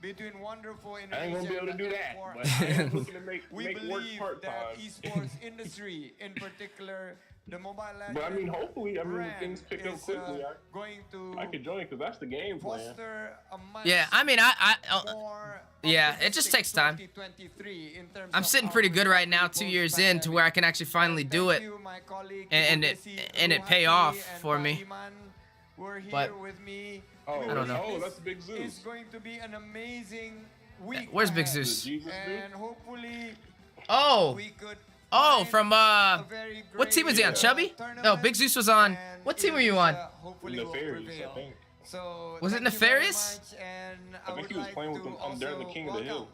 Between wonderful I ain't gonna be able to do that, but I am looking to make work part-time. Esports industry, in particular, the Mobile Legends. But I mean, hopefully, when things pick up quickly, I could join because that's the game plan. Yeah, I mean, yeah, it just takes time. I'm sitting pretty good right now, 2 years in, to where I can actually finally do it, and it pay off for me. But I don't know. Oh, that's Big Zeus. It's going to be an amazing week. Where's Big Zeus? And hopefully, oh, from what team was he on? Chubby? No, Big Zeus was on. What team were you on? Nefarious, I think. So was it Nefarious? I think he was playing with them during the King of the Hill.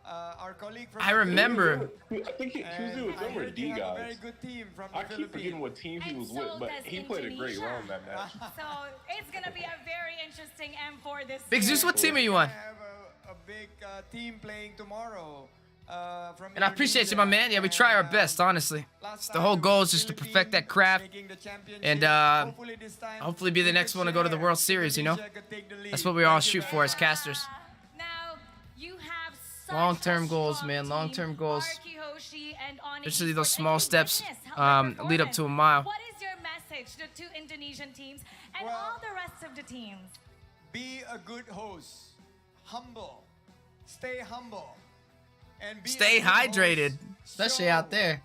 Our colleague from I remember. I think he was with them or D guys. I keep forgetting what team he was with, but he played a great role in that match. So it's gonna be a very interesting M4 this Big Zeus, what team are you on? We have a big team playing tomorrow. And I appreciate you, my man. Yeah, we try our best, honestly. The whole goal is just to perfect that craft and hopefully be the next one to go to the World Series, you know? That's what we all shoot for as casters. Now, you have Long-term goals, man. Long-term goals. Especially those small steps lead up to a mile. What is your message to two Indonesian teams and all the rest of the teams? Be a good host. Humble. Stay humble. And be Stay hydrated, especially out there.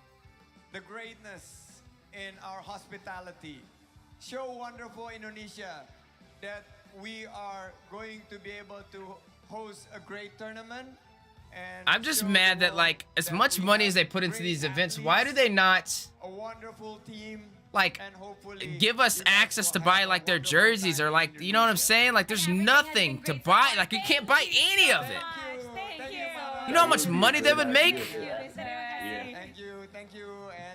The greatness in our hospitality. Show wonderful Indonesia that we are going to be able to host a great tournament. And I'm just mad that, like, as much money as they put into these events, why do they not, like, give us access to buy, like, their jerseys or, like, you know what I'm saying? Like, there's nothing to buy. Like, you can't buy any of it. You know how much money they would make?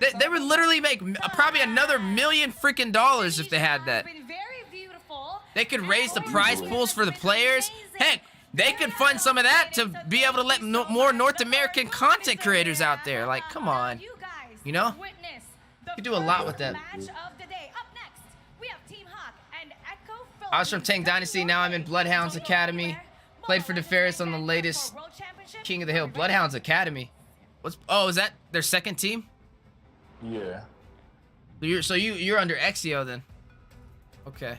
They would literally make probably another $1 million freaking dollars if they had that. They could raise the prize pools for the players. Heck, they could fund some of that to be able to let more North American content creators out there. Like, come on. You know? You could do a lot with that. I was from Tank Dynasty. Now I'm in Bloodhounds Academy. Played for Nefarious on the latest King of the Hill. Bloodhounds Academy. Oh, is that their second team? Yeah. So you're under Exio then. Okay.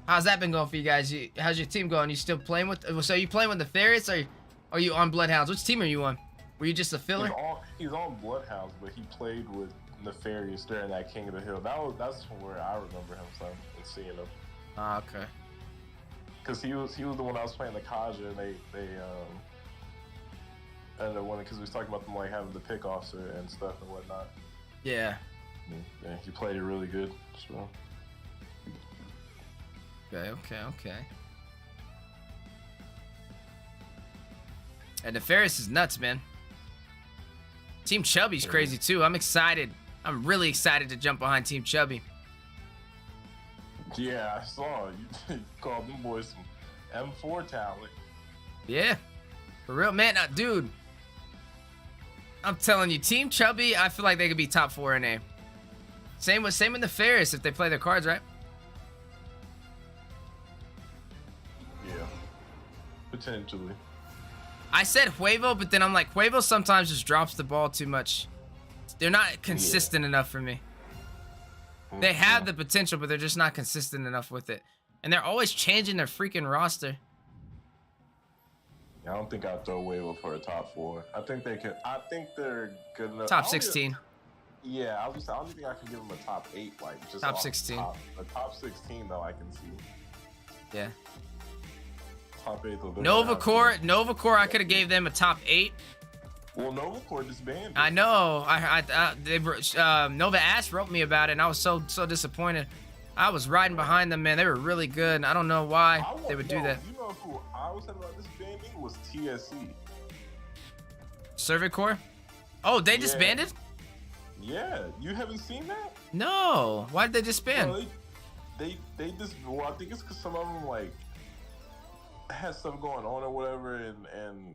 How's that been going for you guys? How's your team going? You still playing with? So you playing with Nefarious, or are you on Bloodhounds? Which team are you on? Were you just a filler? He's on Bloodhounds, but he played with Nefarious during that King of the Hill. That's where I remember him from and seeing him. Ah, okay. because he was the one I was playing the Kaja, and they ended up winning because we was talking about them like having the pick offs and stuff and whatnot. Yeah. Yeah, he played it really good. So. Okay. And the Ferris is nuts, man. Team Chubby's crazy too. I'm excited. I'm really excited to jump behind Team Chubby. Yeah, I saw you called them boys some M4 talent. Yeah, for real, man. Dude, I'm telling you, Team Chubby, I feel like they could be top 4 in A. Same with the Ferris if they play their cards right. Yeah, potentially. I said Huevo, but then I'm like, Huevo sometimes just drops the ball too much. They're not consistent enough for me. They have the potential, but they're just not consistent enough with it. And they're always changing their freaking roster. I don't think I'd throw Huevo for a top 4. I think they can. I think they're good enough. Top 16. Yeah, I don't think I can give them a top 8. Like just top 16. A top 16 though, I can see. Yeah. Top 8 though. Nova Core, I could have gave them a top 8. Well, Nova Core disbanded. I know. Nova Ash wrote me about it, and I was so disappointed. I was riding behind them, man. They were really good. And I don't know why they would do that. You know who I was talking about disbanding was TSC. Survey Corps? Oh, they disbanded? Yeah, you haven't seen that? No. Why did they disband? No, they just. Well, I think it's because some of them like had stuff going on or whatever, and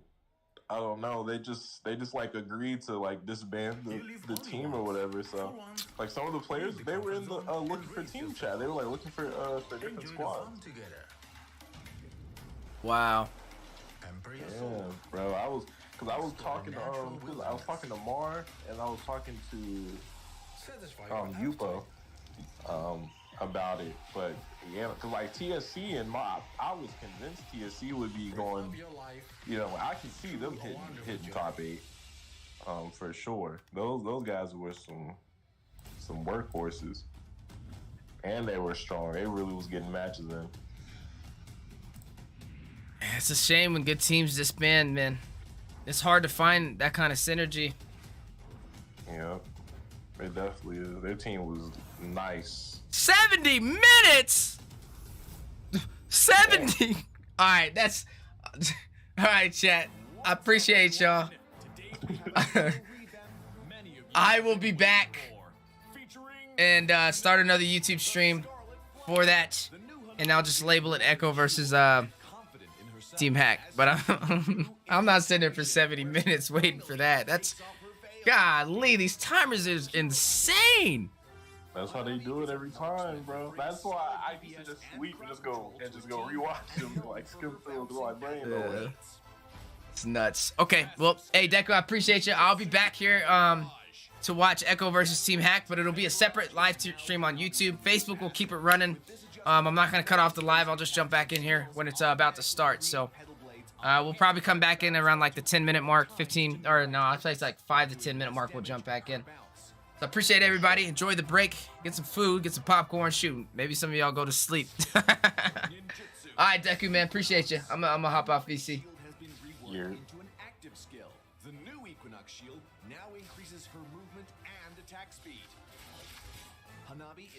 I don't know. They just like agreed to like disband the team or whatever. So like some of the players, they were in the looking for team chat. They were like looking for different squads. Wow. Yeah, bro. I was talking to Mar and I was talking to Yupo about it, but yeah, because like TSC and I was convinced TSC would be going. You know, I can see them hitting top 8, for sure. Those guys were some workhorses, and they were strong. They really was getting matches in. It's a shame when good teams disband, man. It's hard to find that kind of synergy. Yeah, it definitely is. Their team was nice. 70 minutes. 70. All right, that's. All right, chat. I appreciate y'all. I will be back and start another YouTube stream for that, and I'll just label it Echo versus Team Hack. But I'm not sitting there for 70 minutes waiting for that. That's golly, these timers is insane. That's how they do it every time, bro. That's why I used to just sweep and just go rewatch them, like skim through my brain. Yeah. It's nuts. Okay, well, hey Deco, I appreciate you. I'll be back here to watch Echo versus Team Hack, but it'll be a separate live stream on YouTube. Facebook will keep it running. I'm not gonna cut off the live. I'll just jump back in here when it's about to start. So we'll probably come back in around like the 10-minute mark, 15, or no, I'd say it's like 5 to 10-minute mark. We'll jump back in. So I appreciate everybody. Enjoy the break. Get some food. Get some popcorn. Shoot, maybe some of y'all go to sleep. All right, Deku, man. Appreciate you. I'm gonna hop off VC. Yeah. Into an active skill. The new Equinox shield now increases her movement and attack speed. Hanabi is